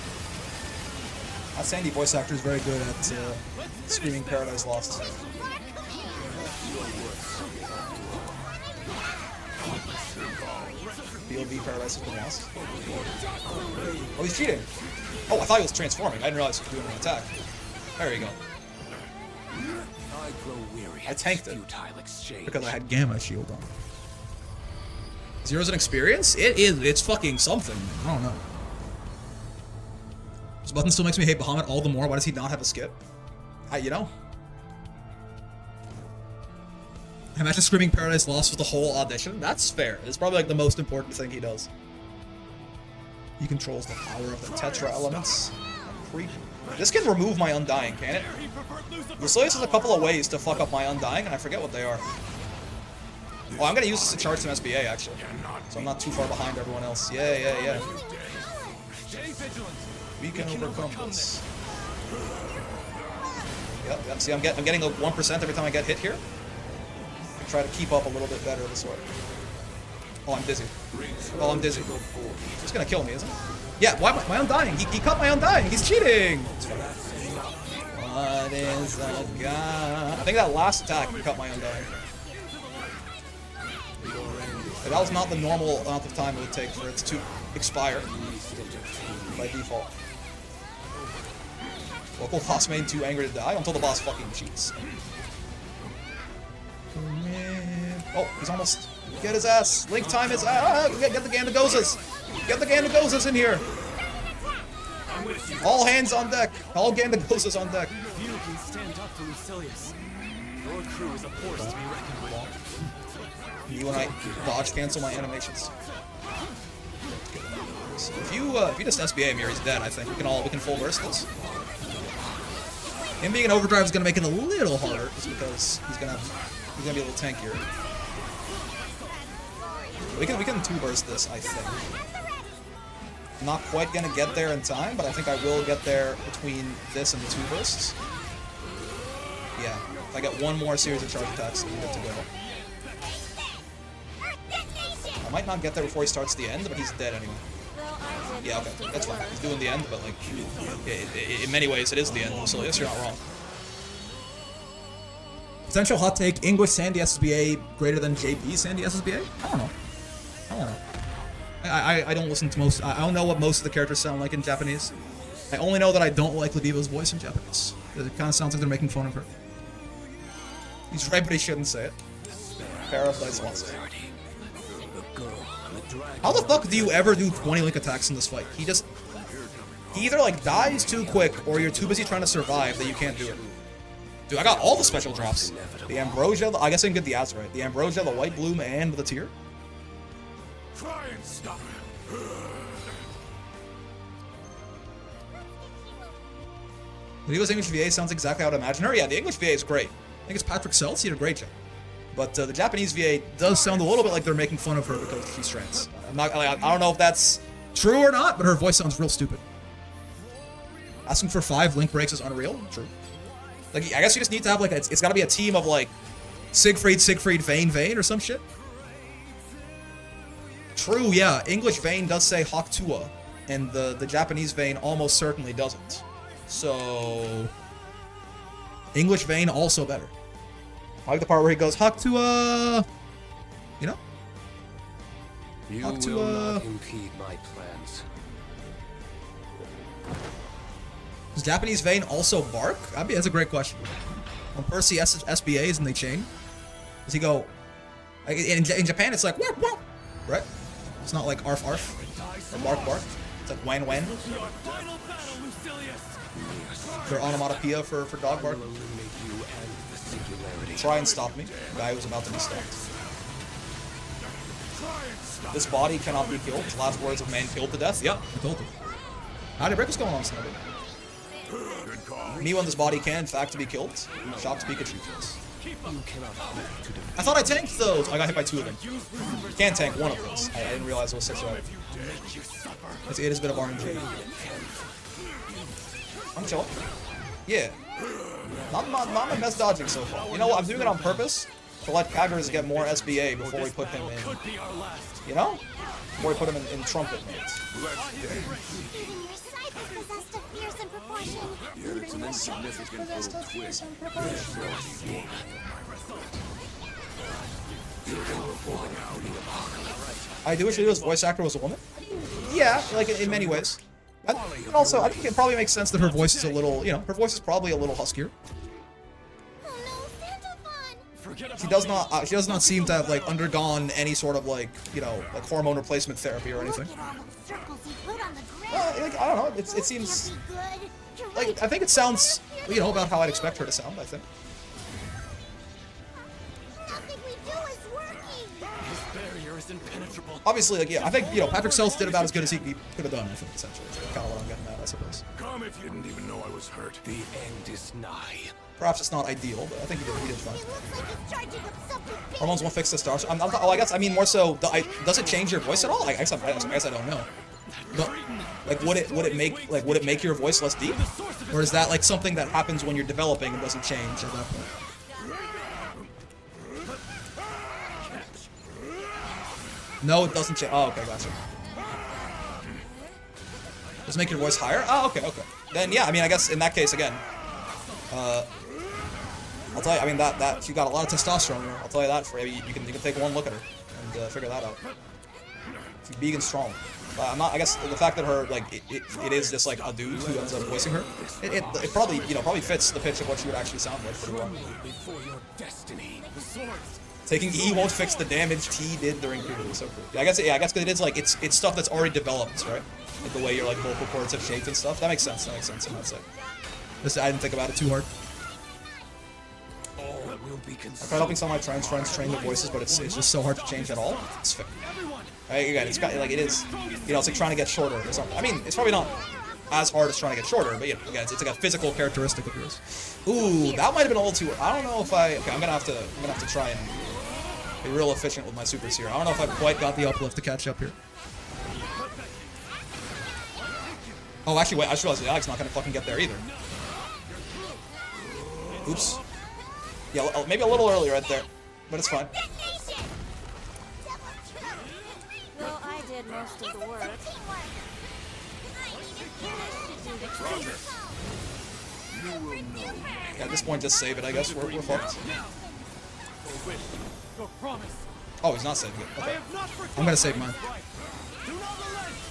That Sandy voice actor is very good at screaming Paradise Lost. POV Paradise has been lost. Oh, he's cheating! Oh, I thought he was transforming. I didn't realize he was doing an attack. There you go. I tanked it because I had Gamma Shield on. Zero's an experience? It is. It's fucking something. I don't know. This button still makes me hate Behemoth all the more. Why does he not have a skip? You know. I imagine screaming Paradise Lost was the whole audition. That's fair. It's probably like the most important thing he does. He controls the power of the Tetra elements. Creep. This can remove my Undying, can it? Melisius has a couple of ways to fuck up my Undying, and I forget what they are. Oh, I'm gonna use this to charge some SBA, actually. So I'm not too far behind everyone else. Yeah. We can overcome this. Yep. See, I'm getting a 1% every time I get hit here. I try to keep up a little bit better this way. Oh, I'm dizzy. Oh, I'm dizzy. He's gonna kill me, isn't he? Yeah, why am I undying? He cut my undying. He's cheating. What is a god? I think that last attack he cut my undying. But that was not the normal amount of time it would take for it to expire by default. Local boss main too angry to die until the boss fucking cheats. Oh, he's almost. Get his ass. Link time his ass. Get the Gandagozas. Get the Gandagozas in here. All hands on deck. All Gandagozas on deck. Few can stand up to Lucilius. Your crew is a force to be reckoned with. You and I dodge cancel my animations. So if you just SBA him here, he's dead. I think we can full burst this. Him being an overdrive is gonna make it a little harder, just because he's gonna be a little tankier. We can two burst this, I think. I'm not quite gonna get there in time, but I think I will get there between this and the two bursts. Yeah, if I get one more series of charge attacks, I'm good to go. I might not get there before he starts the end, but he's dead anyway. Yeah, okay, that's fine. He's doing the end, but like, in many ways, it is the end. So yes, you're not wrong. Potential hot take: English Sandy SSBA greater than JP Sandy SSBA? I don't know. I don't listen to most. I don't know what most of the characters sound like in Japanese. I only know that I don't like Ladiva's voice in Japanese. It kind of sounds like they're making fun of her. He's right, but he shouldn't say it. Paraphrase wants it. How the fuck do you ever do 20 link attacks in this fight? He either like dies too quick, or you're too busy trying to survive that you can't do it. Dude, I got all the special drops. The Ambrosia, I guess I can get the Azurite. The Ambrosia, the White Bloom, and the Tear. Try and stop him. Ladiva's English VA sounds exactly how I'd imagine her. Yeah, the English VA is great. I think it's Patrick Seltz, he did a great job. But the Japanese VA does sound a little bit like they're making fun of her because she's trans. I don't know if that's true or not, but her voice sounds real stupid. Asking for 5 link breaks is unreal. True. Like, I guess you just need to have like it's got to be a team of like Siegfried, Vayne, or some shit. True, yeah. English Vayne does say Hakutua, and the Japanese Vayne almost certainly doesn't. So English Vayne also better. I like the part where he goes Hakutua. You know? You Hakutua. will not impede my plans. Does Japanese Vayne also bark? That's a great question. When Percy SBAs and they chain, does he go? In Japan, it's like whoop whoop, right? It's not like arf arf or bark bark. It's like wan wan. Their onomatopoeia for dog bark. Try and stop me, the guy who's about to be stopped. This body cannot be killed. Last words of man killed to death. Yep, I told you. Howdy, Rick, what's going on, Snowbird? Me when this body can, in fact, to be killed. Shocked Pikachu kills. I thought I tanked those. I got hit by 2 of them. You can't tank one of those. I didn't realize it was such a... It is a bit of RNG. I'm chilling. Yeah. Not my best dodging so far. You know what? I'm doing it on purpose to let Kaggers get more SBA before we put him in. You know? Before we put him in trumpet modes. It's an insignificant little twist. I do wish his voice actor was a woman. Yeah, like in many ways. And also, I think it probably makes sense that her voice is a little, you know, her voice is probably a little huskier. She does not seem to have like undergone any sort of like, you know, like hormone replacement therapy or anything. Like, I don't know. It seems like I think it sounds, you know, about how I'd expect her to sound. I think. Obviously, like, yeah, I think, you know, Patrick Seltz did about as good as he could have done, I think, essentially. That's kind of what I'm getting at, I suppose. Come if you didn't even know I was hurt. The end is nigh. Perhaps it's not ideal, but I think he did fine. Hormones won't fix testosterone. I guess, I mean, more so, does it change your voice at all? I guess I don't know. But, like, would it make your voice less deep? Or is that, like, something that happens when you're developing and doesn't change at that point? No, it doesn't change. Oh, okay, gotcha. Does it make your voice higher? Oh, okay, okay. Then yeah, I mean, I guess in that case again, I'll tell you. I mean that she got a lot of testosterone here. I'll tell you that. For you can take one look at her and figure that out. She's big and strong. I'm not. I guess the fact that her like it is just like a dude who ends up voicing her. It probably probably fits the pitch of what she would actually sound like pretty well. Before your destiny. The swords. Taking E won't fix the damage T did during puberty. So cool. Yeah, I guess because it is like it's stuff that's already developed, right? Like the way your like vocal cords have shaped and stuff. That makes sense. That makes sense. I'm not saying. I didn't think about it too hard. All will be I tried consumed. helping some of my trans friends train their voices, but it's just so hard to change at all. It's fair. Again, it's got like it is, it's like trying to get shorter or something. I mean, it's probably not as hard as trying to get shorter, but again, it's like a physical characteristic of yours. Ooh, that might have been a little too. I don't know if okay, I'm gonna have to try and be real efficient with my supers here. I don't know if I've quite got the uplift to catch up here. Oh, actually, wait, I just realized Alex's not gonna fucking get there either. Oops. Yeah, maybe a little early right there, but it's fine. Well, I did most of the work. Yeah, at this point, just save it, I guess. We're fucked. Oh, he's not saving it. Okay. I'm gonna save mine.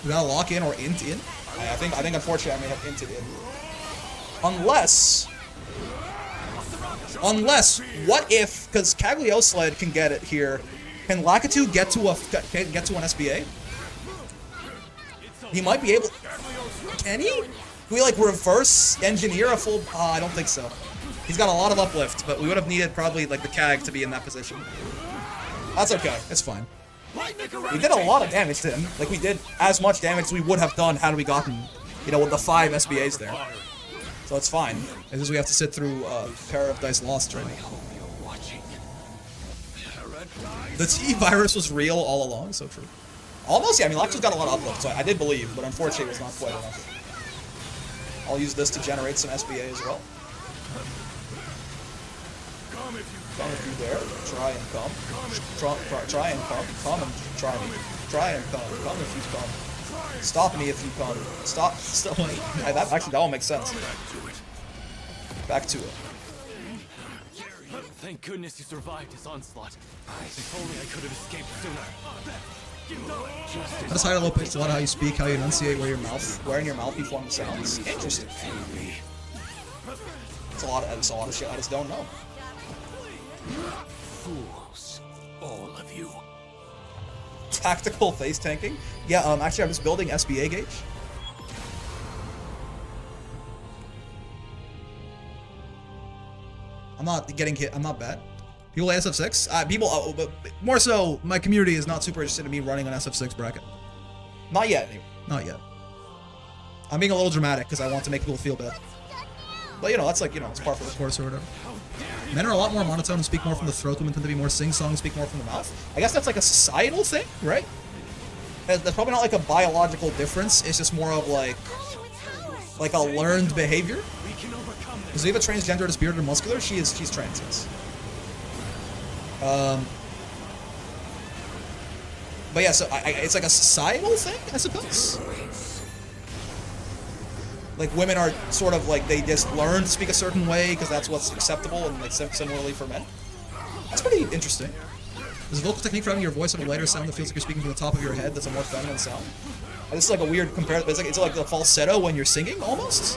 We gotta lock in or int in? I think unfortunately I may have inted in. Unless, what if, because Cagliosled can get it here, can Lakitu get to an SBA? He might be able. Can he? Can we like reverse engineer a full? I don't think so. He's got a lot of uplift, but we would have needed probably like the Cag to be in that position. That's okay. It's fine. We did a lot of damage to him. Like we did as much damage as we would have done had we gotten, with the 5 SBAs there. So it's fine. It's just we have to sit through Paradise Lost right now. The T-Virus was real all along, so true. Almost, yeah, I mean, Laxo's got a lot of uplift, so I did believe, but unfortunately it was not quite enough. I'll use this to generate some SBA as well. Come if you dare. Try and come. Try and come. Come and try me. Try and come. Come if you come. Stop me if you come. Stop. That all makes sense. Back to it. Thank goodness you survived his onslaught. If only I could have escaped sooner. That's high or low pitched, a lot of how you speak, how you enunciate, where in your mouth you form the sounds. Interesting. It's a lot of shit I just don't know. Fools. All of you. Tactical face tanking? Yeah, actually I'm just building SBA gauge. I'm not getting hit, I'm not bad. People play SF6? But more so, my community is not super interested in me running an SF6 bracket. Not yet, anyway. Not yet. I'm being a little dramatic because I want to make people feel bad. But that's like, it's part of the course or whatever. Men are a lot more monotone and speak more from the throat. Women tend to be more sing-song and speak more from the mouth. I guess that's like a societal thing, right? That's probably not like a biological difference. It's just more of like a learned behavior. Because we have a transgender that's bearded and muscular. She's trans, yes. But yeah, so it's like a societal thing, I suppose. Like women are sort of like they just learn to speak a certain way because that's what's acceptable, and like similarly for men. That's pretty interesting. There's a vocal technique for having your voice have a lighter sound that feels like you're speaking from the top of your head. That's a more feminine sound. And this is like a weird comparison. It's like the falsetto when you're singing almost.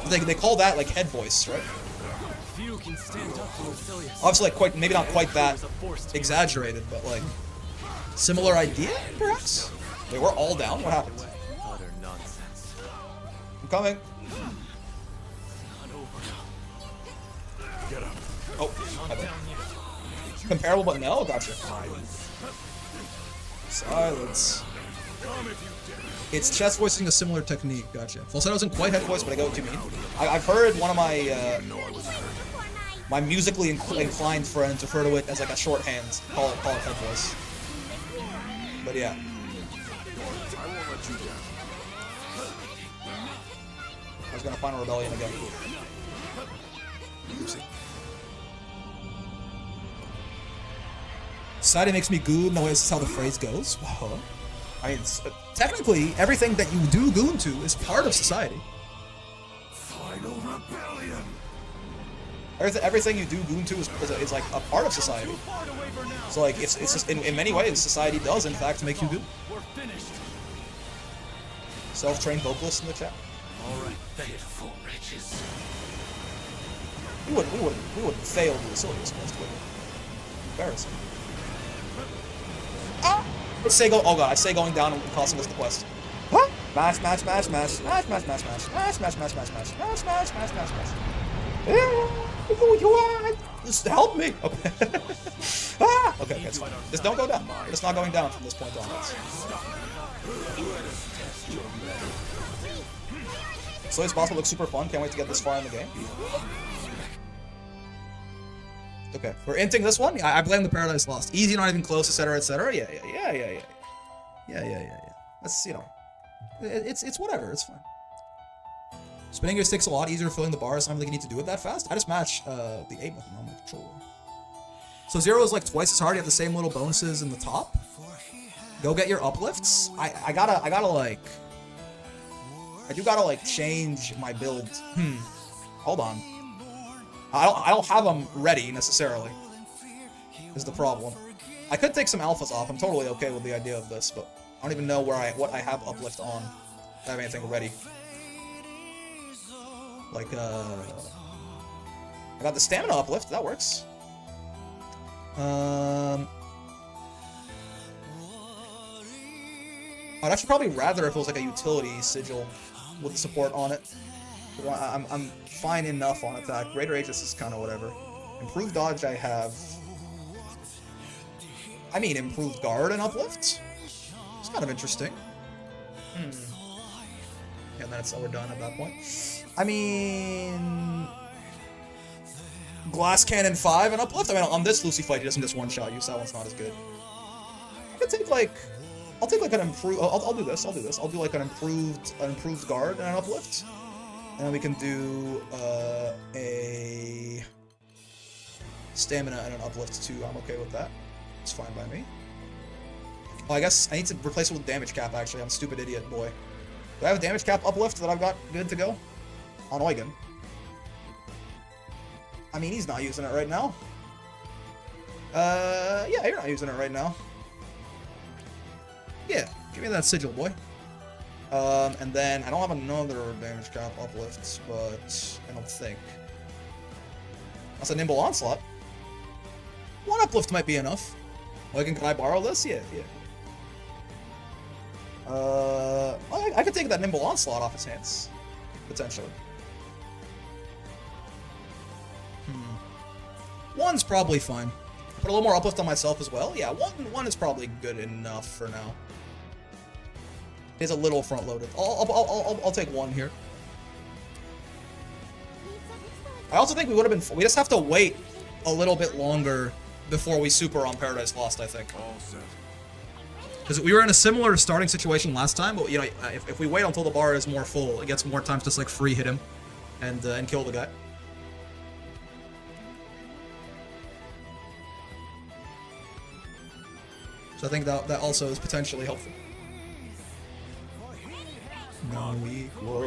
They call that like head voice, right? Obviously, like maybe not quite that exaggerated, but like similar idea, perhaps. Wait, we're all down. What happened? Utter nonsense. I'm coming. Get up. Oh, I think. Comparable, but no. Gotcha. Silence. It's chest voicing a similar technique. Gotcha. Falsetto isn't quite head voice, but I get what you mean. I've heard one of my my musically inclined friends refer to it as like a shorthand. Call it head voice. But yeah. I won't let you down. I was gonna find a rebellion again. Oopsie. Society makes me good. No, this is how the phrase goes. Wow. I mean, technically, everything that you do goon to is part of society. Final rebellion. Everything you do goon to is like a part of society. So like, it's just in many ways, society does in fact make you goon. We're finished. Self-trained vocalist in the chat. All right. Pitiful wretches. We wouldn't fail the Basilius quest, would we? Embarrassing. Ah! I say going down and costing us the quest. Huh? Smash, smash, smash, smash, smash, smash, smash, smash, smash, smash, smash, smash, smash, smash, smash, smash, smash, smash. Who you want? Just help me. Okay. Ah! Okay, it's fine. Just don't go down. It's not going down from this point on. So it's possible. Looks super fun. Can't wait to get this far in the game. Okay, we're inting this one. I blame the Paradise Lost. Easy, not even close, etc., etc. Yeah. That's, you know, it's whatever. It's fine. Spinning your sticks a lot easier, filling the bars. I don't think you need to do it that fast. I just match the 8 with a normal controller. So 0 is like twice as hard. You have the same little bonuses in the top. Go get your uplifts. I gotta like. I do gotta like change my build. Hold on. I don't have them ready necessarily. Is the problem. I could take some alphas off. I'm totally okay with the idea of this, but I don't even know what I have uplift on. I have anything ready. Like I got the stamina uplift. That works. I'd actually probably rather if it was like a utility sigil with the support on it. I'm fine enough on attack. Greater Aegis is kind of whatever. Improved dodge I have. I mean, improved guard and uplift. It's kind of interesting. Yeah, that's we're done at that point. I mean, Glass Cannon 5 and uplift. I mean, on this Lucy fight, he doesn't just one-shot you, so that one's not as good. I could take like, I'll take like an improved. I'll do this. I'll do like an improved guard and an uplift. And then we can do a stamina and an uplift too. I'm okay with that. It's fine by me. Oh, I guess I need to replace it with damage cap, actually. I'm a stupid idiot, boy. Do I have a damage cap uplift that I've got good to go? On Eugen. I mean, he's not using it right now. Yeah, you're not using it right now. Yeah, give me that sigil, boy. And then I don't have another damage cap uplift, but I don't think. That's a nimble onslaught. One uplift might be enough. Like, can I borrow this? Yeah. I could take that nimble onslaught off his hands, potentially. One's probably fine. Put a little more uplift on myself as well. Yeah, one is probably good enough for now. It's a little front-loaded. I'll take one here. I also think we would have been. We just have to wait a little bit longer before we super on Paradise Lost. I think. All set. Because we were in a similar starting situation last time, but you know, if we wait until the bar is more full, it gets more time to just like free hit him, and kill the guy. So I think that also is potentially helpful. No equal.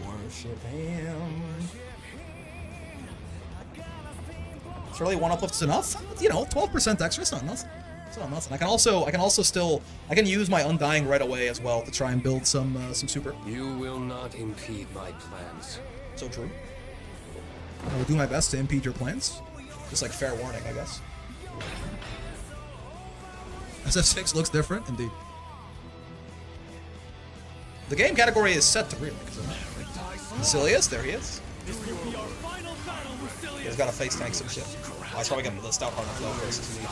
Worship him. It's really one uplift is enough. You know, 12% extra. It's not nothing. It's not nothing. I can also still use my Undying right away as well to try and build some super. You will not impede my plans. So true. I will do my best to impede your plans. Just like fair warning, I guess. SF6 looks different, indeed. The game category is set to Relink, isn't it? Basilius, there he is. He's got to face tank some shit. Oh, I was probably getting the stout heart flow versus me.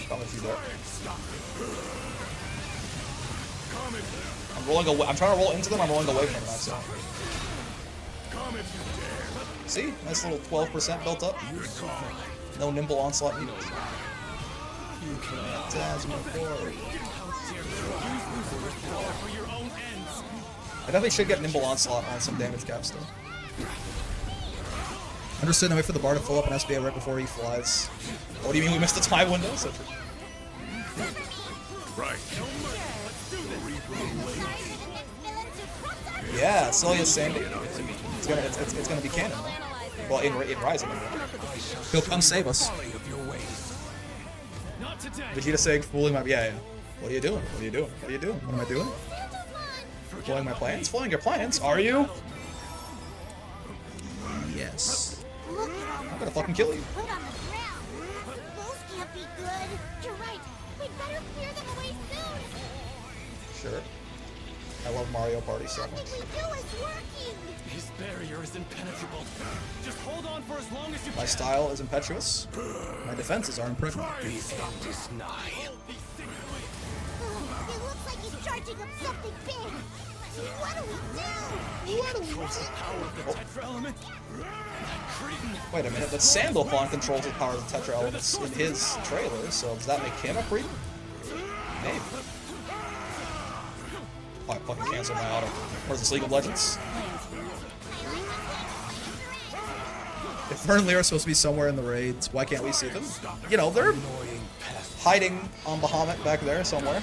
Coming through there. I'm rolling away. I'm trying to roll into them. I'm rolling away from that. So. See, nice little 12% built up. No nimble onslaught needed. You can't Tasmapore. I definitely should get nimble onslaught on some damage caps though. Understood. Now wait for the bar to fill up an SBA right before he flies. What do you mean we missed the time window? So true. Right. Yeah, Celia Sandy. It's gonna be canon. Man. Well, in Rising. He'll come save us. Not today. Vegeta saying fooling my yeah. What are you doing? What are you doing? What are you doing? What am I doing? Following my plans? Following your plans? Are you? Yes. I'm gonna fucking kill you. Put on the ground. Those can't be good. You're right. We'd better clear them away soon. Sure. I love Mario Party so much. Nothing we do is working. His barrier is impenetrable. Just hold on for as long as you My can. style is impetuous. My defenses are impregnable. The end is nigh. It looks like he's charging up something big. What do we do? What do we do? Power of the Tetra element. That cretin. Wait a minute, but Sandalphon controls the power of the Tetra elements in his trailer, so does that make him a creep? Maybe. Oh, I fucking canceled my auto. What is this, League of Legends? If Fern and Lear are supposed to be somewhere in the raids, why can't we see them? You know, they're hiding on Behemoth back there somewhere.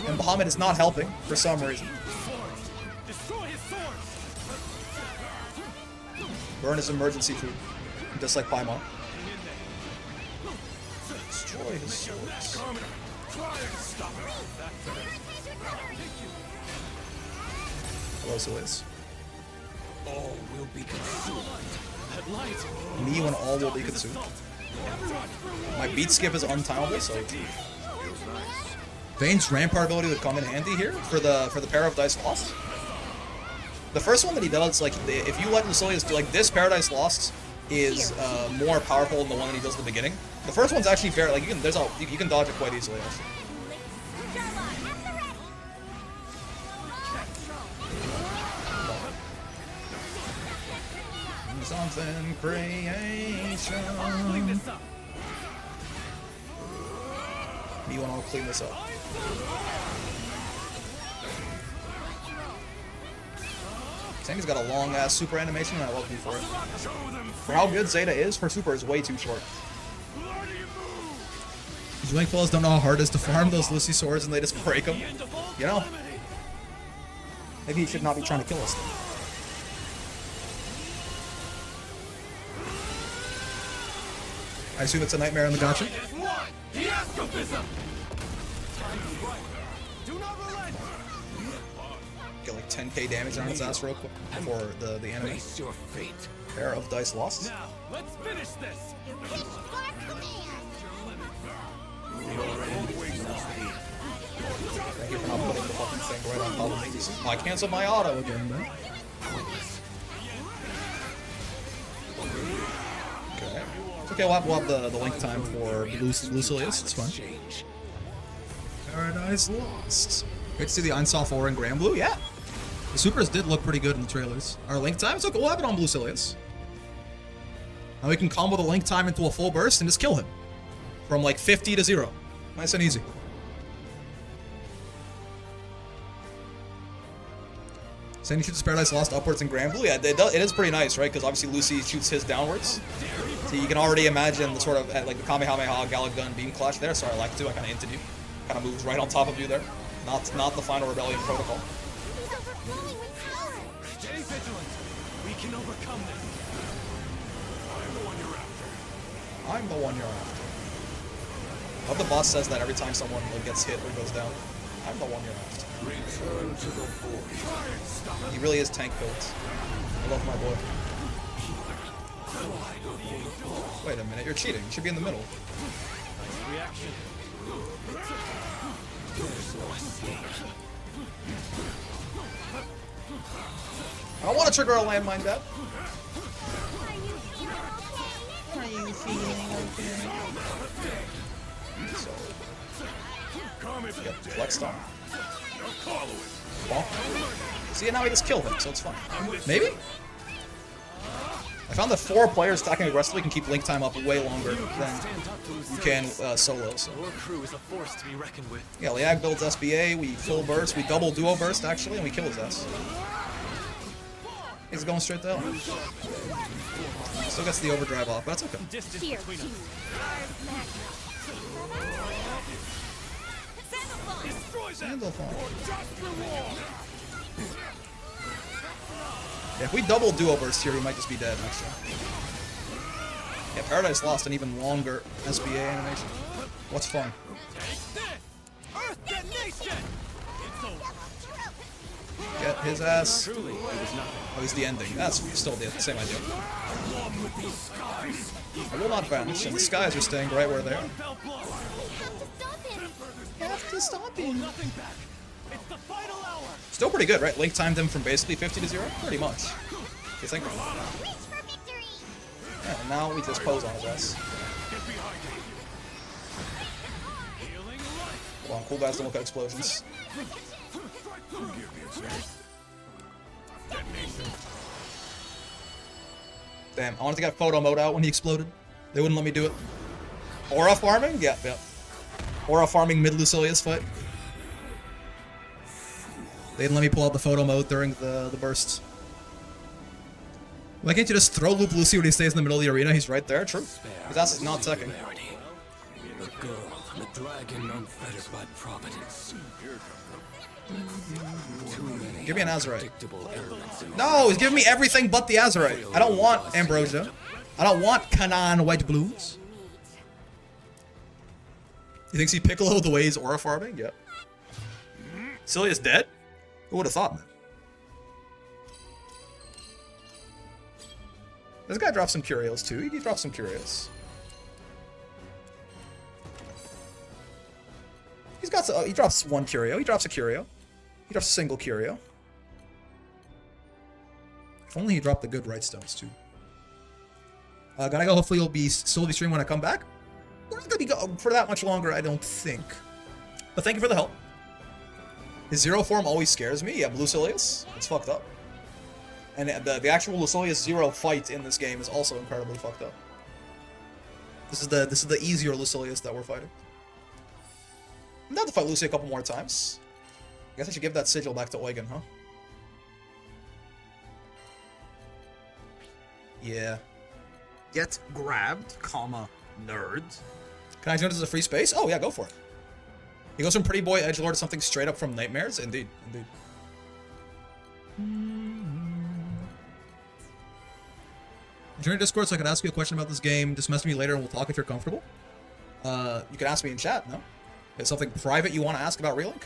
And Behemoth is not helping for some reason. Destroy his sword. Burn is emergency food, just like Paimon. Destroy his swords. Hello, Silas. All will be consumed. That light. Me when all will be consumed. My beat skip is untimable, so Vane's Rampart ability would come in handy here for the pair of dice lost. The first one that he does, like, if you let Lucilius do, like, this Paradise Lost is more powerful than the one that he does at the beginning. The first one's actually fair, like, you can dodge it quite easily, actually. Something creation. Clean this up. Me and I'll clean this up. Sandy's got a long ass super animation and I love you for it. For how good Zeta is, her super is way too short. These Link fellas don't know how hard it is to farm those Lucy swords and they just break them. You know? Maybe he should not be trying to kill us. I assume it's a nightmare in the gotcha. The escapism. Do not relent. Get like 10k damage on his ass real quick before the enemy. Face your fate. Pair of dice lost. Now, let's finish this. Thank you for not putting the fucking thing right on top of me. Oh, I canceled my auto again, man. Okay. It's okay, we'll have the link time for Lucilius, it's fine. Change. Paradise Lost. Great to see the Einsoft 4 and Granblue, yeah. The supers did look pretty good in the trailers. Our link time, it's okay, we'll have it on Lucilius. Now we can combo the link time into a full burst and just kill him. From like 50 to 0. Nice and easy. Sandy shoots Paradise Lost upwards in Granblue. Yeah, it is pretty nice, right? Because obviously Lucy shoots his downwards. So you can already imagine the sort of, like the Kamehameha Galick Gun beam clash there. Sorry, I like to. I kind of hinted you. Kind of moves right on top of you there. Not the final Rebellion protocol. He's overflowing with power. Stay vigilant. We can overcome this. I'm the one you're after. I'm the one you're after. I hope the boss says that every time someone like, gets hit or goes down. I'm the one you're after. Return to the void. He really is tank built. I love my boy. Wait a minute, you're cheating. You should be in the middle. Reaction. I don't want to trigger a landmine death. Are you feeling okay? So, Come if get flexed on. follow it. Bonk. See, now we just killed him, so it's fine. Maybe? I found that 4 players attacking aggressively can keep link time up way longer than you can solo. So. Your crew is a force to be reckoned with. Yeah, Liag builds SBA, we full burst, we double duo burst actually, and we kill his ass. He's going straight to hell. Still gets the overdrive off, but that's okay. Distance Here, between too. us. Destroys them. Handle fine. For just reward. Yeah, if we double duo-burst here, we might just be dead, actually. Yeah, Paradise lost an even longer SBA animation. What's fun? Take this. Earth detonation. It's over. Get his ass. Truly, it was nothing. Oh, he's the ending. That's still the same idea. Along with these skies. I will not vanish, and the skies are staying right where they are. One fell blow. We have to stop him. Have to stop him. Nothing back. It's the final hour. Still pretty good, right? Link timed him from basically 50 to 0? Pretty much. You think? Reach for victory. Yeah, and now we just pose on his ass. Get behind me. Healing life. Hold on, cool guys don't look at explosions. Damn, I wanted to get photo mode out when he exploded. They wouldn't let me do it. Aura farming? Yeah, yeah. Aura farming mid Lucilius fight. They didn't let me pull out the photo mode during the burst. Why can't you just throw loop Lucy when he stays in the middle of the arena? He's right there, true. His ass is not second. The girl, the dragon unfettered by providence. Too many Give me an Azurite. predictable elements in No, he's giving me everything but the Azurite. I don't want Ambrosia. I don't want Kanan White Blooms. You think see Piccolo the way he's aura farming? Yep. Celia's dead? Who would have thought, man? This guy drops some Curios too. He drops some Curios. He's got. He drops one Curio. He drops a Curio. He drops a single Curio. If only he dropped the good right stones too. Gotta go. Hopefully you'll be still be streaming when I come back. We're not gonna be go for that much longer, I don't think. But thank you for the help. His zero form always scares me. Yeah, Blue Lucilius. It's fucked up. And the actual Lucilius zero fight in this game is also incredibly fucked up. This is the easier Lucilius that we're fighting. I'm down to fight Lucy a couple more times. I guess I should give that sigil back to Eugen, huh? Yeah. Get grabbed, comma, nerd. Can I join this as a free space? Oh yeah, go for it. He goes from Pretty Boy Edgelord to something straight up from Nightmares? Indeed, indeed. Join your Discord so I can ask you a question about this game. Just message me later and we'll talk if you're comfortable. You can ask me in chat, no? Is something private you want to ask about Relink?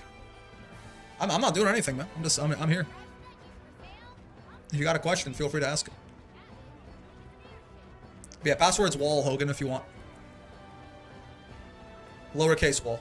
I'm not doing anything, man. I'm here. If you got a question, feel free to ask it. But yeah, password's wall, Hogan, if you want. Lowercase wall.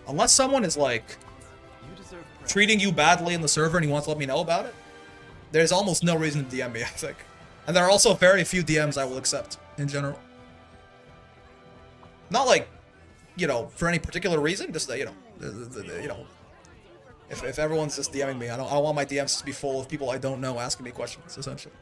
Unless someone is like treating you badly in the server and he wants to let me know about it, there's almost no reason to DM me, I think. And there are also very few DMs I will accept in general. Not like, you know, for any particular reason, just that, you know, if everyone's just DMing me, I don't want my DMs to be full of people I don't know asking me questions, essentially.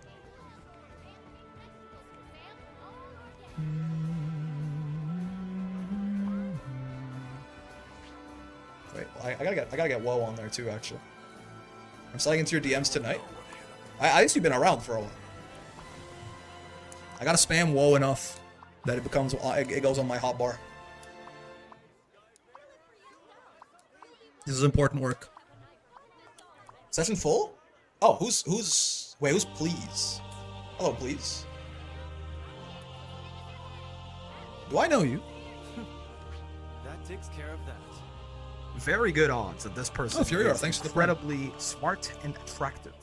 Wait, I gotta get Woe on there too, actually. I'm sliding into your DMs tonight. I used to been around for a while. I gotta spam Woe enough that it goes on my hotbar. This is important work. Session full? Oh, who's please? Hello, please. Do I know you? That takes care of that. Very good odds that this person Oh, Fury, is thanks for the incredibly smart and attractive.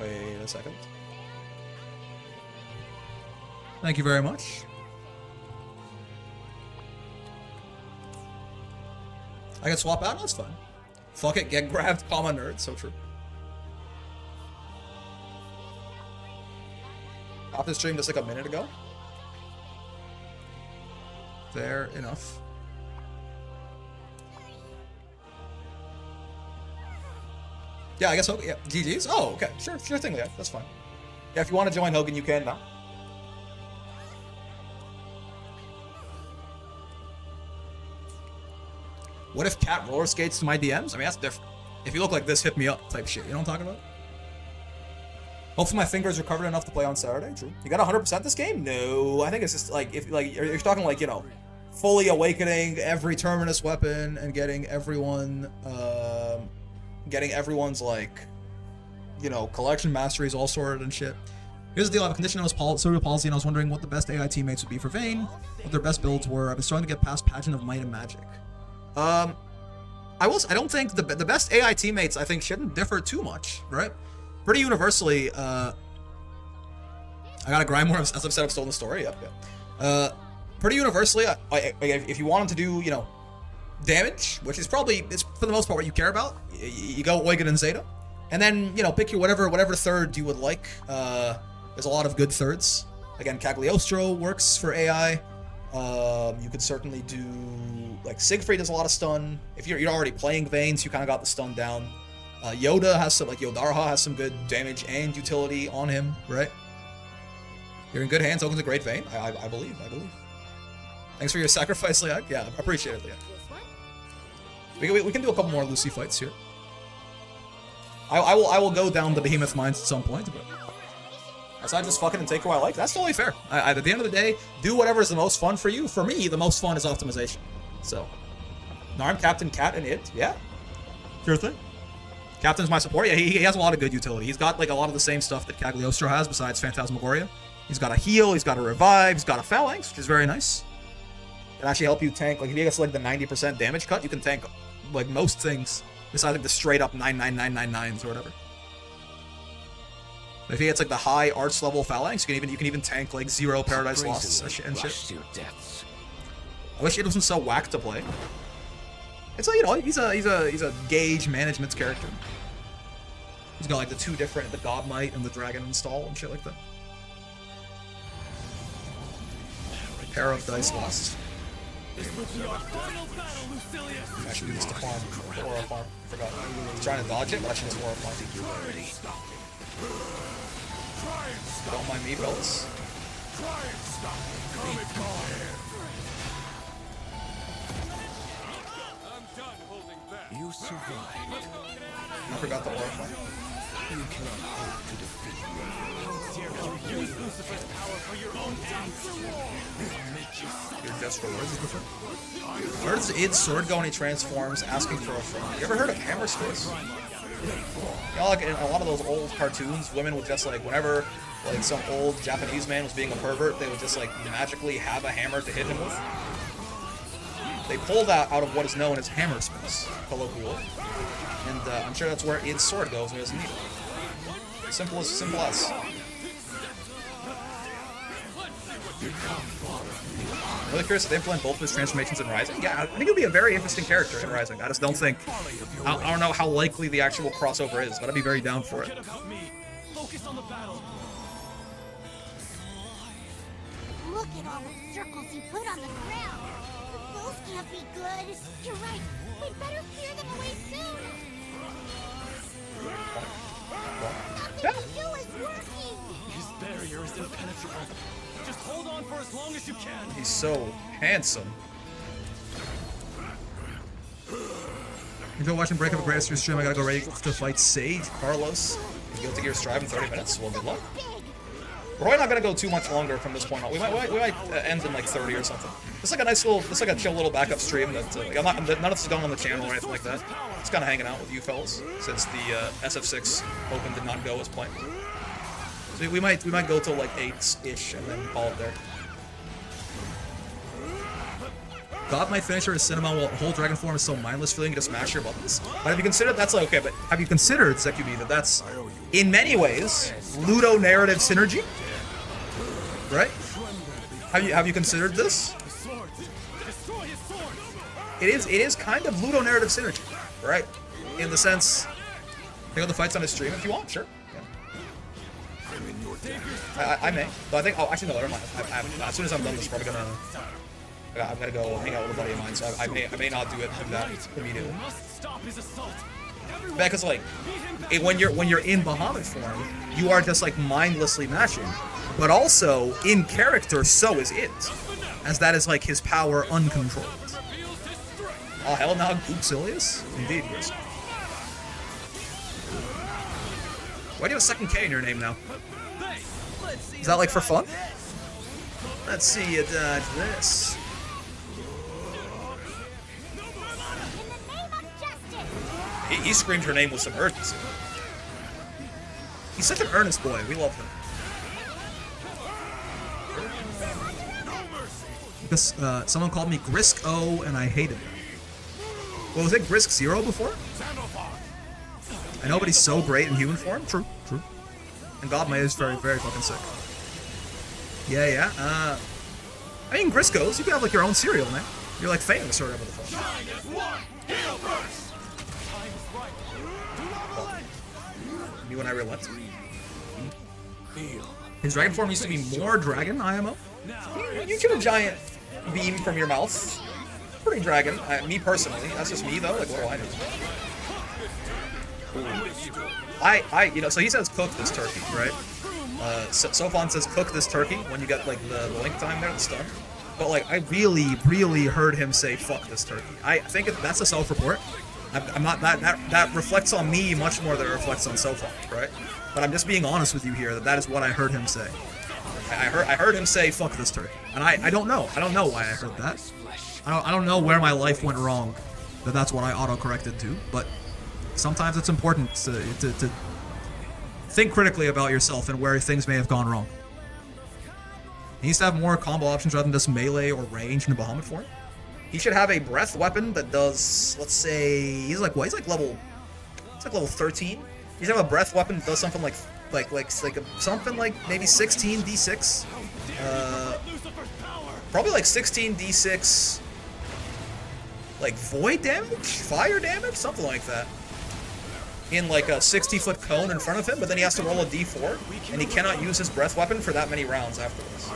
Wait a second. Thank you very much. I can swap out? That's fine. Fuck it, get grabbed, comma nerd, so true. Off the stream just like a minute ago. Fair enough. Yeah, I guess okay. Yeah, GG's? Oh, okay. Sure thing, yeah. That's fine. Yeah, if you want to join Hogan, you can now. What if Cat roller skates to my DMs? I mean, that's different. If you look like this, hit me up type shit. You know what I'm talking about? Hopefully my fingers recovered enough to play on Saturday. True. You got 100% this game? No. I think it's just like, if like you're talking like, you know, fully awakening every terminus weapon and getting everyone's like, you know, collection masteries all sorted and shit. Here's the deal. I have a condition on cereal policy, and I was wondering what the best AI teammates would be for Vayne, what their best builds were. I've been starting to get past Pageant of Might and Magic. I don't think the best AI teammates, I think, shouldn't differ too much, right? Pretty universally, I gotta grind more as I've said I've stolen the story. Yep. Pretty universally, if you want them to do, you know, damage, which is probably, it's for the most part what you care about, you go Oigan and Zeta. And then, you know, pick your whatever third you would like. There's a lot of good thirds. Again, Cagliostro works for AI. You could certainly do, like, Siegfried does a lot of stun. If you're already playing Vayne, so you kind of got the stun down. Yoda has some, like, Yodarha has some good damage and utility on him, right? You're in good hands. Hogan's a great Vayne. I believe. Thanks for your sacrifice, Leon. Yeah, I appreciate it, Leon. We can do a couple more Lucy fights here. I will go down the Behemoth mines at some point, but aside just fucking and take who I like, that's totally fair. At the end of the day, do whatever is the most fun for you. For me, the most fun is optimization. So, Narm, Captain, Cat, and It, yeah. Sure thing. Captain's my support. Yeah, he has a lot of good utility. He's got like a lot of the same stuff that Cagliostro has besides Phantasmagoria. He's got a heal, he's got a revive, he's got a phalanx, which is very nice. Can actually help you tank, like if he gets like the 90% damage cut, you can tank like most things besides like the straight up 99999s or whatever. But if he gets like the high arts level phalanx, you can even tank like 0 Paradise Lost and shit. I wish it wasn't so whack to play. It's like, you know, he's a gauge management character. He's got like the 2 different, the God Might and the Dragon Install and shit like that. Pair of Dice Lost. I should do this to farm. Aura farm. Forgot. I was trying to dodge it, but I should just Aura farm. Don't mind me, fellas. You survived. I forgot the Aura farm. You cannot hope to defeat me. Use Lucifer's power for your own Your just for words is different. Where does Id's sword go when he transforms, asking for a friend? You ever heard of Hammer Space? You know, like in a lot of those old cartoons, women would just like, whenever like some old Japanese man was being a pervert, they would just like magically have a hammer to hit him with. They pulled that out of what is known as Hammer Space, colloquially. And I'm sure that's where Id's sword goes when he doesn't need it. Simple as. I'm really curious if they implement both of his transformations in Rising. Yeah, I think it would be a very interesting character in Rising. I just don't think... I don't know how likely the actual crossover is, but I'd be very down for it. Focus on the battle. Look at all the circles you put on the ground. Those can't be good. You're right. We'd better clear them away soon. Nothing you do is working. His barrier is impenetrable. Just hold on for as long as you can. He's so handsome. Enjoy watching Breakup of Greatest Year stream. I gotta go ready to fight Sage, Carlos. You go to Gear Strive in 30 minutes. Well, good luck. We're probably not gonna go too much longer from this point on. We might end in like 30 or something. It's like a nice little, it's like a chill little backup stream that like none of this is going on the channel or anything like that. Just kind of hanging out with you fellas since the SF6 Open did not go as planned. So we might go till like 8-ish and then call it there. God might finish her in cinema while whole dragon form is so mindless feeling you just smash your buttons. But have you considered that's like okay, but have you considered, ZQB, that's in many ways Ludo narrative synergy? Right? Have you considered this? It is kind of Ludo narrative synergy, right? In the sense, pick out the fights on his stream if you want, sure. I may, but I think. Oh, actually, no. Never mind. As soon as I'm done, this, probably gonna. I'm gonna go hang out with a buddy of mine, so I may not do it that immediately. Must stop his assault. Because like, when you're in Behemoth form, you are just like mindlessly mashing. But also in character, so is it, as that is like his power uncontrolled. Oh hell no, Goopsilius? Indeed, yes. Why do you have a second K in your name now? Is that like for fun? Let's see you dodge this. He screamed her name with some urgency. He's such an earnest boy. We love him. Because someone called me Grisk-O and I hated it. Well, was it Grisk-Zero before? I know, but he's so great in human form. True, true. And Godmay is very, very fucking sick. Yeah, yeah. I mean, Grisco's, you can have like your own cereal, man. You're like famous or whatever the fuck. You and I relent. His dragon form used to be more dragon, IMO. You shoot a giant beam from your mouth. Pretty dragon. Me personally. That's just me though. Like, what do I know? You know, so he says cook this turkey, right? Sofon says cook this turkey when you get like the link time there, the stun. But like, I really, really heard him say fuck this turkey. I think that's a self-report. I'm not that reflects on me much more than it reflects on Sofon, right? But I'm just being honest with you here that is what I heard him say. I heard him say fuck this turkey, and I don't know. I don't know why I heard that. I don't know where my life went wrong that's what I auto-corrected to. But sometimes it's important to think critically about yourself and where things may have gone wrong. He needs to have more combo options rather than just melee or range in the Behemoth form. He should have a breath weapon that does, let's say, he's like 13. He should have a breath weapon that does something something like maybe 16 d6. Probably like 16 d6. Like void damage, fire damage, something like that. In like a 60-foot cone in front of him, but then he has to roll a d4, and he cannot use his breath weapon for that many rounds afterwards.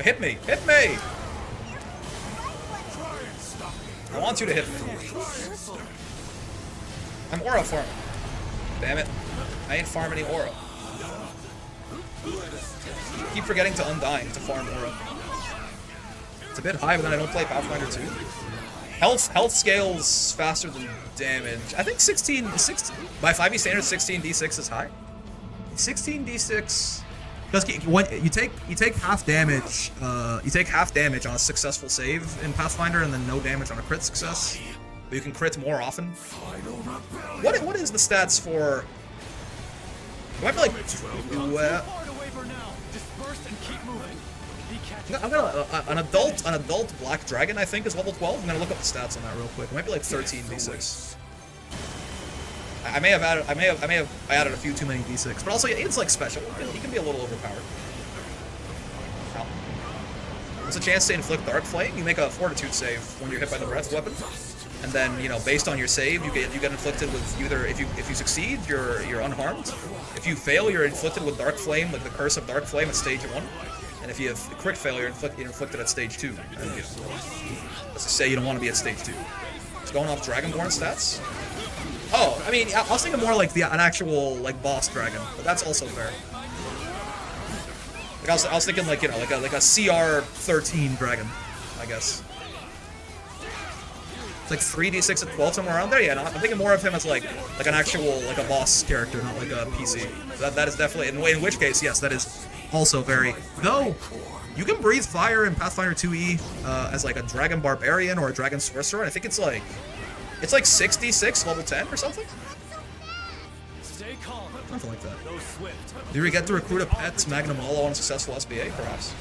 Hit me! Hit me! I want you to hit me. I'm aura farming. Damn it. I ain't farm any aura. Keep forgetting to Undying to farm aura. It's a bit high, but then I don't play Pathfinder 2. Health scales faster than damage. I think 16 by 5e standards, 16d6 is high. 16d6 because when you take half damage. You take half damage on a successful save in Pathfinder, and then no damage on a crit success. But you can crit more often. What is the stats for? It might be like I'm gonna an adult black dragon, I think, is level 12. I'm gonna look up the stats on that real quick. It might be like 13d6. I may have added a few too many d6, but also it's like special. He can be a little overpowered. Ow. There's a chance to inflict Dark Flame. You make a Fortitude save when you're hit by the breath weapon, and then based on your save, you get inflicted with either if you succeed, you're unharmed. If you fail, you're inflicted with Dark Flame, like the Curse of Dark Flame at stage 1. And if you have a crit failure, you're inflicted at stage 2. Let's just say you don't want to be at stage 2. It's going off Dragonborn stats. Oh, I mean, I was thinking more like an actual boss dragon, but that's also fair. Like I was thinking like a CR 13 dragon, I guess. It's like 3d6 at 12, somewhere around there. Yeah, no, I'm thinking more of him as like an actual a boss character, not like a PC. That is definitely in which case, yes, that is also very. Though you can breathe fire in Pathfinder 2e as like a dragon barbarian or a dragon sorcerer. And I think it's like 66 level 10 or something. Something like that. Do we get to recruit a pet Magnum Hollow on a successful SBA, perhaps?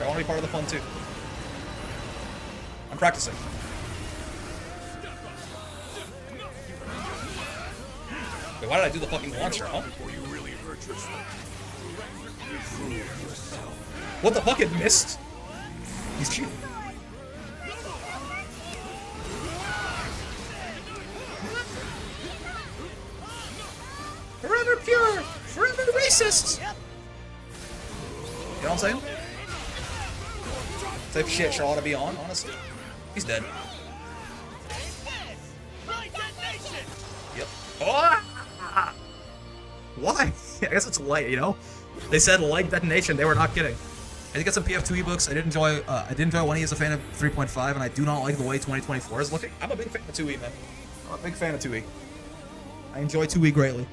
I want to be part of the fun too. I'm practicing. Wait, why did I do the fucking launcher, huh? What the fuck? It missed? He's cheating. Forever pure! Forever racist! You know what I'm saying? type shit Charlotte to be on, honestly. He's dead. Yep. Oh! Why? I guess it's light, you know? They said light detonation, they were not kidding. I did get some PF2 ebooks. I did enjoy when he is a fan of 3.5, and I do not like the way 2024 is looking. I'm a big fan of 2E, man. I'm a big fan of 2E. I enjoy 2E greatly.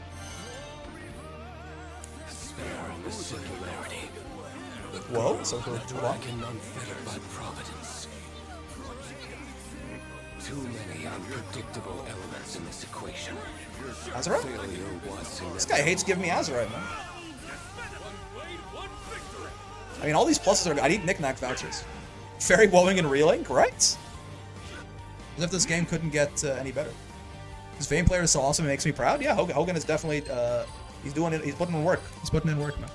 Whoa, so for too long? Unfettered by providence. Too many unpredictable elements in this equation. Azurite? This guy hates giving me Azurite, man. I mean, all these pluses are... I need knick-knack vouchers. Fairy Woeing and Relink, right? As if this game couldn't get any better. This Vayne player is so awesome, it makes me proud. Yeah, Hogan is definitely... he's doing it. He's putting in work. He's putting in work, man.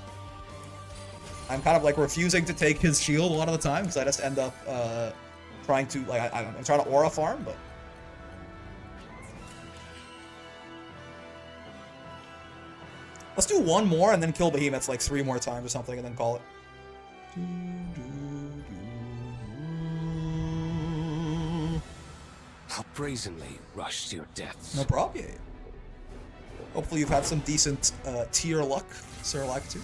I'm kind of like refusing to take his shield a lot of the time because I just end up trying to... like I'm trying to aura farm, but... Let's do one more and then kill Behemoths like 3 more times or something and then call it. How brazenly rushed your deaths. No problem. Yeah. Hopefully you've had some decent tier luck, Sir Lakitu.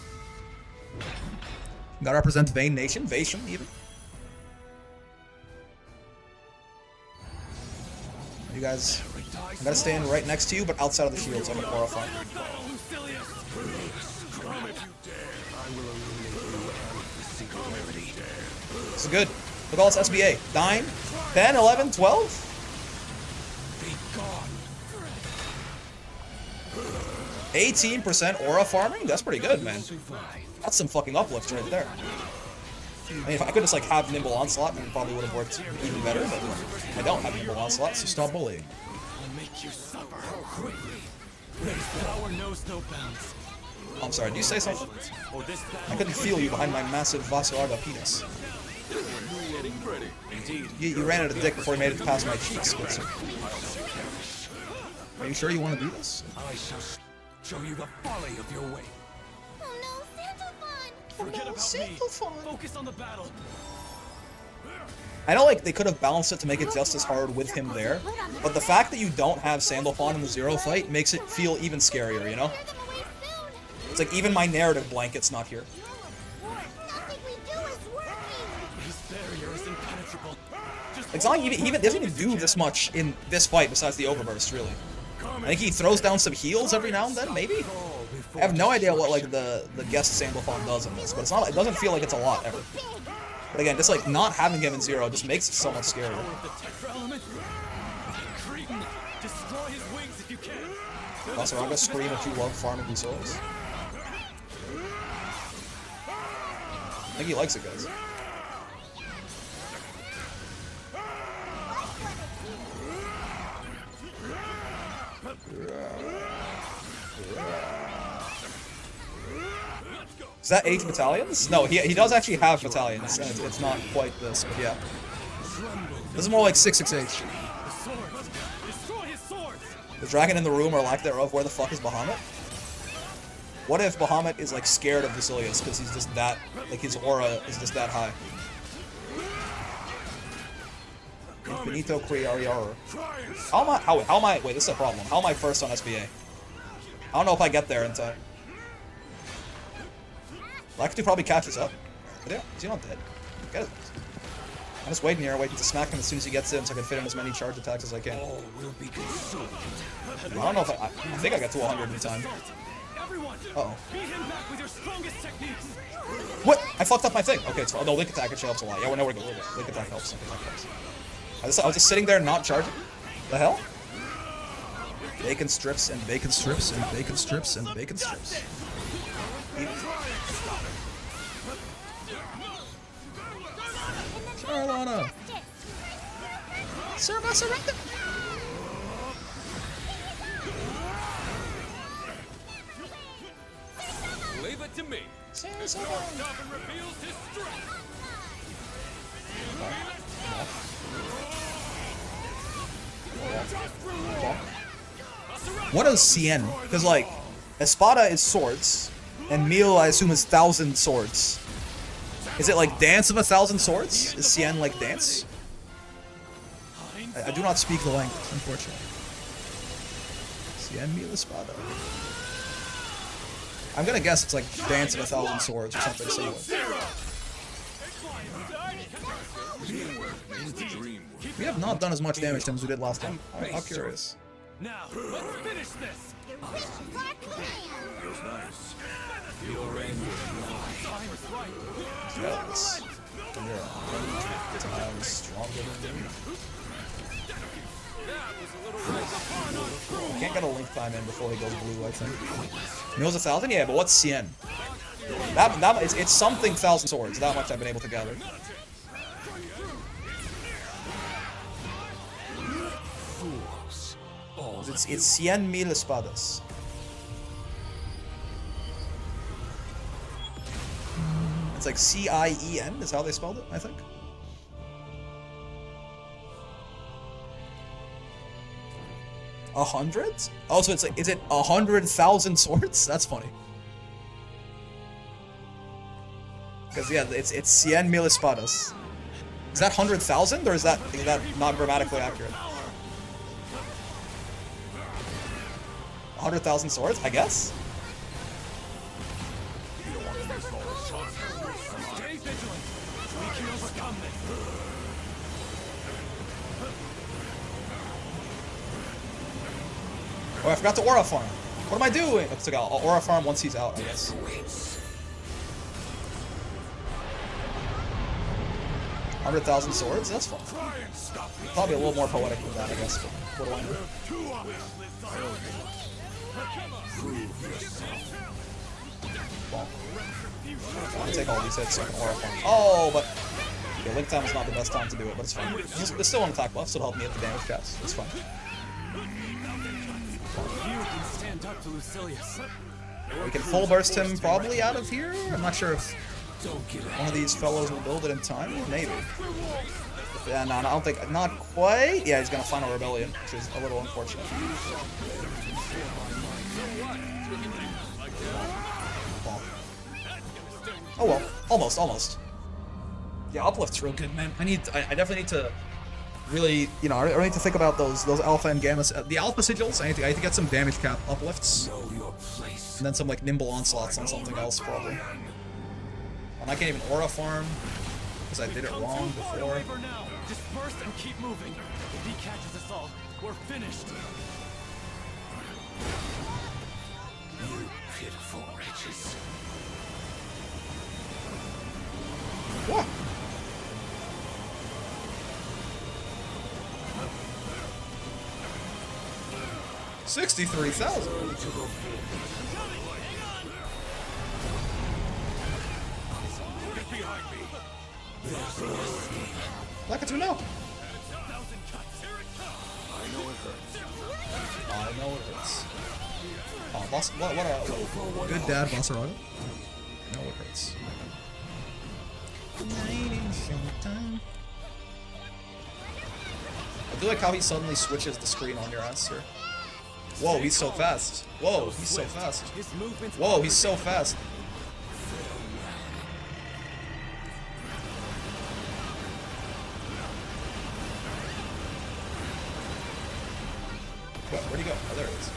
Gotta represent Vayne Nation, Vation even. You guys, I'm gonna stand right next to you, but outside of the shield, so I'm gonna aura farm. This is good. Look at all this SBA. 9, 10, 11, 12? 18% aura farming? That's pretty good, man. That's some fucking uplift right there. I mean, if I could just like have Nimble Onslaught, it probably would have worked even better, but I don't have Nimble Onslaught, so stop bullying. I'll make you suffer quickly. Power knows no bounds. Oh, I'm sorry, did you say something? Or this I couldn't feel you behind my massive Vasaraga penis. You ran out of dick before you made it past my cheeks, good sir. Are you sure you want to do this? I shall show you the folly of your way. Oh no, Santalfon! Forget about me. Focus on the battle. I know, like, they could have balanced it to make it just as hard with him there, but the fact that you don't have Sandalphon in the Zero fight makes it feel even scarier, you know? It's like, even my narrative blanket's not here. Nothing we do is working! This barrier is impenetrable. Just It's not like he doesn't even do this much in this fight besides the overburst, really. I think he throws down some heals every now and then, maybe? I have no idea what, like, the guest Sandalphon does in this, but it's not, it doesn't feel like it's a lot, ever. But again, just, like, not having him in Zero just makes it so much scarier. the Tetra element. Cretan, destroy his wings if you can. Also, I'm gonna scream that you love farming these souls. I think he likes it, guys. Is that 8 battalions? No, he does actually have battalions, and it's not quite this, but yeah. This is more like 668. Destroy his swords. The dragon in the room, or lack thereof, where the fuck is Behemoth? What if Behemoth is like scared of Basilius because he's just that, like his aura is just that high? Infinito Criariar. How am I, wait, this is a problem. How am I first on SBA? I don't know if I get there in time. Lakitu probably catches up. But yeah, he's not dead. Get it. I'm just waiting here, waiting to smack him as soon as he gets in so I can fit in as many charge attacks as I can. All will be consumed. I don't know if I think I got to 100 in time. Everyone, Uh-oh. beat him back with your strongest techniques. What? I fucked up my thing. Okay, so, no, Link Attack actually helps a lot. Yeah, we're nowhere to go. Link Attack helps. Link Attack helps. I was just sitting there not charging. The hell? Bacon strips and bacon strips and bacon strips and bacon strips. Charlotta! Surrender! Leave it to me. Goblin reveals his strength. What is Cien? Because, like, Espada is swords, and Mil, I assume, is 1,000 swords. Is it like Dance of a Thousand Swords? Is Cien like dance? I do not speak the language, unfortunately. Cien Mil Espada. I'm gonna guess it's like Dance of a Thousand Swords or something similar. We have not done as much damage to him as we did last time. How curious. Now, let's finish this. The riddles are clear. Yes. I'm stronger than you. Can't get a link time in before he goes blue, I think. Mills 1,000? Yeah, but what's Cien? It's something thousand swords. That much I've been able to gather. It's Cien Mil Espadas. It's like C-I-E-N is how they spelled it, I think. A hundred? Oh, so it's like, is it 100,000 swords? That's funny. Because yeah, it's Cien Mil Espadas. Is that 100,000 or is that not grammatically accurate? 100,000 swords, I guess. Stay vigilant. We can overcome this. Oh, I forgot to aura farm. What am I doing? It's okay, I'll aura farm once he's out, I guess. 100,000 swords? That's fun. Probably a little more poetic than that, I guess. But what do I know? Well, I want to take all these hits so I can aura farm. Oh, but yeah, link time is not the best time to do it, but it's fine. There's still an attack buff, so it'll help me hit the damage caps. It's fine. You can stand up to Lucilius. We can full burst him probably out of here. I'm not sure if one of these fellows will build it in time. Maybe. Yeah, no, I don't think. Not quite. Yeah, he's gonna final rebellion, which is a little unfortunate. Well. Oh well, almost. Yeah, uplift's real good, man. I definitely need to really, you know, I need to think about those alpha and gamma. The alpha sigils. I need to get some damage cap uplifts, and then some like nimble onslaughts on something else probably. And I can't even aura farm because I did it wrong before. Waver now. Disperse and keep moving. If he catches us all, we're finished. You pitiful wretches. What? $63,000. Like it to know. I know it hurts. Oh, boss, what a good dad, Bossaraga. No, it hurts. I do like how he suddenly switches the screen on your ass here. Whoa, he's so fast. Whoa, he's so fast. His movements. Whoa, he's so fast. Where'd he go? Oh, there it is.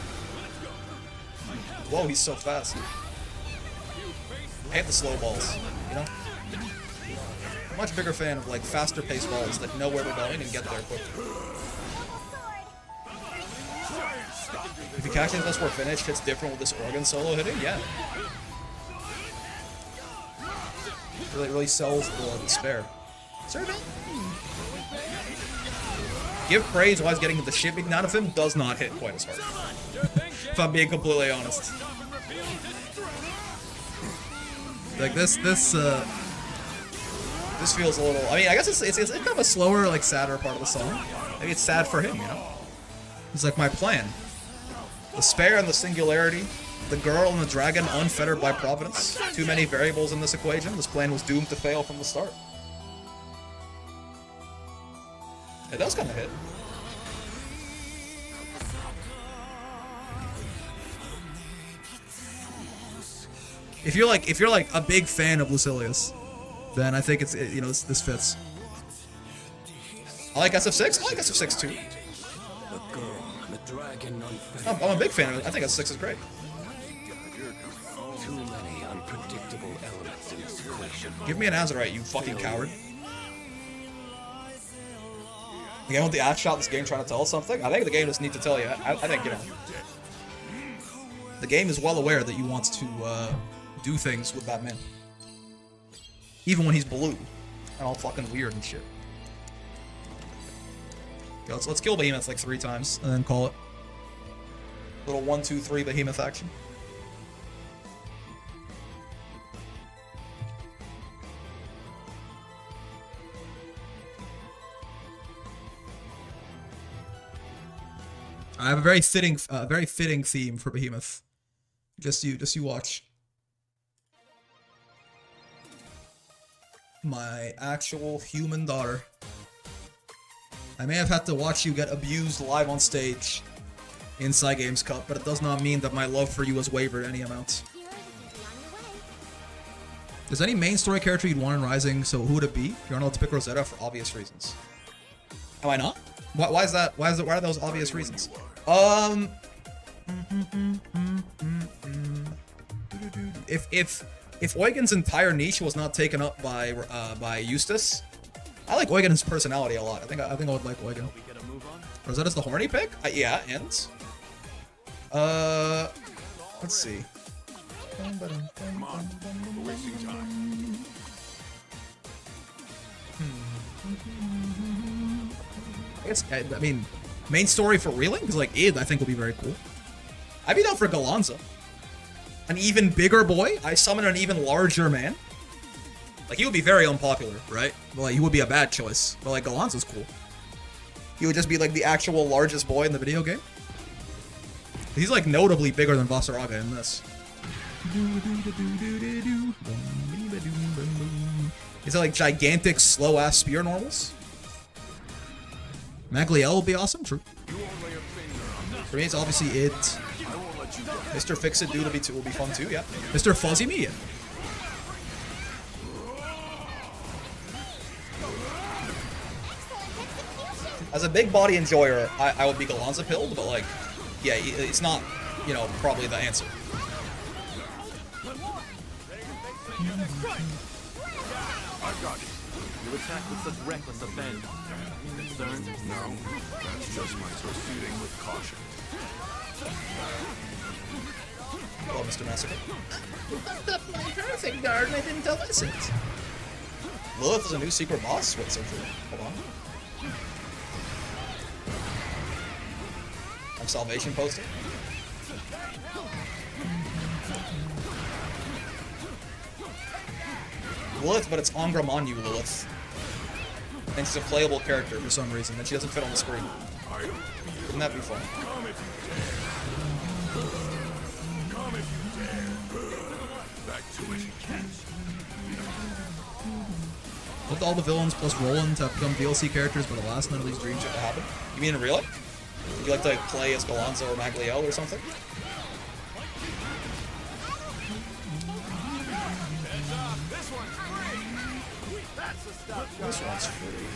Whoa, he's so fast. I hate the slow balls, you know? I'm a much bigger fan of like faster paced balls that know where they're going and get there quickly. If you catch it unless we're finished, it's different with this organ solo hitting, yeah. Really sells the despair. Servant. Give praise while he's getting the shipping out of him does not hit quite as hard. If I'm being completely honest. Like this feels a little. I mean, I guess it's kind of a slower, like sadder part of the song. Maybe it's sad for him, you know. It's like my plan. Despair and the singularity. The girl and the dragon unfettered by providence. Too many variables in this equation. This plan was doomed to fail from the start. It does kind of hit. If you're like a big fan of Lucilius, then I think you know, this fits. I like SF6. I like SF6 too. The girl, the dragon unfettered. I'm a big fan of it. I think SF6 is great. Too many unpredictable elements in this equation. Give me an Azurite, you fucking coward. The game with the ass shot, this game trying to tell us something? I think the game doesn't need to tell you. I think, you know, the game is well aware that you want to do things with that man. Even when he's blue and all fucking weird and shit. Okay, let's kill Behemoth like 3 times and then call it. Little 1, 2, 3 Behemoth action. I have a very fitting theme for Behemoth. Just you watch. My actual human daughter. I may have had to watch you get abused live on stage in Games Cup, but it does not mean that my love for you has wavered any amount. Is there any main story character you'd want in Rising? So who would it be? You're not to pick Rosetta for obvious reasons. Am I not? Why is that? Why are those obvious reasons? If Eugen's entire niche was not taken up by Eustace, I like Eugen's personality a lot. I think I would like Eugen. Rosetta's the horny pick? Yeah, and let's see. I mean, main story for Relink is like Id, I think will be very cool. I'd be down for Galanza. An even bigger boy? I summon an even larger man? Like, he would be very unpopular, right? But, like, he would be a bad choice. But, like, Galanza's cool. He would just be, like, the actual largest boy in the video game. He's, like, notably bigger than Vasaraga in this. He's like gigantic, slow-ass spear normals. Magliel will be awesome, true. For me, it's obviously it. Mr. Fix-It Dude will be fun too, yeah. Mr. Fuzzy Me. As a big body enjoyer, I would be Galanza pilled, but like, yeah, it's not, you know, probably the answer. I've got it. You attack with such reckless abandon. Concerned? No. That's just my proceeding with caution. Hello, Mr. Massacre. You fucked up my perfect garden, I didn't notice it. Lilith is a new secret boss? Wait, so true. Hold on. I'm Salvation posting. Lilith, but it's Angra Manu Lilith. And she's a playable character for some reason, and she doesn't fit on the screen. Wouldn't that be fun? Back to it. Would all the villains plus Roland have become DLC characters, but alas, none of these dreams have to happen? You mean in real life? Would you like to play as Galanza or Magliel or something? This one's free.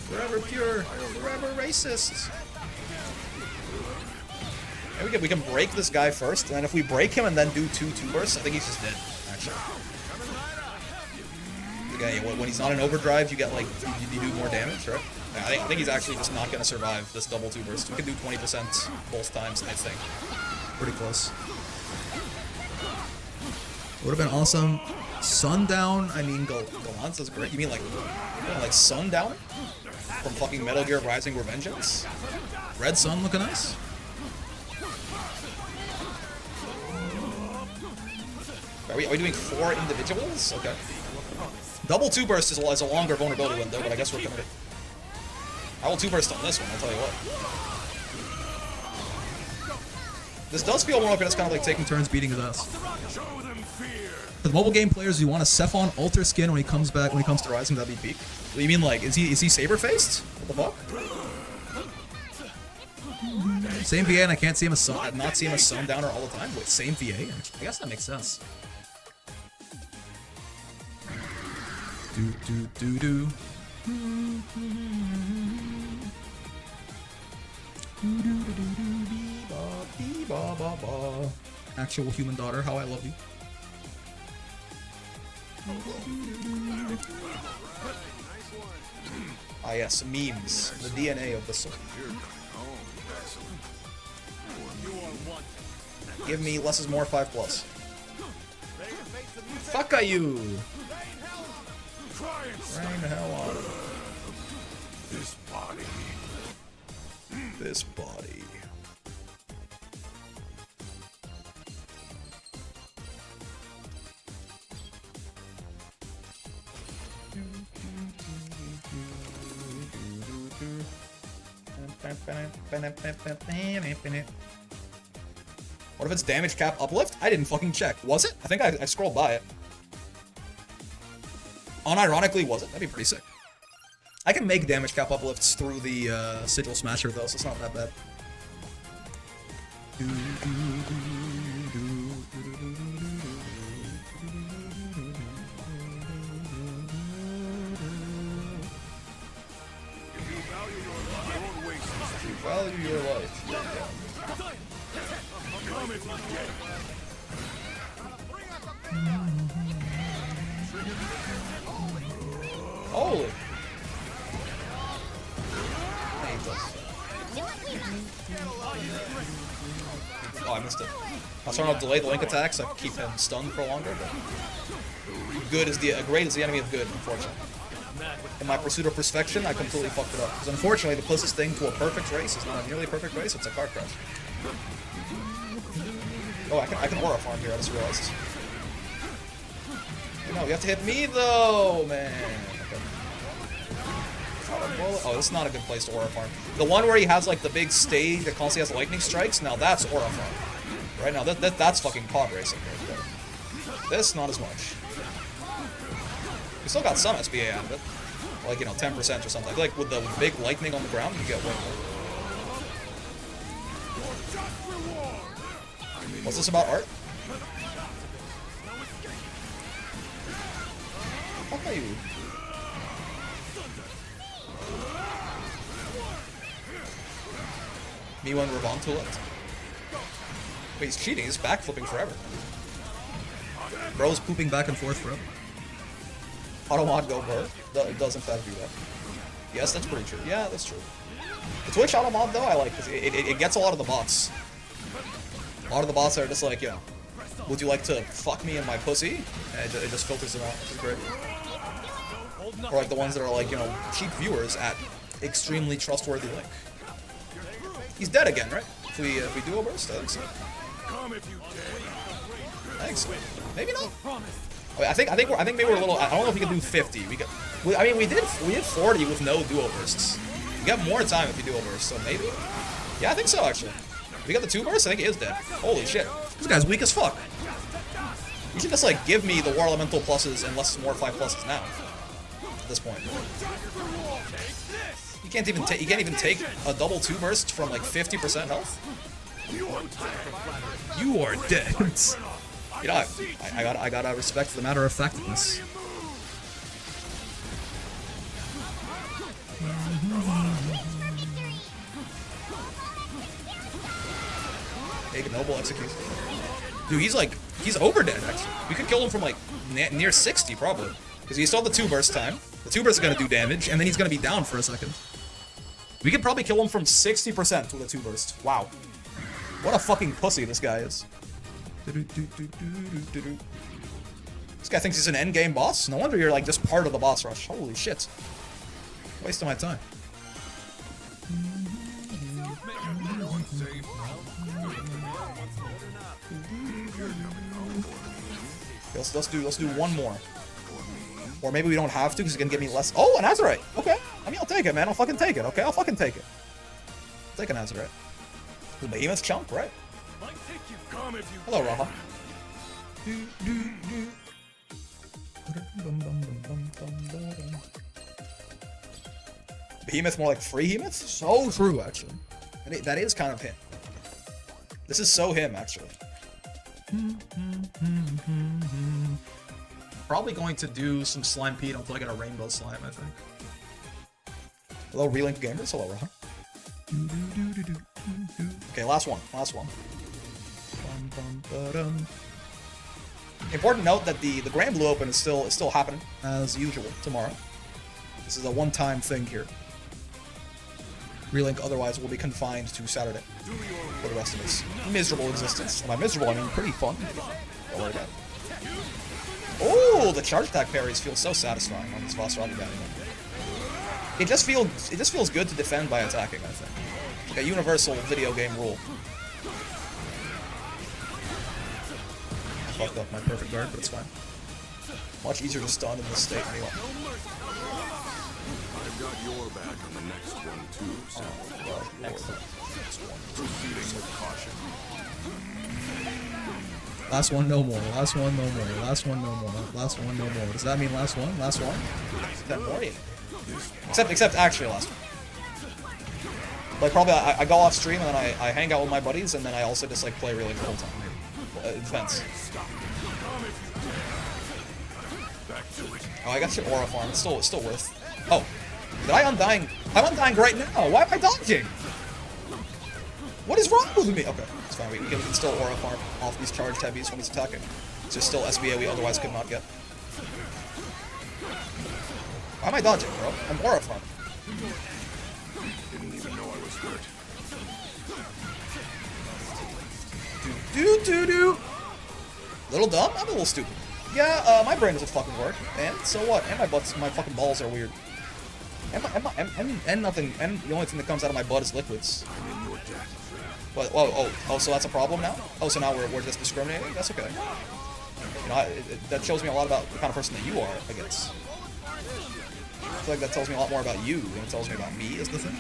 Forever pure, forever racist. And we can break this guy first, and then if we break him and then do 2 bursts, I think he's just dead, actually. Okay, when he's not in overdrive, you get like, you do more damage, right? I think he's actually just not going to survive this double 2 burst. We can do 20% both times, I think. Pretty close. Would have been awesome. Sundown, I mean, Galanza's great. You mean like Sundown? From fucking Metal Gear Rising Revengeance? Red Sun looking nice. Are we doing 4 individuals? Okay. Double 2 burst is a longer vulnerability window, but I guess we're gonna. I will 2 burst on this one, I'll tell you what. This does feel more like it's kind of like taking turns beating his ass. For the mobile game players, you want a Cephon alter skin when he comes back, when he comes to Rising, that'd be peak. What do you mean, like, is he saber-faced? What the fuck? Same VA, and I can't see him as not see him as Sundowner all the time. Wait, same VA? I guess that makes sense. Do. Actual human daughter, how I love you. Ah yes, memes. The DNA of the soul. Give me less is more 5+. Fuck are you? Rain the hell on This body. this body. What if it's damage cap uplift? I didn't fucking check. Was it? I think I scrolled by it. Unironically, was it? That'd be pretty sick. I can make damage cap uplifts through the Sigil Smasher though, so it's not that bad. Value your life. Holy. I hate this. Oh, I missed it. I was trying to delay the link attack so I could keep him stunned for longer, but great is the enemy of good, unfortunately. In my pursuit of perfection, I completely fucked it up. Because unfortunately, the closest thing to a perfect race is not a nearly perfect race, it's a car crash. Oh, I can aura farm here, I just realized. No, you have to hit me though, man. Okay. Oh, this is not a good place to aura farm. The one where he has like the big stage that constantly has lightning strikes, now that's aura farm. Right now, that's fucking pod racing right there. This, not as much. We still got some SBA out of it. Like, 10% or something. I feel like with the big lightning on the ground, you get way more. What's this about art? Fuck are you? Me when Ravon to it. Wait, he's cheating. He's backflipping forever. Bro's pooping back and forth forever. Automod go bird. It does in fact do that. Yes, that's pretty true. Yeah, that's true. The Twitch Automod though, I like because it gets a lot of the bots. A lot of the bots are just like, would you like to fuck me in my pussy? And it just filters them out, which is great. Or like the ones that are like, cheap viewers at extremely trustworthy link. He's dead again, right? If we do a burst, I think so. I think so. Maybe not. I think maybe we're a little. I don't know if we can do 50. We did 40 with no duo bursts. We got more time if we duo burst, so maybe. Yeah, I think so actually. We got the 2 bursts. I think he is dead. Holy shit, this guy's weak as fuck. You should just like give me the War Elemental pluses and less more 5 pluses now. At this point, you can't even take a double 2 burst from like 50% health. You are dead. I gotta respect the matter of factness. Ignoble execution. Dude, he's over dead actually. We could kill him from like near 60 probably. Because he still have the 2 burst time. The 2 burst is gonna do damage, and then he's gonna be down for a second. We could probably kill him from 60% with a 2 burst. Wow. What a fucking pussy this guy is. This guy thinks he's an endgame boss? No wonder you're like just part of the boss rush. Holy shit. Waste of my time. Let's do one more. Or maybe we don't have to because it's gonna give me less. Oh, an Azurite! Okay. I mean, I'll take it, man. I'll fucking take it, okay? I'll fucking take it. Take an Azurite. The Behemoth chunk, right? Hello, Raha. Behemoth more like free Behemoth? So true, actually. That is kind of him. This is so him, actually. Probably going to do some slime Pete until I get a rainbow slime, I think. Hello, Relink Gamers. Hello, Ron. Okay, last one. Important note that the Granblue Open is still happening as usual tomorrow. This is a one-time thing here. Relink otherwise will be confined to Saturday for the rest of his miserable existence. And by miserable, I mean pretty fun. Don't worry about it. Oh, the charge attack parries feel so satisfying on this Vasaragi guy. It just feels good to defend by attacking, I think. Like a universal video game rule. I fucked up my perfect guard, but it's fine. Much easier to stun in this state anyway. I've got your back on the next one too, so proceeding with caution. Last one, no more. Last one, no more. Last one, no more. Last one, no more. Does that mean last one? Last one? 10 more, yeah. Except actually last one. Like probably I go off stream and then I hang out with my buddies and then I also just like play really the whole time. Defense. Oh, I got your aura farm. It's still worth. Oh, did I undying? I'm undying right now. Why am I dodging? What is wrong with me? Okay, it's fine. We can still aura farm off these charged heavies when he's attacking. It's just still SBA we otherwise could not get. Why am I dodging, bro? I'm aura farm. Didn't even know I was hurt. Do. Little dumb? I'm a little stupid. Yeah, my brain doesn't fucking work. And so what? And my fucking balls are weird. And nothing. And the only thing that comes out of my butt is liquids. What? Oh, so that's a problem now? Oh, so now we're just discriminating? That's okay. You know, that shows me a lot about the kind of person that you are, I guess. I feel like that tells me a lot more about you than it tells me about me, is the thing.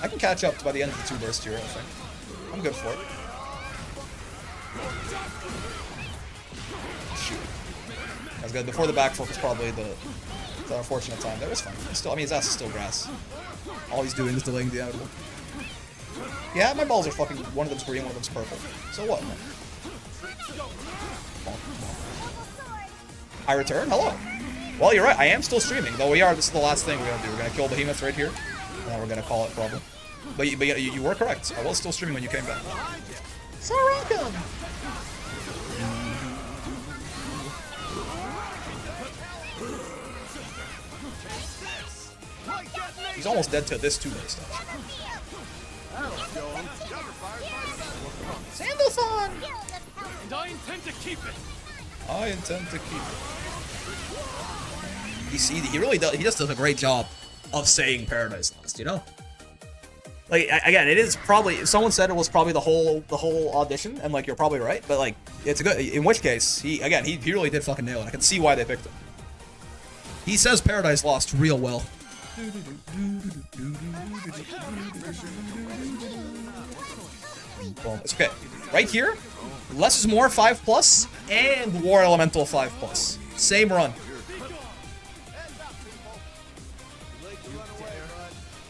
I can catch up by the end of the 2 burst here, I think. I'm good for it. Shoot. That's good. Before the backflip is probably the unfortunate time there. It's fine. Still, I mean, his ass is still grass. All he's doing is delaying the inevitable. Yeah, my balls are fucking... One of them's green, one of them's purple. So what, man? I return? Hello. Well, you're right. I am still streaming, though we are. This is the last thing we're going to do. We're going to kill Behemoth right here. And then we're going to call it problem. But you were correct. I was still streaming when you came back. So welcome. He's almost dead to this 2 burst. Sandalson! And I intend to keep it. I intend to keep it. You see, he really does. He just does a great job of saying Paradise Lost. You know, like again, it is probably. Someone said it was probably the whole audition, and like you're probably right. But like, it's a good. In which case, he really did fucking nail it. I can see why they picked him. He says Paradise Lost real well. Boom. It's okay. Right here, less is more 5+, and War Elemental 5+. Same run.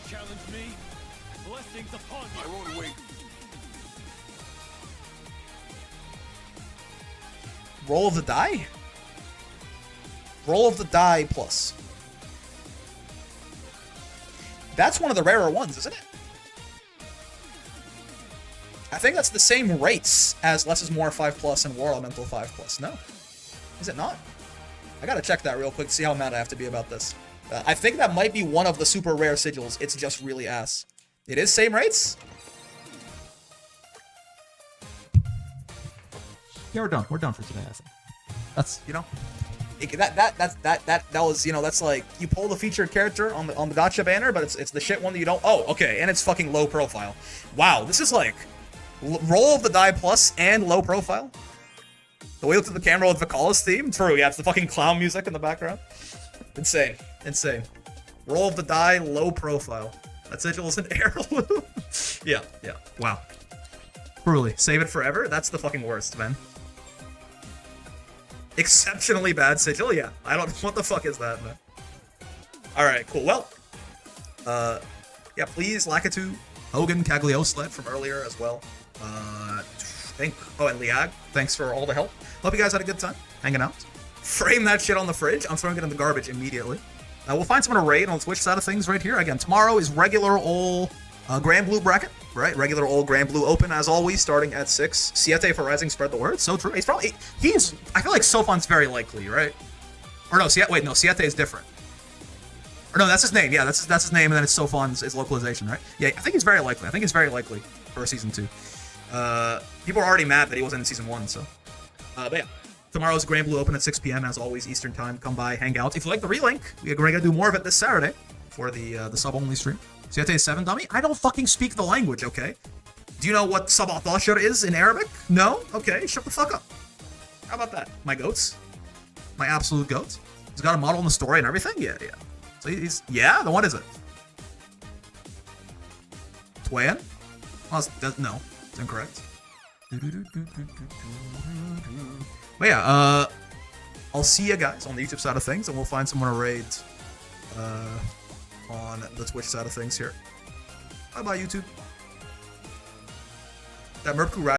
Challenge me. Blessings upon you. I won't wait. Roll of the die? Roll of the die plus. That's one of the rarer ones, isn't it? I think that's the same rates as Less is More 5+ and War Elemental 5+. No? Is it not? I gotta check that real quick to see how mad I have to be about this. I think that might be one of the super rare sigils. It's just really ass. It is same rates? Yeah, we're done. We're done for today, I think. That's, you know. That was, you know, that's like you pull the featured character on the gacha banner, but it's the shit one that you don't. Oh, okay, and it's fucking low profile. Wow, this is like roll of the die plus and low profile. The way you look at the camera with Vicala's theme, true. Yeah, it's the fucking clown music in the background. Insane. Roll of the die, low profile. That sigil is an heirloom. Yeah. Wow. Truly, save it forever. That's the fucking worst, man. Exceptionally bad sigil, yeah. I don't know what the fuck is that, man. Alright, cool. Well, Yeah, please, Lakitu, Hogan, Cagliostlet from earlier as well. And Liag, thanks for all the help. Hope you guys had a good time hanging out. Frame that shit on the fridge. I'm throwing it in the garbage immediately. We'll find someone to raid on the Twitch side of things right here. Again, tomorrow is regular old Granblue bracket, right? Regular old Granblue open as always, starting at 6. Siete for Rising, spread the word. So true. I feel like Sofon's very likely, right? Or no, Siete is different. Or no, that's his name. Yeah, that's his name, and then it's Sofon's his localization, right? Yeah, I think he's very likely. For season 2. People are already mad that he wasn't in season 1, so. But yeah, tomorrow's Granblue open at 6 p.m. as always, Eastern time. Come by, hang out. If you like the relink, we're gonna do more of it this Saturday for the sub-only stream. Siete is 7, dummy? I don't fucking speak the language, okay? Do you know what Sabathashar is in Arabic? No? Okay, shut the fuck up. How about that? My goats? My absolute goats? He's got a model in the story and everything? Yeah. So he's... Yeah? Then what is it? Twain? Well, no. It's incorrect. But yeah, I'll see you guys on the YouTube side of things, and we'll find someone to raid on the Twitch side of things here. Bye-bye, YouTube. That Merpku